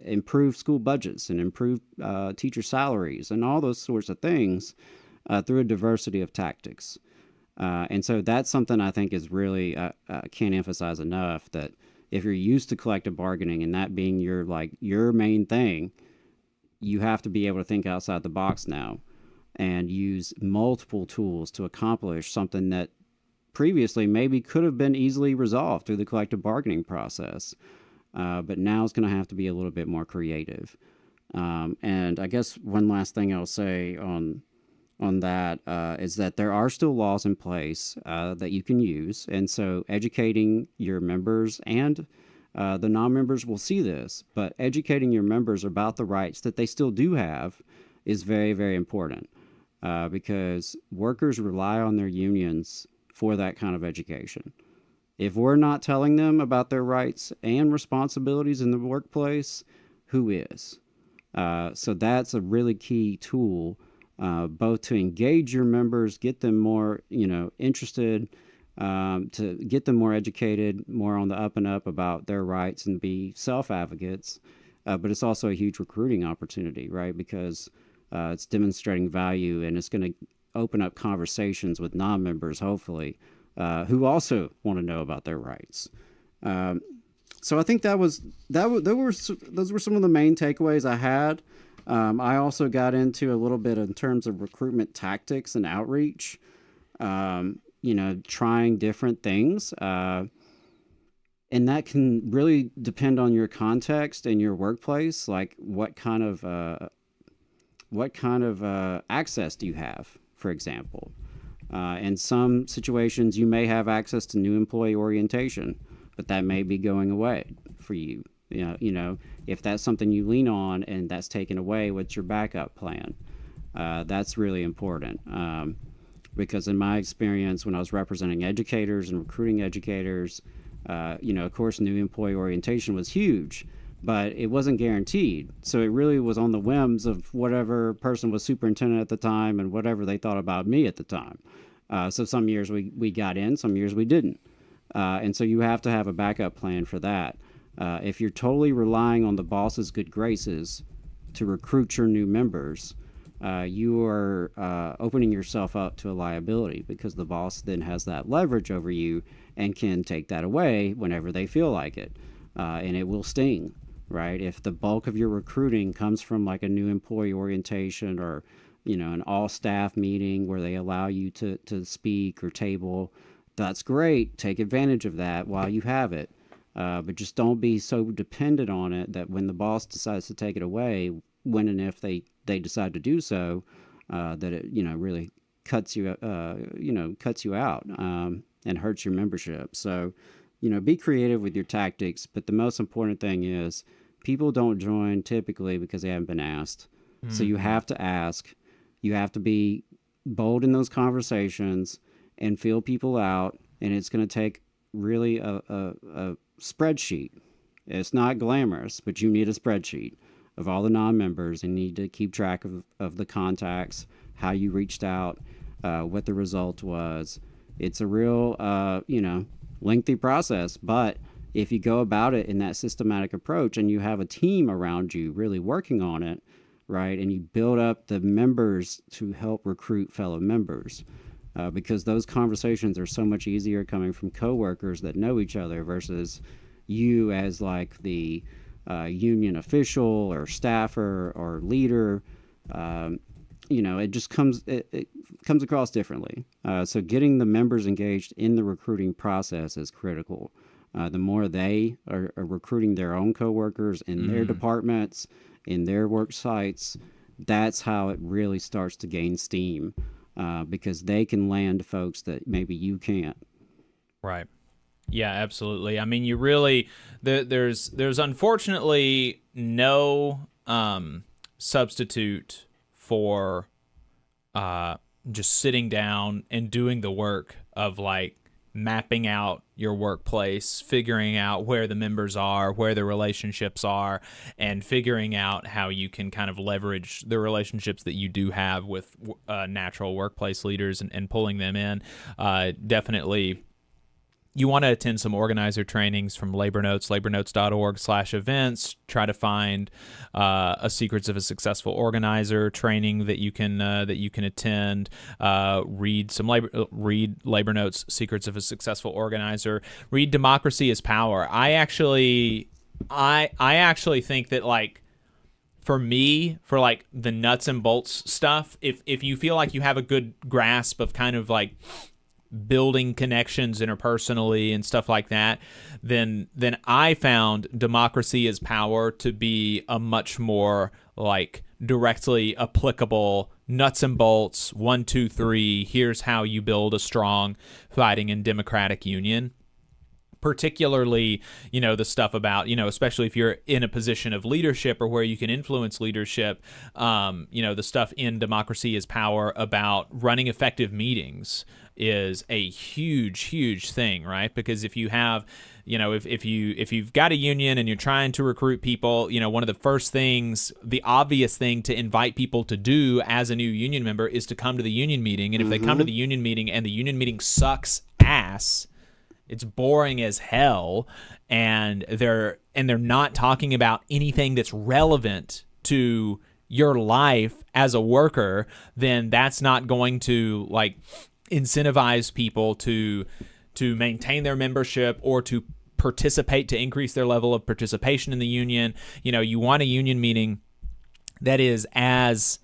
improve school budgets and improve teacher salaries and all those sorts of things through a diversity of tactics. And so that's something I think is really, can't emphasize enough, that if you're used to collective bargaining and that being your main thing, you have to be able to think outside the box now and use multiple tools to accomplish something that previously maybe could have been easily resolved through the collective bargaining process. But now it's going to have to be a little bit more creative. And I guess one last thing I'll say on that is that there are still laws in place that you can use. And so educating your members and the non-members will see this, but educating your members about the rights that they still do have is very, very important because workers rely on their unions for that kind of education. If we're not telling them about their rights and responsibilities in the workplace, who is? So that's a really key tool, both to engage your members, get them more, interested, to get them more educated, more on the up and up about their rights and be self-advocates. But it's also a huge recruiting opportunity, right? Because it's demonstrating value, and it's going to open up conversations with non-members, hopefully, who also want to know about their rights. So I think those were some of the main takeaways I had. I also got into a little bit in terms of recruitment tactics and outreach. trying different things. And that can really depend on your context and your workplace, like what kind of access do you have, for example. In some situations, you may have access to new employee orientation, but that may be going away for you. If that's something you lean on and that's taken away, what's your backup plan? That's really important. Because in my experience, when I was representing educators and recruiting educators, of course, new employee orientation was huge, but it wasn't guaranteed. So it really was on the whims of whatever person was superintendent at the time and whatever they thought about me at the time. So some years we got in, some years we didn't. And so you have to have a backup plan for that. If you're totally relying on the boss's good graces to recruit your new members, you are opening yourself up to a liability, because the boss then has that leverage over you and can take that away whenever they feel like it. And it will sting, right? If the bulk of your recruiting comes from like a new employee orientation or, an all staff meeting where they allow you to speak or table, that's great. Take advantage of that while you have it. But just don't be so dependent on it that when the boss decides to take it away, when and if they decide to do so, that it really cuts you out and hurts your membership. So be creative with your tactics, but the most important thing is people don't join typically because they haven't been asked. So you have to ask. You have to be bold in those conversations and feel people out, and it's going to take really a spreadsheet. It's not glamorous, but you need a spreadsheet of all the non-members, and need to keep track of the contacts, how you reached out, what the result was. It's a real, lengthy process, but if you go about it in that systematic approach and you have a team around you really working on it, right, and you build up the members to help recruit fellow members, because those conversations are so much easier coming from coworkers that know each other versus you as like the union official or staffer or leader. It just comes across differently. So getting the members engaged in the recruiting process is critical. The more they are recruiting their own coworkers in their departments, in their work sites, that's how it really starts to gain steam, because they can land folks that maybe you can't. Right. Yeah, absolutely. I mean, you really there's unfortunately no substitute for just sitting down and doing the work of like mapping out your workplace, figuring out where the members are, where the relationships are, and figuring out how you can kind of leverage the relationships that you do have with natural workplace leaders and pulling them in. Definitely. You want to attend some organizer trainings from Labor Notes, labornotes.org/events. Try to find a Secrets of a Successful Organizer training that you can attend. Read Labor Notes, Secrets of a Successful Organizer. Read Democracy is Power. I actually think that, like, for me, for like the nuts and bolts stuff, if you feel like you have a good grasp of kind of like building connections interpersonally and stuff like that, then I found Democracy is Power to be a much more like directly applicable nuts and bolts, 1, 2, 3, here's how you build a strong fighting and democratic union. Particularly, the stuff about, especially if you're in a position of leadership or where you can influence leadership, the stuff in Democracy is Power about running effective meetings is a huge thing, right? Because if you have, if you've got a union and you're trying to recruit people, one of the first things, the obvious thing to invite people to do as a new union member is to come to the union meeting. And if they come to the union meeting and the union meeting sucks ass, it's boring as hell, and they're not talking about anything that's relevant to your life as a worker, then that's not going to like incentivize people to maintain their membership or to participate, to increase their level of participation in the union. You want a union meeting that is as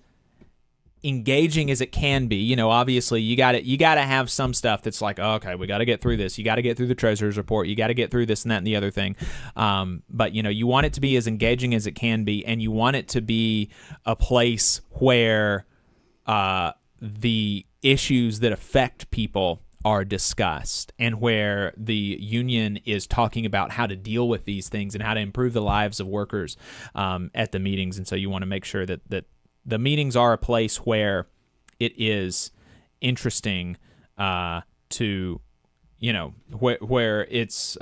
engaging as it can be. You know, obviously you got to have some stuff that's like, oh, okay, we got to get through this. You got to get through the treasurer's report. You got to get through this and that and the other thing. But you know, you want it to be as engaging as it can be, and you want it to be a place where the issues that affect people are discussed, and where the union is talking about how to deal with these things and how to improve the lives of workers at the meetings. And so you want to make sure that the meetings are a place where it is interesting to, you know, where it's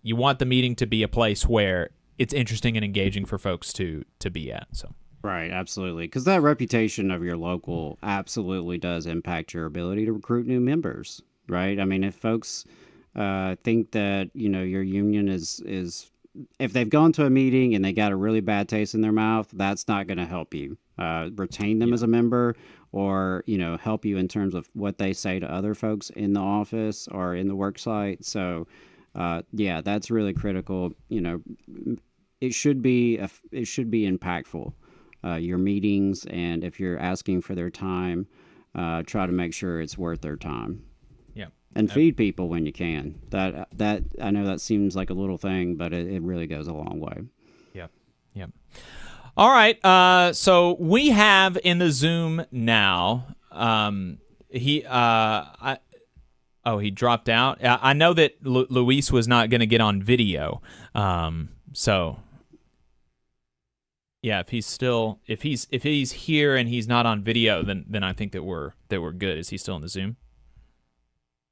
you want the meeting to be a place where it's interesting and engaging for folks to be at. So. Right, absolutely. Because that reputation of your local absolutely does impact your ability to recruit new members, right? I mean, if folks think that, you know, your union is if they've gone to a meeting and they got a really bad taste in their mouth, that's not going to help you retain them as a member, or, you know, help you in terms of what they say to other folks in the office or in the work site. So, yeah, that's really critical. You know, it should be impactful. Your meetings, and if you're asking for their time, try to make sure it's worth their time. Yeah, and feed people when you can. That I know that seems like a little thing, but it really goes a long way. Yep. All right. So we have in the Zoom now. He dropped out. I know that Luis was not going to get on video. So. Yeah, if he's here and he's not on video, then I think that we're good. Is he still in the Zoom?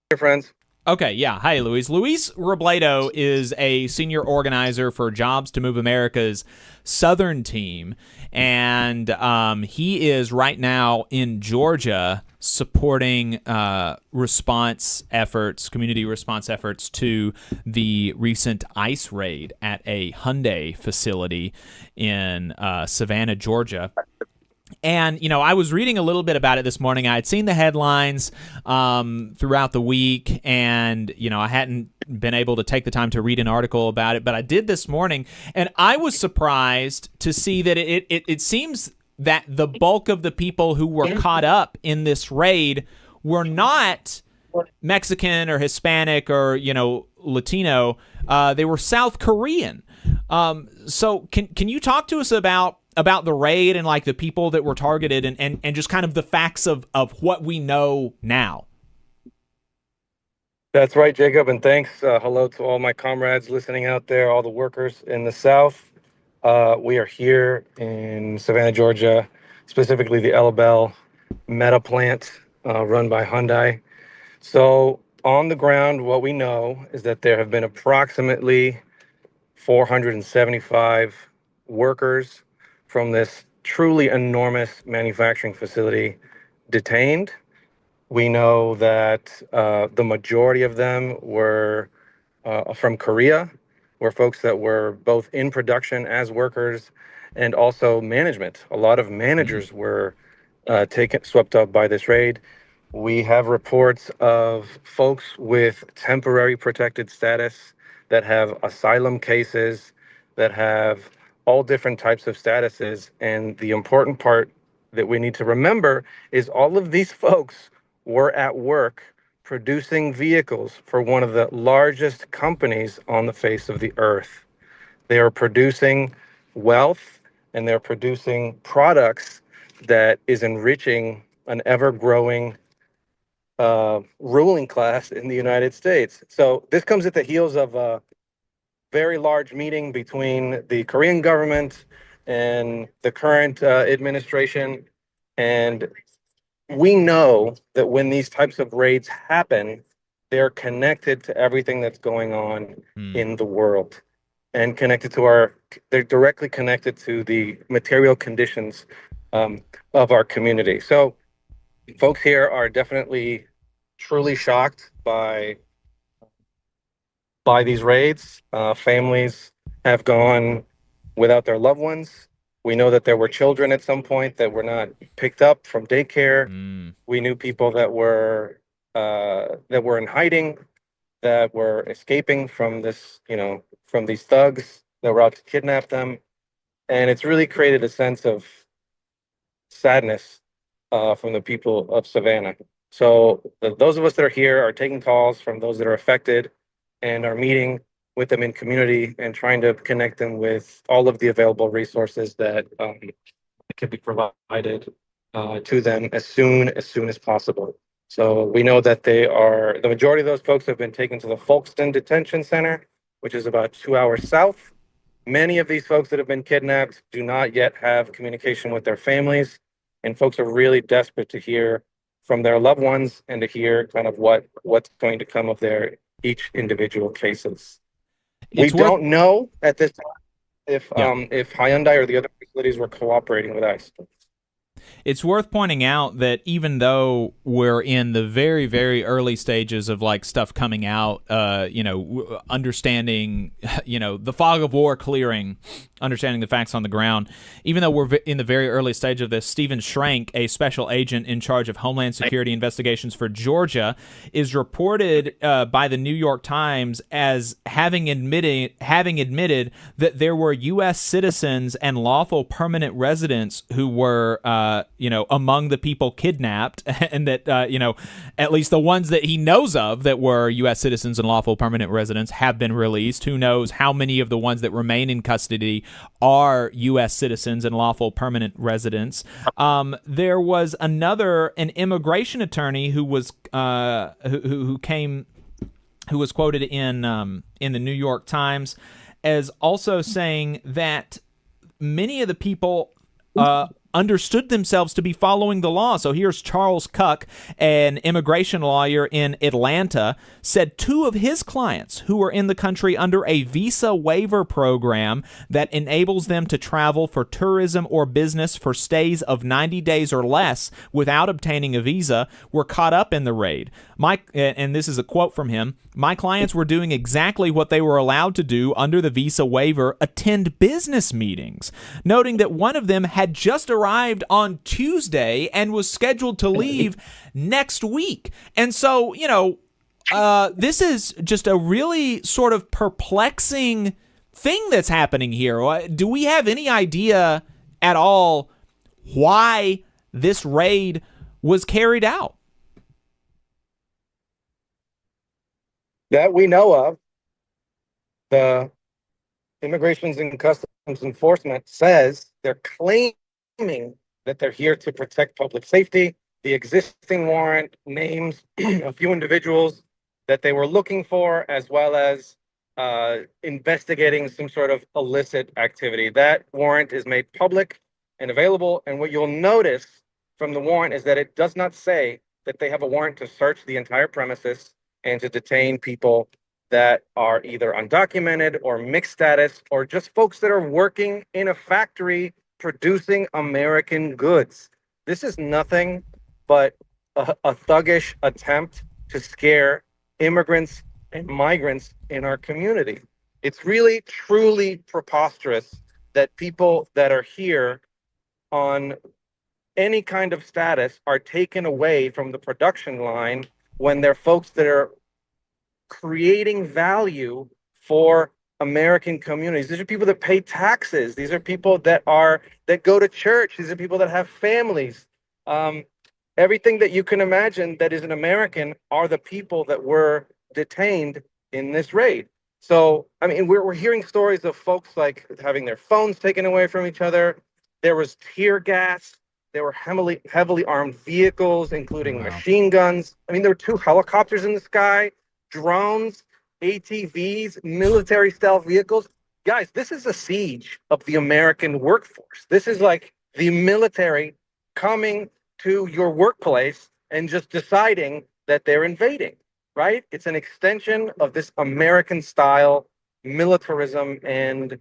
Hey, friends. Okay, yeah. Hi, Luis. Luis Robledo is a senior organizer for Jobs to Move America's Southern team, and he is right now in Georgia supporting response efforts, community response efforts to the recent ICE raid at a Hyundai facility in Savannah, Georgia. And, you know, I was reading a little bit about it this morning. I had seen the headlines throughout the week, and, you know, I hadn't been able to take the time to read an article about it, but I did this morning, and I was surprised to see that it seems that the bulk of the people who were caught up in this raid were not Mexican or Hispanic or, you know, Latino. They were South Korean. So can you talk to us about the raid and like the people that were targeted and just kind of the facts of what we know now? That's right, Jacob, and thanks. Hello to all my comrades listening out there, all the workers in the South. We are here in Savannah, Georgia, specifically the Elabel Meta plant run by Hyundai. So on the ground, what we know is that there have been approximately 475 workers from this truly enormous manufacturing facility detained. We know that the majority of them were from Korea, were folks that were both in production as workers and also management. A lot of managers were swept up by this raid. We have reports of folks with temporary protected status that have asylum cases, that have all different types of statuses. And the important part that we need to remember is all of these folks were at work producing vehicles for one of the largest companies on the face of the earth. They are producing wealth, and they're producing products that is enriching an ever-growing ruling class in the United States. So this comes at the heels of a very large meeting between the Korean government and the current administration. And we know that when these types of raids happen, they're connected to everything that's going on in the world, and they're directly connected to the material conditions of our community. So folks here are definitely truly shocked by these raids. Families have gone without their loved ones. We know that there were children at some point that were not picked up from daycare. We knew people that were in hiding, that were escaping from from these thugs that were out to kidnap them. And it's really created a sense of sadness from the people of Savannah. So those of us that are here are taking calls from those that are affected and are meeting with them in community and trying to connect them with all of the available resources that can be provided to them as soon as possible. So we know that the majority of those folks have been taken to the Folkston Detention Center, which is about 2 hours south. Many of these folks that have been kidnapped do not yet have communication with their families, and folks are really desperate to hear from their loved ones and to hear kind of what's going to come of their each individual cases. We don't know at this time if Hyundai or the other facilities were cooperating with ICE. It's worth pointing out that even though we're in the very, very early stages of like stuff coming out, understanding, the fog of war clearing, understanding the facts on the ground, even though we're in the very early stage of this, Stephen Schrank, a special agent in charge of Homeland Security investigations for Georgia, is reported by the New York Times as having admitted that there were U.S. citizens and lawful permanent residents who were among the people kidnapped, and that, at least the ones that he knows of that were U.S. citizens and lawful permanent residents have been released. Who knows how many of the ones that remain in custody are U.S. citizens and lawful permanent residents. There was an immigration attorney who was who was quoted in the New York Times as also saying that many of the people understood themselves to be following the law. So here's Charles Cuck, an immigration lawyer in Atlanta, said 2 of his clients who were in the country under a visa waiver program that enables them to travel for tourism or business for stays of 90 days or less without obtaining a visa were caught up in the raid. And this is a quote from him, "My clients were doing exactly what they were allowed to do under the visa waiver, attend business meetings," noting that one of them had just arrived on Tuesday and was scheduled to leave next week. And so, this is just a really sort of perplexing thing that's happening here. Do we have any idea at all why this raid was carried out? That we know of, the Immigrations and Customs Enforcement says they're claiming that they're here to protect public safety. The existing warrant names a few individuals that they were looking for, as well as investigating some sort of illicit activity. That warrant is made public and available, and what you'll notice from the warrant is that it does not say that they have a warrant to search the entire premises and to detain people that are either undocumented or mixed status or just folks that are working in a factory producing American goods. This is nothing but a thuggish attempt to scare immigrants and migrants in our community. It's really, truly preposterous that people that are here on any kind of status are taken away from the production line when they're folks that are creating value for American communities. These are people that pay taxes. These are people that go to church. These are people that have families. Everything that you can imagine that is an American are the people that were detained in this raid. So, I mean, we're hearing stories of folks like having their phones taken away from each other. There was tear gas. There were heavily armed vehicles, including machine guns. I mean, there were 2 helicopters in the sky, drones, ATVs, military-style vehicles. Guys, this is a siege of the American workforce. This is like the military coming to your workplace and just deciding that they're invading, right? It's an extension of this American-style militarism and,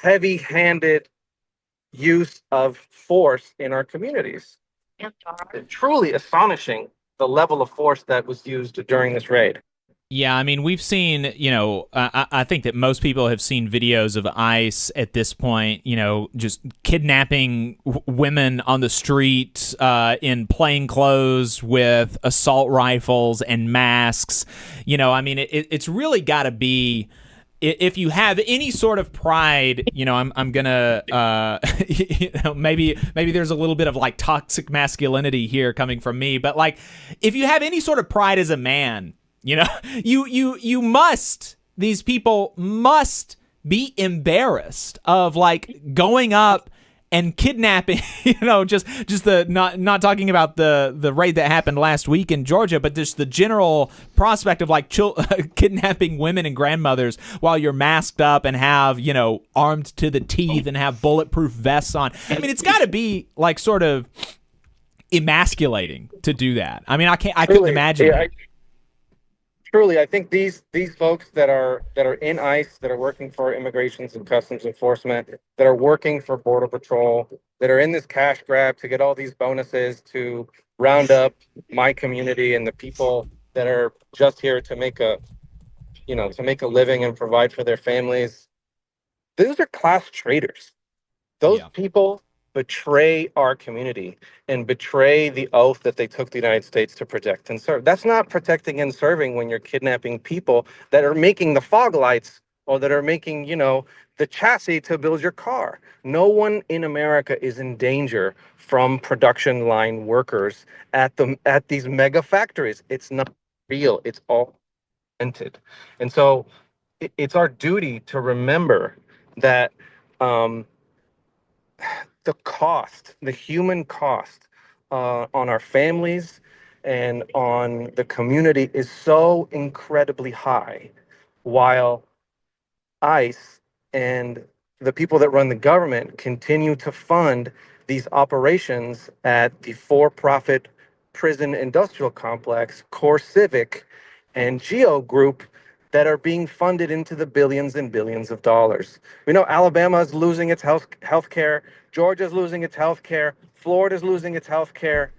heavy-handed use of force in our communities. It's truly astonishing the level of force that was used during this raid. Yeah, I mean, we've seen, I think that most people have seen videos of ICE at this point, just kidnapping women on the street in plain clothes with assault rifles and masks. I mean, it's really got to be if you have any sort of pride, I'm gonna, maybe there's a little bit of like toxic masculinity here coming from me, but like, if you have any sort of pride as a man, these people must be embarrassed of like going up and kidnapping, just the not talking about the raid that happened last week in Georgia, but just the general prospect of like kidnapping women and grandmothers while you're masked up and have, armed to the teeth and have bulletproof vests on. I mean, it's got to be like sort of emasculating to do that. I mean, I couldn't imagine. Yeah, truly, I think these folks that are in ICE, that are working for Immigrations and Customs Enforcement, that are working for Border Patrol, that are in this cash grab to get all these bonuses to round up my community and the people that are just here to make a living and provide for their families. Those are class traitors. Those people betray our community and betray the oath that they took the United States to protect and serve. That's not protecting and serving when you're kidnapping people that are making the fog lights or that are making, the chassis to build your car. No one in America is in danger from production line workers at these mega factories. It's not real. It's all invented. And so it's our duty to remember that the human cost on our families and on the community is so incredibly high, while ICE and the people that run the government continue to fund these operations at the for-profit prison industrial complex, Core Civic, and Geo Group that are being funded into the billions and billions of dollars. We know Alabama is losing its health care. Georgia's losing its health care. Florida's losing its health care.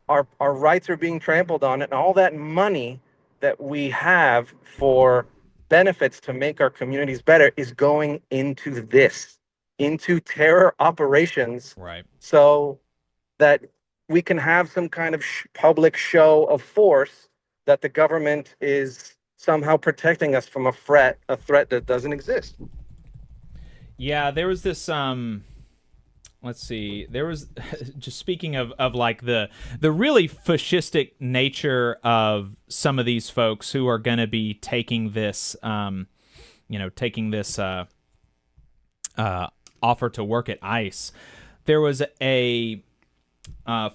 Our rights are being trampled on, and all that money that we have for benefits to make our communities better is going into terror operations, right? So that we can have some kind of public show of force that the government is somehow protecting us from a threat that doesn't exist. Yeah, there was this let's see, there was just speaking of like the really fascistic nature of some of these folks who are going to be taking this offer to work at ICE. There was a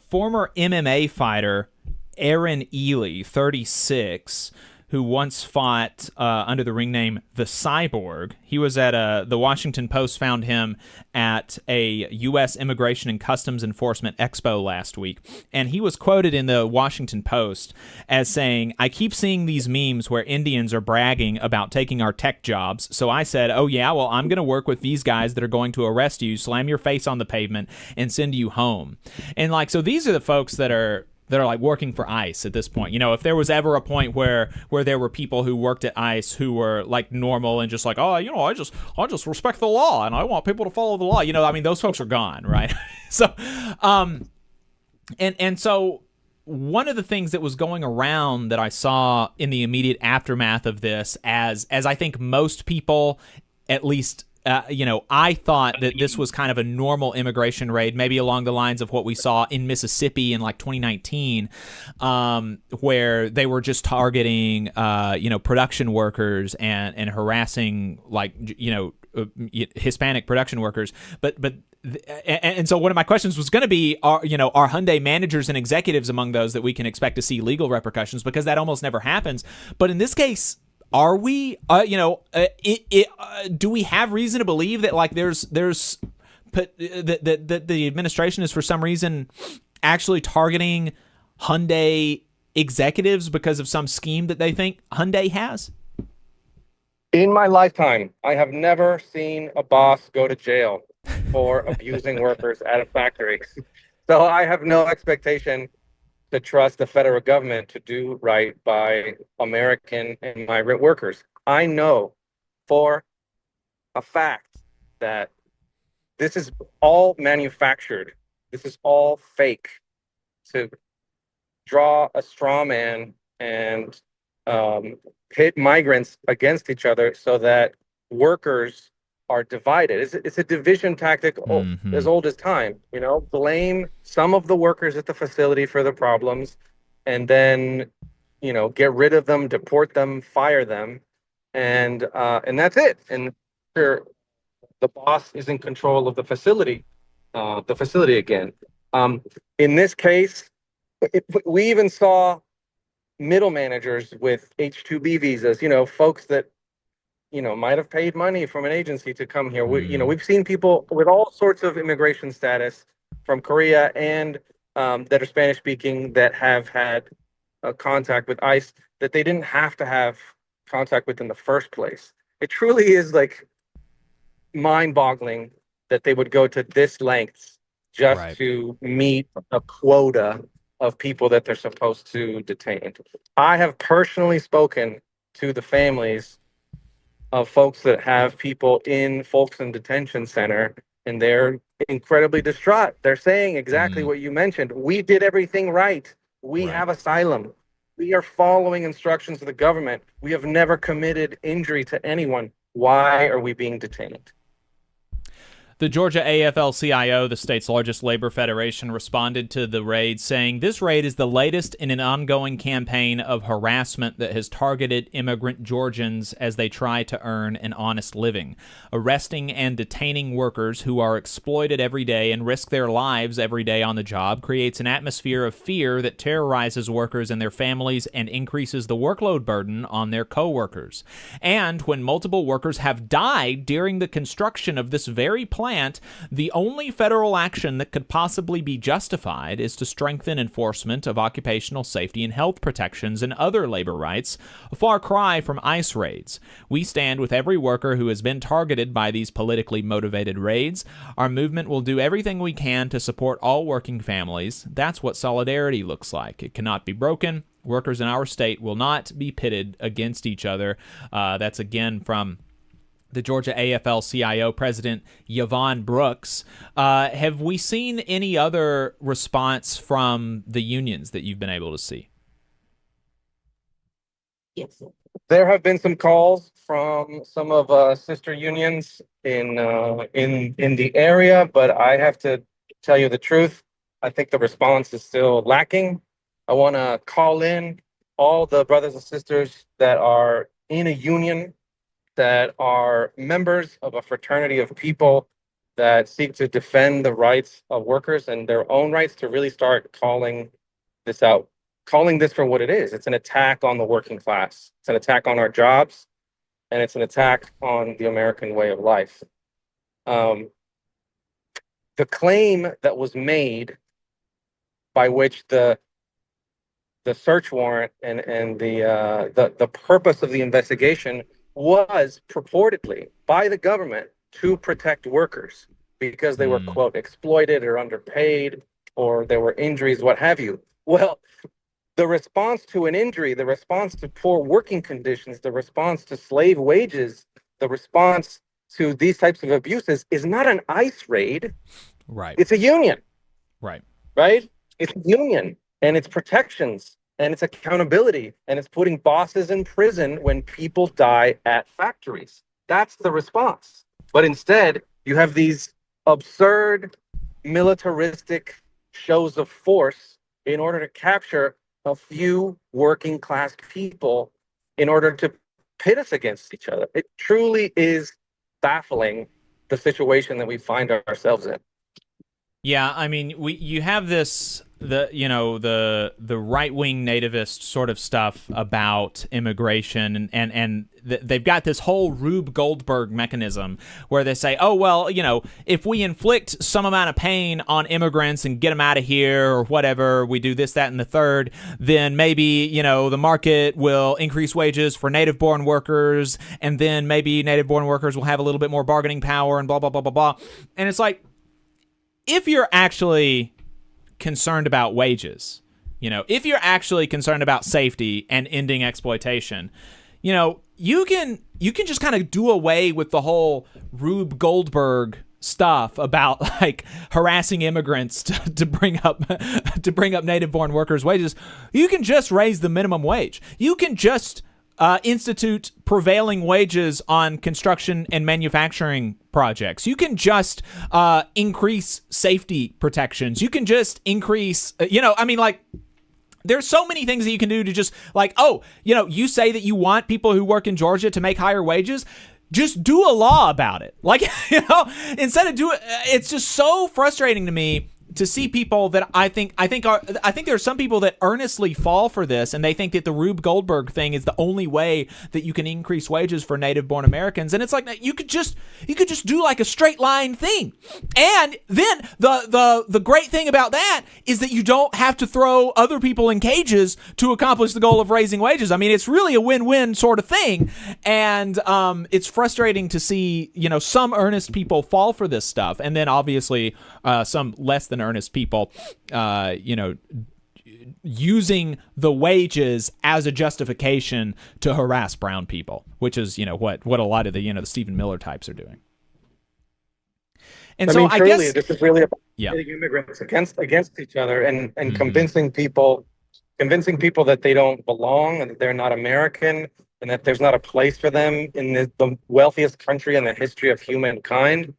former MMA fighter, Aaron Ely, 36, who once fought under the ring name The Cyborg. He was at the Washington Post found him at a U.S. Immigration and Customs Enforcement Expo last week, and he was quoted in the Washington Post as saying, "I keep seeing these memes where Indians are bragging about taking our tech jobs, so I said, oh yeah, well, I'm going to work with these guys that are going to arrest you, slam your face on the pavement, and send you home." And like, so these are the folks that are like working for ICE at this point. If there was ever a point where there were people who worked at ICE who were like normal and just like, oh, I just respect the law and I want people to follow the law. I mean, those folks are gone, right? So, and so one of the things that was going around that I saw in the immediate aftermath of this, as I think most people, at least, I thought that this was kind of a normal immigration raid, maybe along the lines of what we saw in Mississippi in like 2019, where they were just targeting, production workers and harassing Hispanic production workers. And so one of my questions was going to be, are Hyundai managers and executives among those that we can expect to see legal repercussions, because that almost never happens. But in this case, are we, do we have reason to believe that like that the administration is for some reason actually targeting Hyundai executives because of some scheme that they think Hyundai has? In my lifetime, I have never seen a boss go to jail for abusing workers at a factory. So I have no expectation to trust the federal government to do right by American and migrant workers. I know for a fact that this is all manufactured. This is all fake to draw a straw man and pit migrants against each other so that workers are divided. It's a division tactic as old as time. Blame some of the workers at the facility for the problems, and then get rid of them, deport them, fire them, and that's it. And sure, the boss is in control of the facility again. In this case, we even saw middle managers with H-2B visas, folks that, might have paid money from an agency to come here. We've seen people with all sorts of immigration status from Korea and that are Spanish speaking that have had contact with ICE that they didn't have to have contact with in the first place. It truly is like mind-boggling that they would go to this lengths just to meet a quota of people that they're supposed to detain. I have personally spoken to the families of folks that have people in Folsom Detention Center, and they're incredibly distraught. They're saying exactly what you mentioned. We did everything right. We have asylum. We are following instructions of the government. We have never committed injury to anyone. Why are we being detained? The Georgia AFL-CIO, the state's largest labor federation, responded to the raid saying, "This raid is the latest in an ongoing campaign of harassment that has targeted immigrant Georgians as they try to earn an honest living. Arresting and detaining workers who are exploited every day and risk their lives every day on the job creates an atmosphere of fear that terrorizes workers and their families and increases the workload burden on their co-workers. And when multiple workers have died during the construction of this very plant, the only federal action that could possibly be justified is to strengthen enforcement of occupational safety and health protections and other labor rights, a far cry from ICE raids. We stand with every worker who has been targeted by these politically motivated raids. Our movement will do everything we can to support all working families. That's what solidarity looks like. It cannot be broken. Workers in our state will not be pitted against each other." That's again from the Georgia AFL-CIO president, Yvonne Brooks. Have we seen any other response from the unions that you've been able to see? Yes. There have been some calls from some of sister unions in the area, but I have to tell you the truth. I think the response is still lacking. I want to call in all the brothers and sisters that are in a union, that are members of a fraternity of people that seek to defend the rights of workers and their own rights, to really start calling this out, calling this for what it is. It's an attack on the working class. It's an attack on our jobs, and it's an attack on the American way of life. The claim that was made by which the search warrant and the purpose of the investigation was purportedly by the government to protect workers because they were, quote, exploited or underpaid, or there were injuries, what have you. Well, the response to an injury, the response to poor working conditions, the response to slave wages, the response to these types of abuses is not an ICE raid. Right. It's a union. Right. Right? It's a union, and it's protections, and it's accountability, and it's putting bosses in prison when people die at factories. That's the response. But instead, you have these absurd militaristic shows of force in order to capture a few working class people in order to pit us against each other. It truly is baffling, the situation that we find ourselves in. Yeah, I mean, you have this, the right-wing nativist sort of stuff about immigration, and they've got this whole Rube Goldberg mechanism where they say, oh, well, if we inflict some amount of pain on immigrants and get them out of here or whatever, we do this, that, and the third, then maybe, the market will increase wages for native-born workers, and then maybe native-born workers will have a little bit more bargaining power and blah, blah, blah, blah, blah. And it's like, if you're actually concerned about wages, if you're actually concerned about safety and ending exploitation, you can just kind of do away with the whole Rube Goldberg stuff about like harassing immigrants to bring up native born workers' wages. You can just raise the minimum wage. You can just institute prevailing wages on construction and manufacturing projects. You can just increase safety protections. You can just increase, there's so many things that you can do to just you say that you want people who work in Georgia to make higher wages. Just do a law about it. Instead of it's just so frustrating to me to see people that I think there are some people that earnestly fall for this, and they think that the Rube Goldberg thing is the only way that you can increase wages for native-born Americans. And it's like you could just do like a straight line thing. And then the great thing about that is that you don't have to throw other people in cages to accomplish the goal of raising wages. I mean, it's really a win-win sort of thing. And it's frustrating to see, some earnest people fall for this stuff, and then obviously some less than earnest people, using the wages as a justification to harass brown people, which is, what a lot of the Stephen Miller types are doing. And I guess this is really about pitting immigrants against each other and convincing people that they don't belong and that they're not American and that there's not a place for them in the wealthiest country in the history of humankind.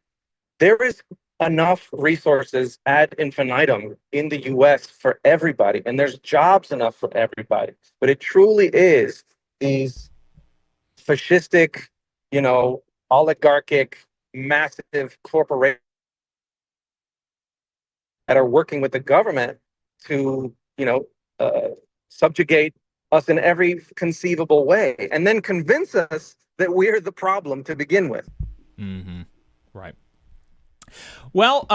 There is enough resources ad infinitum in the U.S. for everybody, and there's jobs enough for everybody. But it truly is these fascistic, oligarchic, massive corporations that are working with the government to, subjugate us in every conceivable way, and then convince us that we're the problem to begin with. Mm-hmm. Right. Well,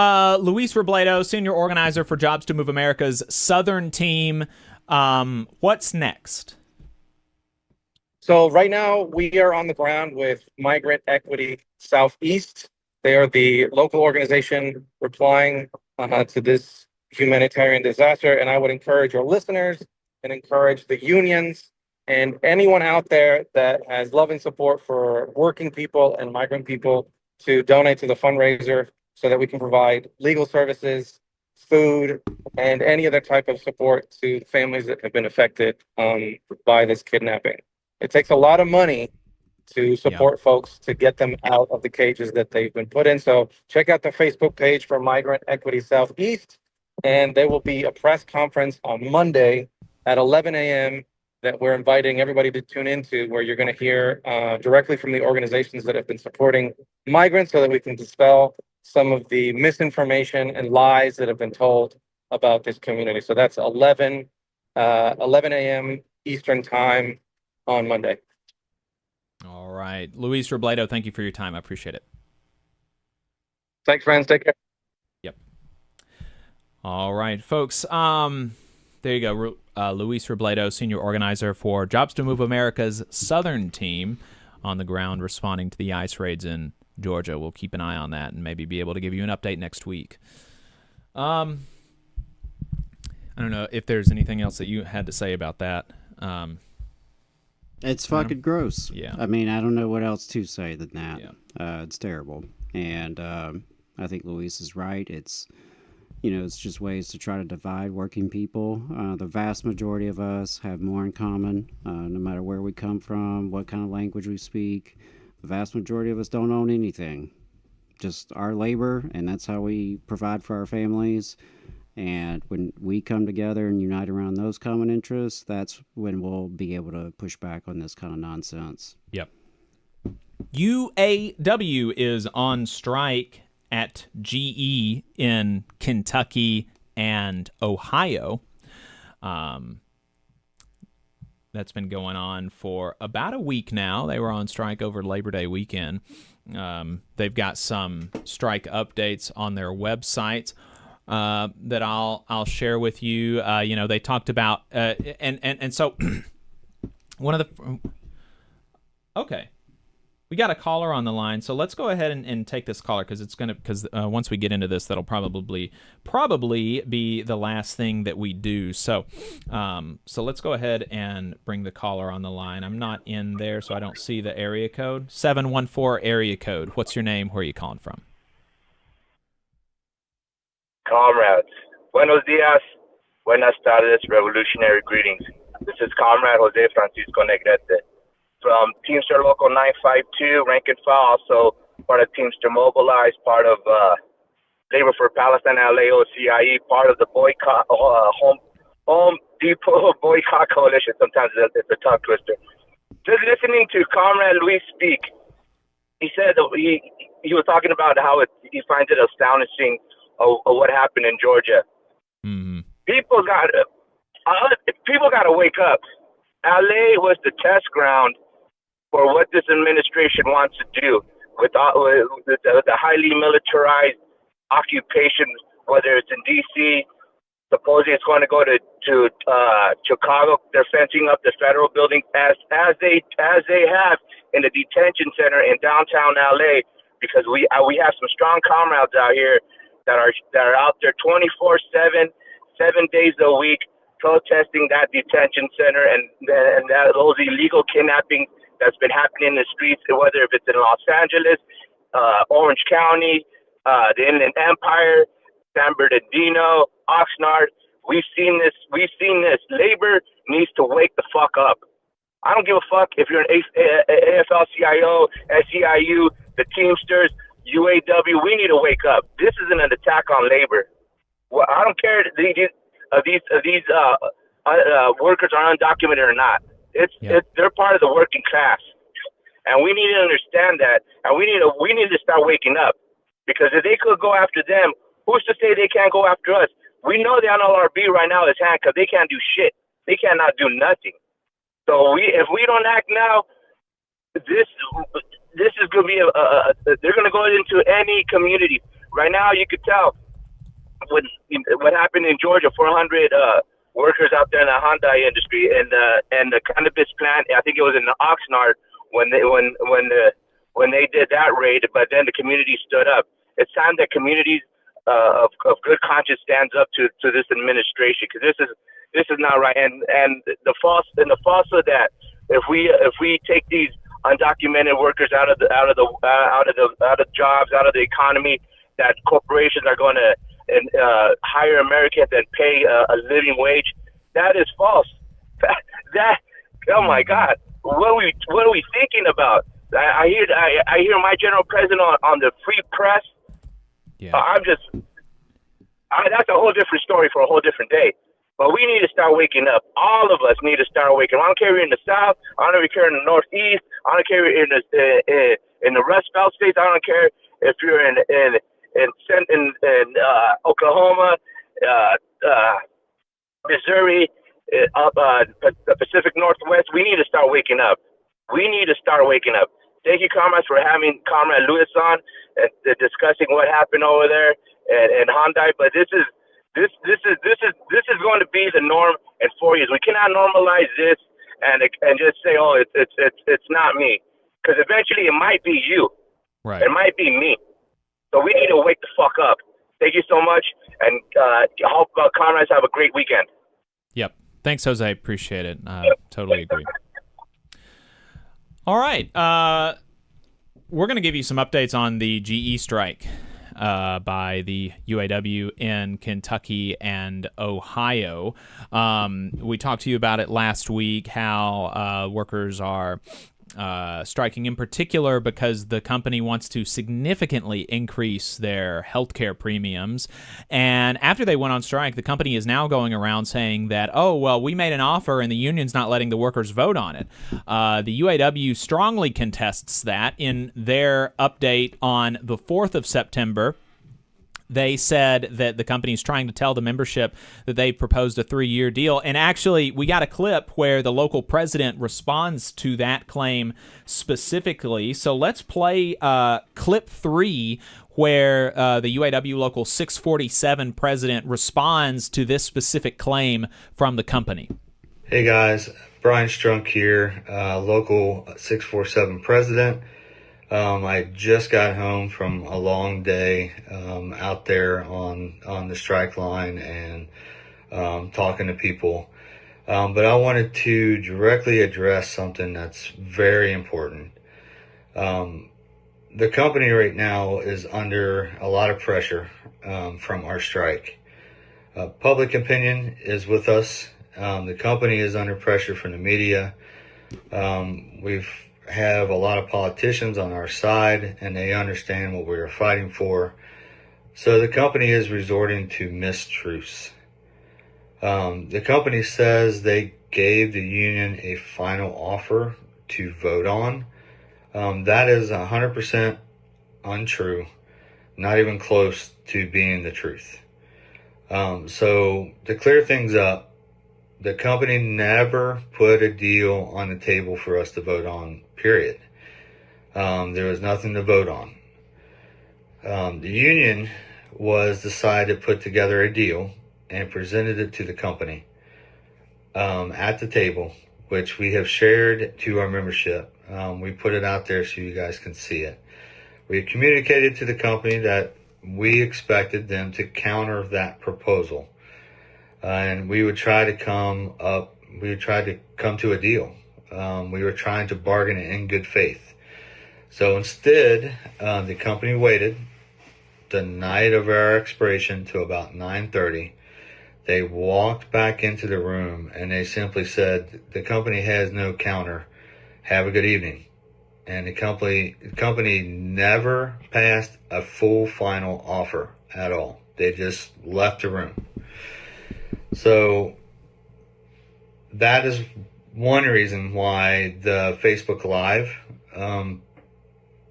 Luis Robledo, senior organizer for Jobs to Move America's Southern team. What's next? So right now we are on the ground with Migrant Equity Southeast. They are the local organization replying to this humanitarian disaster. And I would encourage your listeners and encourage the unions and anyone out there that has love and support for working people and migrant people to donate to the fundraiser, so that we can provide legal services, food, and any other type of support to families that have been affected by this kidnapping. It takes a lot of money to support folks to get them out of the cages that they've been put in. So check out the Facebook page for Migrant Equity Southeast, and there will be a press conference on Monday at 11 a.m. that we're inviting everybody to tune into, where you're going to hear directly from the organizations that have been supporting migrants, so that we can dispel some of the misinformation and lies that have been told about this community. So that's 11 a.m. Eastern time on Monday. All right. Luis Robledo, thank you for your time. I appreciate it. Thanks, friends. Take care. Yep. All right, folks. There you go. Luis Robledo, senior organizer for Jobs to Move America's Southern team, on the ground responding to the ICE raids in Georgia. We'll keep an eye on that and maybe be able to give you an update next week. I don't know if there's anything else that you had to say about that. It's fucking gross. Yeah. I mean, I don't know what else to say than that. Yeah. It's terrible. And I think Luis is right. It's just ways to try to divide working people. The vast majority of us have more in common, no matter where we come from, what kind of language we speak. The vast majority of us don't own anything, just our labor, and that's how we provide for our families. And when we come together and unite around those common interests, that's when we'll be able to push back on this kind of nonsense. Yep. UAW is on strike at GE in Kentucky and Ohio. That's been going on for about a week now. They were on strike over Labor Day weekend. They've got some strike updates on their website that I'll share with you. They talked about and so one of the okay. We got a caller on the line, so let's go ahead and take this caller, because once we get into this, that'll probably be the last thing that we do. So let's go ahead and bring the caller on the line. I'm not in there, so I don't see the area code. 714 area code. What's your name? Where are you calling from? Comrades, buenos dias, buenas tardes, revolutionary greetings. This is Comrade Jose Francisco Negrete, from Teamster Local 952, rank and file, also part of Teamster Mobilize, part of Labor for Palestine, LA, OCIE, part of the boycott, Home Depot boycott coalition. Sometimes it's a tongue twister. Just listening to Comrade Luis speak, he said that he was talking about how he finds it astonishing of what happened in Georgia. Mm-hmm. People got to wake up. LA was the test ground for what this administration wants to do with the highly militarized occupation, whether it's in D.C., supposedly it's going to go to Chicago. They're fencing up the federal building as they have in the detention center in downtown LA, because we have some strong comrades out here that are out there 24/7, 7 days a week, protesting that detention center and those illegal kidnappings that's been happening in the streets, whether if it's in Los Angeles, Orange County, the Inland Empire, San Bernardino, Oxnard. We've seen this. Labor needs to wake the fuck up. I don't give a fuck if you're an AFL-CIO, SEIU, the Teamsters, UAW. We need to wake up. This isn't an attack on labor. Well, I don't care if these workers are undocumented or not. They're part of the working class, and we need to understand that. And we need to start waking up, because if they could go after them, who's to say they can't go after us? We know the NLRB right now is handcuffed. They can't do shit. They cannot do nothing. So if we don't act now, this is going to be they're going to go into any community. Right now, you could tell what happened in Georgia. 400 workers out there in the Hyundai industry and the cannabis plant. I think it was in the Oxnard when they did that raid. But then the community stood up. It's time that communities of good conscience stands up to this administration, because this is not right. And the falsehood that if we take these undocumented workers out of jobs, out of the economy, that corporations are going to hire Americans and pay a living wage, that is false. That oh my God, what are we thinking about? I hear my general president on the free press. Yeah. That's a whole different story for a whole different day. But we need to start waking up. All of us need to start waking up. I don't care if you're in the South. I don't care if you're in the Northeast. I don't care if you're in the Rust Belt states. I don't care if you're in Oklahoma, Missouri, the Pacific Northwest. We need to start waking up. We need to start waking up. Thank you, comrades, for having Comrade Lewis on and discussing what happened over there and Hyundai. But this is going to be the norm in 4 years. We cannot normalize this and just say, oh, it's not me, because eventually it might be you. Right. It might be me. So we need to wake the fuck up. Thank you so much, and I hope comrades have a great weekend. Yep. Thanks, Jose. Appreciate it. Totally agree. All right. We're going to give you some updates on the GE strike by the UAW in Kentucky and Ohio. We talked to you about it last week, how workers are striking in particular because the company wants to significantly increase their healthcare premiums. And after they went on strike, the company is now going around saying that, oh, well, we made an offer and the union's not letting the workers vote on it. The UAW strongly contests that. In their update on the 4th of September, they said that the company is trying to tell the membership that they proposed a 3-year deal. And actually, we got a clip where the local president responds to that claim specifically. So let's play clip 3, where the UAW Local 647 president responds to this specific claim from the company. Hey guys, Brian Strunk here, Local 647 president. I just got home from a long day out there on the strike line and talking to people. But I wanted to directly address something that's very important. The company right now is under a lot of pressure from our strike. Public opinion is with us. The company is under pressure from the media. We have a lot of politicians on our side, and they understand what we are fighting for. So the company is resorting to mistruths. The company says they gave the union a final offer to vote on. That is 100% untrue, not even close to being the truth. So to clear things up, the company never put a deal on the table for us to vote on, period. There was nothing to vote on. The union was decided to put together a deal and presented it to the company at the table, which we have shared to our membership. We put it out there so you guys can see it. We communicated to the company that we expected them to counter that proposal. And we would try to come to a deal. We were trying to bargain in good faith. So instead, the company waited the night of our expiration to about 9:30. They walked back into the room and they simply said, the company has no counter. Have a good evening. And the company never passed a full final offer at all. They just left the room. So that is one reason why the Facebook Live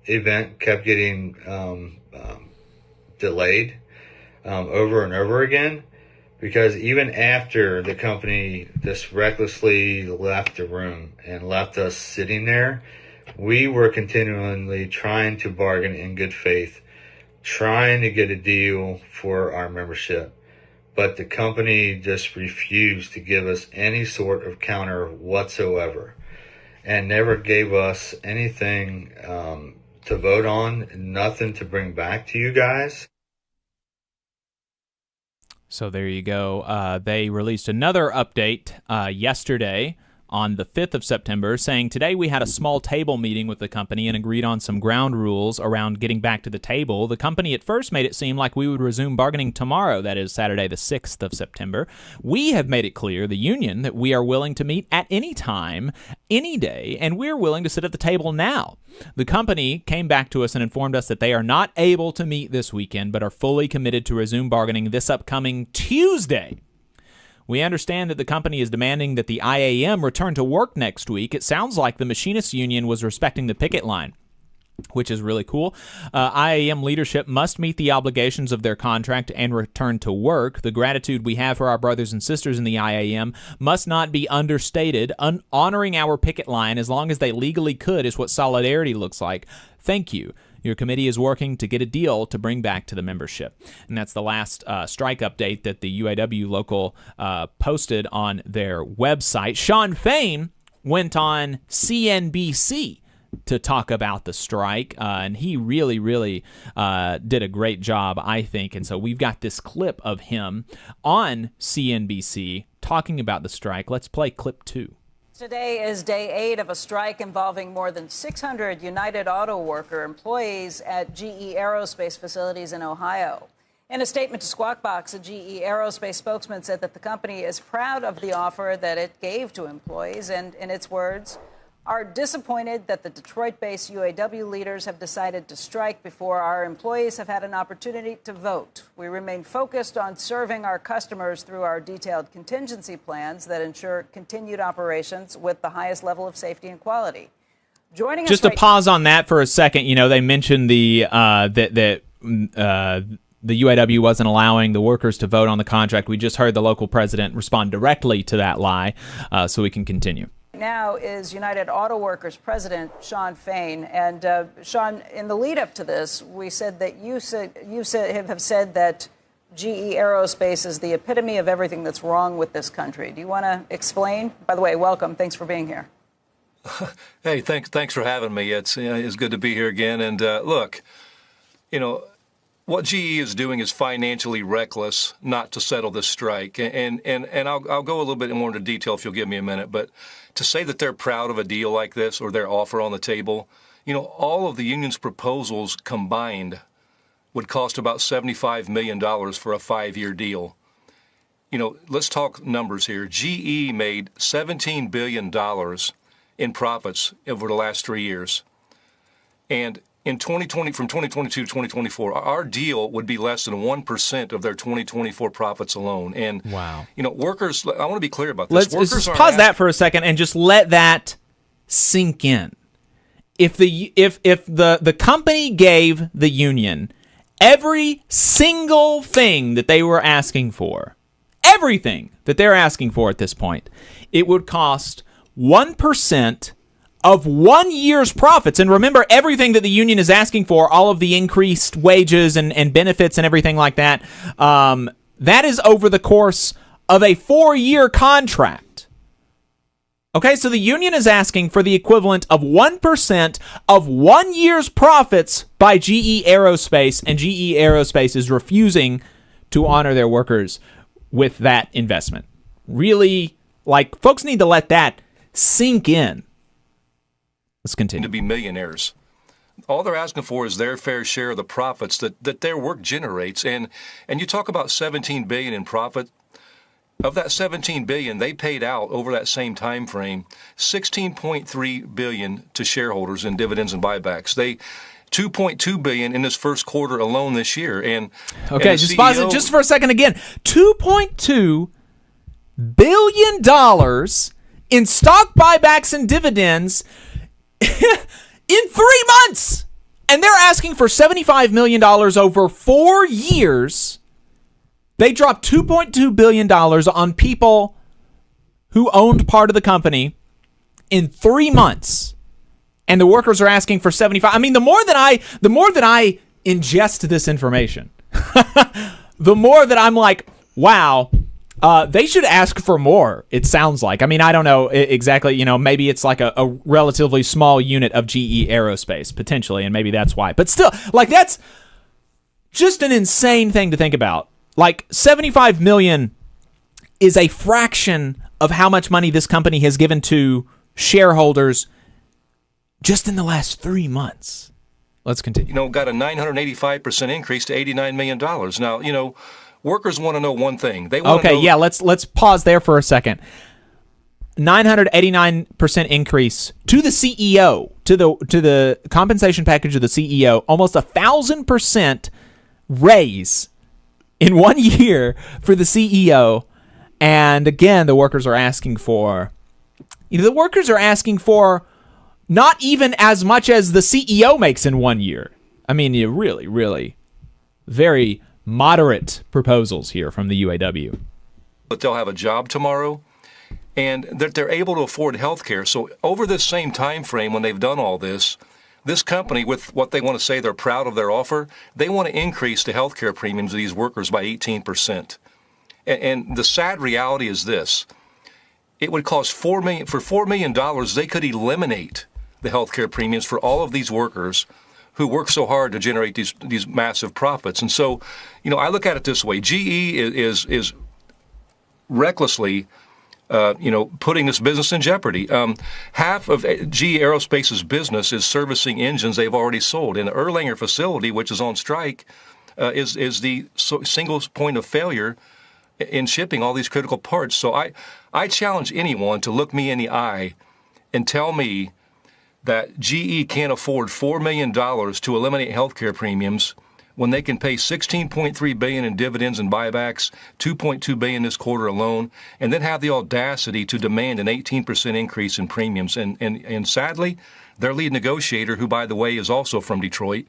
event kept getting delayed over and over again, because even after the company just recklessly left the room and left us sitting there, we were continually trying to bargain in good faith, trying to get a deal for our membership. But the company just refused to give us any sort of counter whatsoever and never gave us anything to vote on, nothing to bring back to you guys. So there you go. They released another update yesterday on the 5th of September, saying, today we had a small table meeting with the company and agreed on some ground rules around getting back to the table. The company at first made it seem like we would resume bargaining tomorrow, that is Saturday the 6th of September. We have made it clear, the union, that we are willing to meet at any time, any day, and we're willing to sit at the table now. The company came back to us and informed us that they are not able to meet this weekend, but are fully committed to resume bargaining this upcoming Tuesday. We understand that the company is demanding that the IAM return to work next week. It sounds like the machinists union was respecting the picket line, which is really cool. IAM leadership must meet the obligations of their contract and return to work. The gratitude we have for our brothers and sisters in the IAM must not be understated. Honoring our picket line as long as they legally could is what solidarity looks like. Thank you. Your committee is working to get a deal to bring back to the membership. And that's the last strike update that the UAW local posted on their website. Sean Fain went on CNBC to talk about the strike, and he really did a great job, I think. And so we've got this clip of him on CNBC talking about the strike. Let's play clip 2. Today is day 8 of a strike involving more than 600 United Auto Worker employees at GE Aerospace facilities in Ohio. In a statement to Squawk Box, a GE Aerospace spokesman said that the company is proud of the offer that it gave to employees and, in its words, are disappointed that the Detroit-based UAW leaders have decided to strike before our employees have had an opportunity to vote. We remain focused on serving our customers through our detailed contingency plans that ensure continued operations with the highest level of safety and quality. Joining Just us to pause on that for a second, you know, they mentioned the UAW wasn't allowing the workers to vote on the contract. We just heard the local president respond directly to that lie, so we can continue. Now is United Auto Workers President Sean Fain. And Sean, in the lead up to this, we said that you have said that GE Aerospace is the epitome of everything that's wrong with this country. Do you want to explain? By the way, welcome. Thanks for being here. Hey, thanks for having me. It's good to be here again. And look, you know, what GE is doing is financially reckless not to settle this strike. And I'll go a little bit more into detail if you'll give me a minute. But to say that they're proud of a deal like this or their offer on the table, you know, all of the union's proposals combined would cost about $75 million for a 5-year deal. You know, let's talk numbers here. GE made $17 billion in profits over the last 3 years. And in 2020, from 2022 to 2024, our deal would be less than 1% of their 2024 profits alone. And, wow. Workers, I want to be clear about this. Let's just pause that for a second and just let that sink in. If the company gave the union every single thing that they were asking for, everything that they're asking for at this point, it would cost 1% of 1 year's profits. And remember, everything that the union is asking for, all of the increased wages and benefits and everything like that, that is over the course of a 4-year contract. Okay, so the union is asking for the equivalent of 1% of 1 year's profits by GE Aerospace, and GE Aerospace is refusing to honor their workers with that investment. Really, folks need to let that sink in. Let's continue. To be millionaires. All they're asking for is their fair share of the profits that their work generates. And you talk about $17 billion in profit. Of that $17 billion, they paid out over that same time frame $16.3 billion to shareholders in dividends and buybacks. They $2.2 billion in this first quarter alone this year. And just pause it just for a second again. $2.2 billion in stock buybacks and dividends in 3 months. And they're asking for $75 million over 4 years. They dropped $2.2 billion on people who owned part of the company in 3 months. And the workers are asking for 75. I mean, the more that I ingest this information, the more that I'm like, wow, they should ask for more, it sounds like. I mean, I don't know exactly, maybe it's like a relatively small unit of GE Aerospace, potentially, and maybe that's why. But still, that's just an insane thing to think about. $75 million is a fraction of how much money this company has given to shareholders just in the last 3 months. Let's continue. Got a 985% increase to $89 million. Now, workers want to know one thing. They want to know. Yeah, let's pause there for a second. 989% increase to the CEO, to the compensation package of the CEO, almost 1,000% raise in 1 year for the CEO. And again, the workers are asking for not even as much as the CEO makes in 1 year. I mean, you really, really very moderate proposals here from the UAW. But they'll have a job tomorrow, and that they're able to afford health care. So over this same time frame, when they've done all this company, with what they want to say they're proud of their offer, they want to increase the health care premiums of these workers by 18%. And the sad reality is this. It would cost $4 million, they could eliminate the health care premiums for all of these workers who work so hard to generate these massive profits. And so, I look at it this way. GE is recklessly, putting this business in jeopardy. Half of GE Aerospace's business is servicing engines they've already sold. And the Erlanger facility, which is on strike, is the single point of failure in shipping all these critical parts. So I challenge anyone to look me in the eye and tell me that GE can't afford $4 million to eliminate healthcare premiums when they can pay $16.3 billion in dividends and buybacks, $2.2 billion this quarter alone, and then have the audacity to demand an 18% increase in premiums. And sadly, their lead negotiator, who by the way is also from Detroit,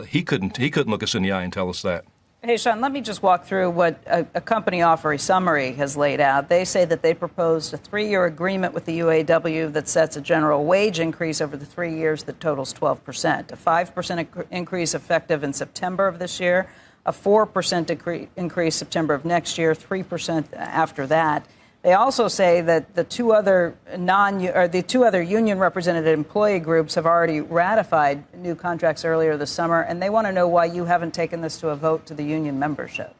he couldn't look us in the eye and tell us that. Hey, Sean, let me just walk through what a company offer summary has laid out. They say that they proposed a 3-year agreement with the UAW that sets a general wage increase over the 3 years that totals 12%, a 5% increase effective in September of this year, a 4% increase September of next year, 3% after that. They also say that the two other union represented employee groups have already ratified new contracts earlier this summer, and they want to know why you haven't taken this to a vote to the union membership.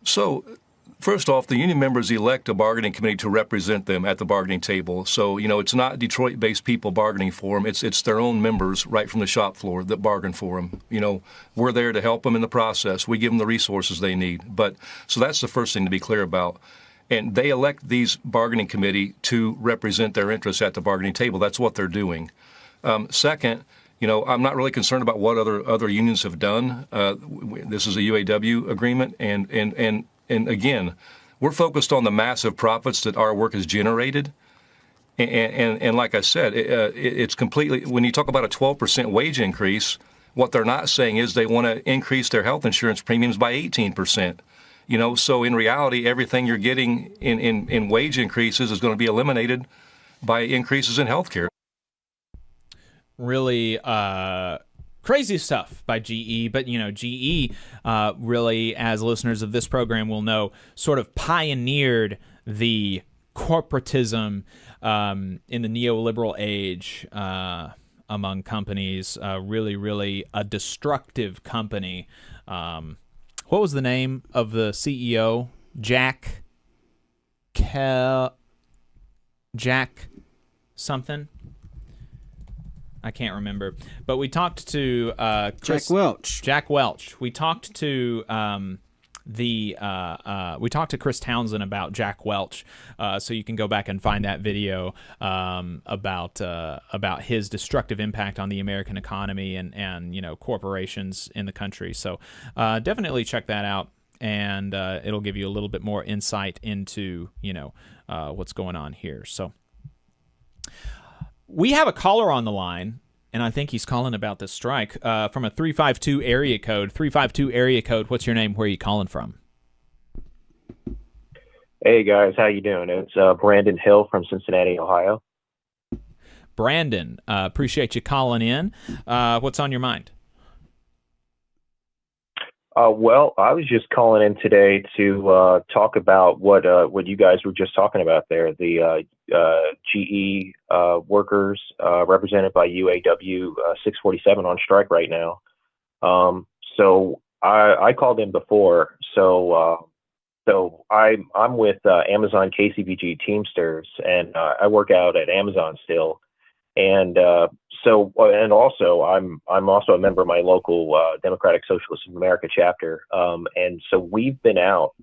So, first off, the union members elect a bargaining committee to represent them at the bargaining table. So, it's not Detroit-based people bargaining for them. It's their own members right from the shop floor that bargain for them. We're there to help them in the process. We give them the resources they need. So that's the first thing to be clear about. And they elect these bargaining committee to represent their interests at the bargaining table. That's what they're doing. Second, I'm not really concerned about what other unions have done. This is a UAW agreement, and again, we're focused on the massive profits that our work has generated. And like I said, it's completely, when you talk about a 12% wage increase, what they're not saying is they want to increase their health insurance premiums by 18%. So in reality, everything you're getting in wage increases is going to be eliminated by increases in health care. Really crazy stuff by GE, but GE really, as listeners of this program will know, sort of pioneered the corporatism in the neoliberal age among companies. Really a destructive company. What was the name of the CEO? Jack something? I can't remember. But we talked to Jack Welch. Jack Welch. We talked to we talked to Chris Townsend about Jack Welch, so you can go back and find that video about his destructive impact on the American economy and corporations in the country. So definitely check that out, and it'll give you a little bit more insight into what's going on here. So we have a caller on the line, and I think he's calling about this strike from a 352 area code. 352 area code. What's your name? Where are you calling from? Hey guys, how you doing? It's Brandon Hill from Cincinnati, Ohio. Brandon, appreciate you calling in. What's on your mind? Well, I was just calling in today to talk about what you guys were just talking about there. The GE workers represented by UAW 647 on strike right now. So I called in before. So I'm with Amazon KCBG Teamsters, and I work out at Amazon still. And also I'm also a member of my local Democratic Socialists of America chapter. And so we've been out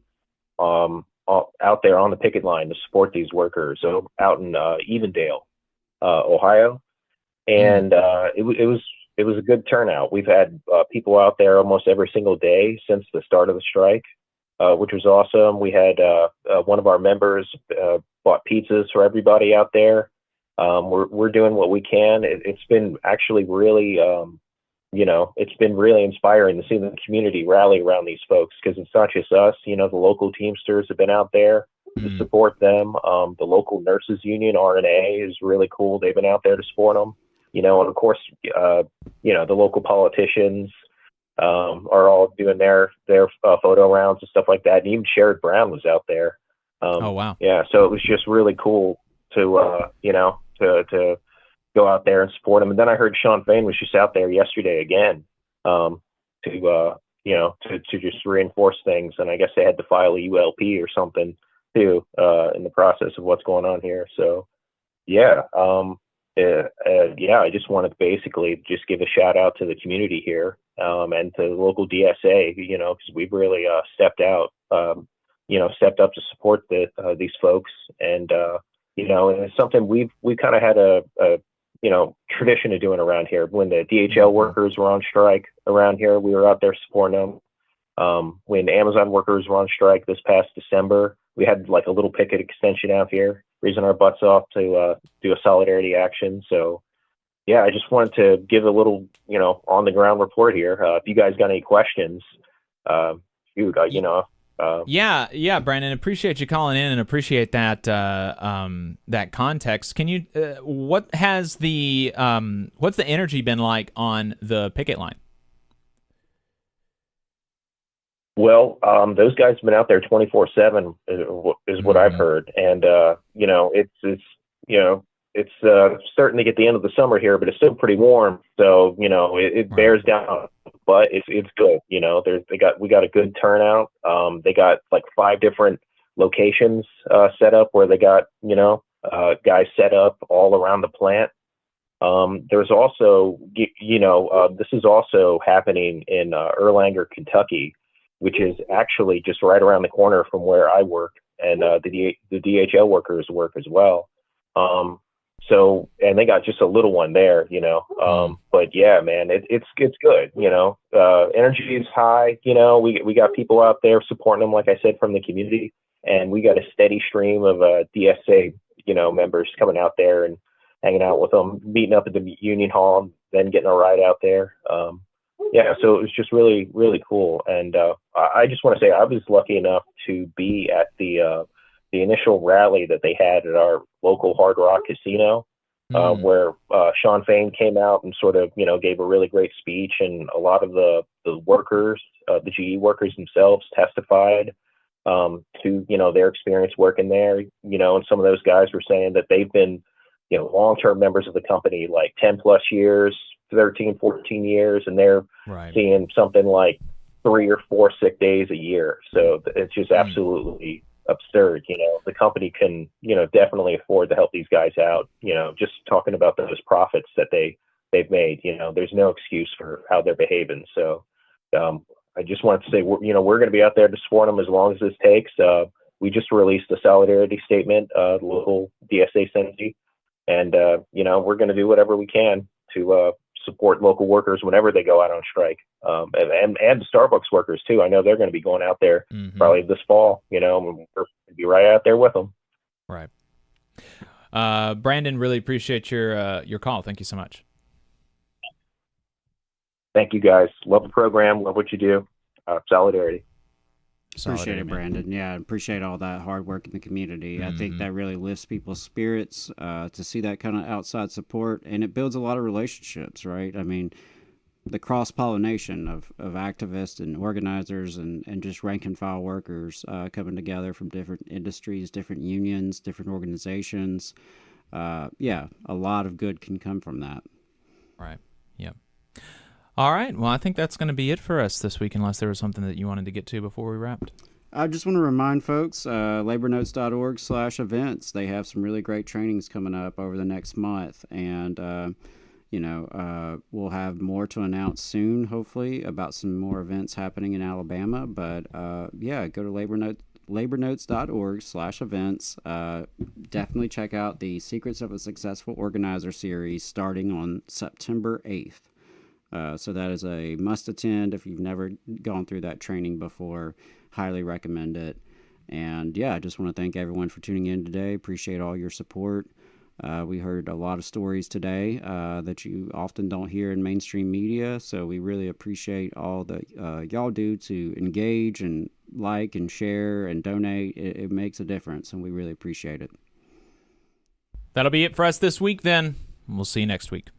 there on the picket line to support these workers out in Evendale, Ohio. And it was a good turnout. We've had people out there almost every single day since the start of the strike, which was awesome. We had one of our members bought pizzas for everybody out there. We're doing what we can. It's been actually really, it's been really inspiring to see the community rally around these folks, because it's not just us. The local Teamsters have been out there to support them. The local nurses union, RNA, is really cool. They've been out there to support them. And of course, the local politicians are all doing their photo rounds and stuff like that. And even Sherrod Brown was out there. Oh wow! Yeah, so it was just really cool to to go out there and support them. And then I heard Sean Fain was just out there yesterday again to just reinforce things. And I guess they had to file a ULP or something too in the process of what's going on here. So I just wanted to basically just give a shout out to the community here and to the local DSA, because we've really stepped up to support these folks. And and it's something we've kind of had a tradition of doing around here. When the DHL workers were on strike around here, we were out there supporting them. When Amazon workers were on strike this past December, we had like a little picket extension out here, raising our butts off to do a solidarity action. So yeah, I just wanted to give a little, on the ground report here. If you guys got any questions, Yeah, Brandon, appreciate you calling in and appreciate that that context. Can you what's the energy been like on the picket line? Well, those guys have been out there 24/7 is what I've heard. And it's starting to get the end of the summer here, but it's still pretty warm. So, it bears down, but it's good. We got a good turnout. They got like 5 different locations set up where they got, guys set up all around the plant. There's also, this is also happening in Erlanger, Kentucky, which is actually just right around the corner from where I work. and the DHL workers work as well. So, and they got just a little one there, but yeah, man, it's good, energy is high, we got people out there supporting them, like I said, from the community, and we got a steady stream of DSA, members coming out there and hanging out with them, meeting up at the Union Hall, then getting a ride out there. Yeah, so it was just really, really cool. And I just want to say I was lucky enough to be at the initial rally that they had at our local Hard Rock Casino, where Sean Fain came out and sort of, gave a really great speech, and a lot of the workers, the GE workers themselves testified to, their experience working there, and some of those guys were saying that they've been, long-term members of the company, like 10 plus years, 13, 14 years, and they're seeing something like 3 or 4 sick days a year. So it's just absolutely absurd. The company can, definitely afford to help these guys out, just talking about those profits that they've made, there's no excuse for how they're behaving. So I just wanted to say, we're going to be out there to support them as long as this takes. We just released a solidarity statement, the local DSA Synergy, and, we're going to do whatever we can to support local workers whenever they go out on strike, and the Starbucks workers too. I know they're going to be going out there probably this fall, and we're going to be right out there with them. Right. Brandon, really appreciate your call. Thank you so much. Thank you guys. Love the program. Love what you do. Solidarity. Appreciate it, Brandon. Yeah, appreciate all that hard work in the community. I think that really lifts people's spirits to see that kind of outside support, and it builds a lot of relationships, right? I mean, the cross-pollination of activists and organizers and just rank-and-file workers coming together from different industries, different unions, different organizations. Yeah, a lot of good can come from that. Right, yeah. All right. Well, I think that's going to be it for us this week, unless there was something that you wanted to get to before we wrapped. I just want to remind folks, labornotes.org/events. They have some really great trainings coming up over the next month, and we'll have more to announce soon, hopefully, about some more events happening in Alabama. But yeah, go to labornotes.org/events. Definitely check out the Secrets of a Successful Organizer series starting on September 8th. So that is a must attend if you've never gone through that training before. Highly recommend it. And yeah, I just want to thank everyone for tuning in today. Appreciate all your support. We heard a lot of stories today that you often don't hear in mainstream media. So we really appreciate all that y'all do to engage and like and share and donate. It makes a difference, and we really appreciate it. That'll be it for us this week then. We'll see you next week.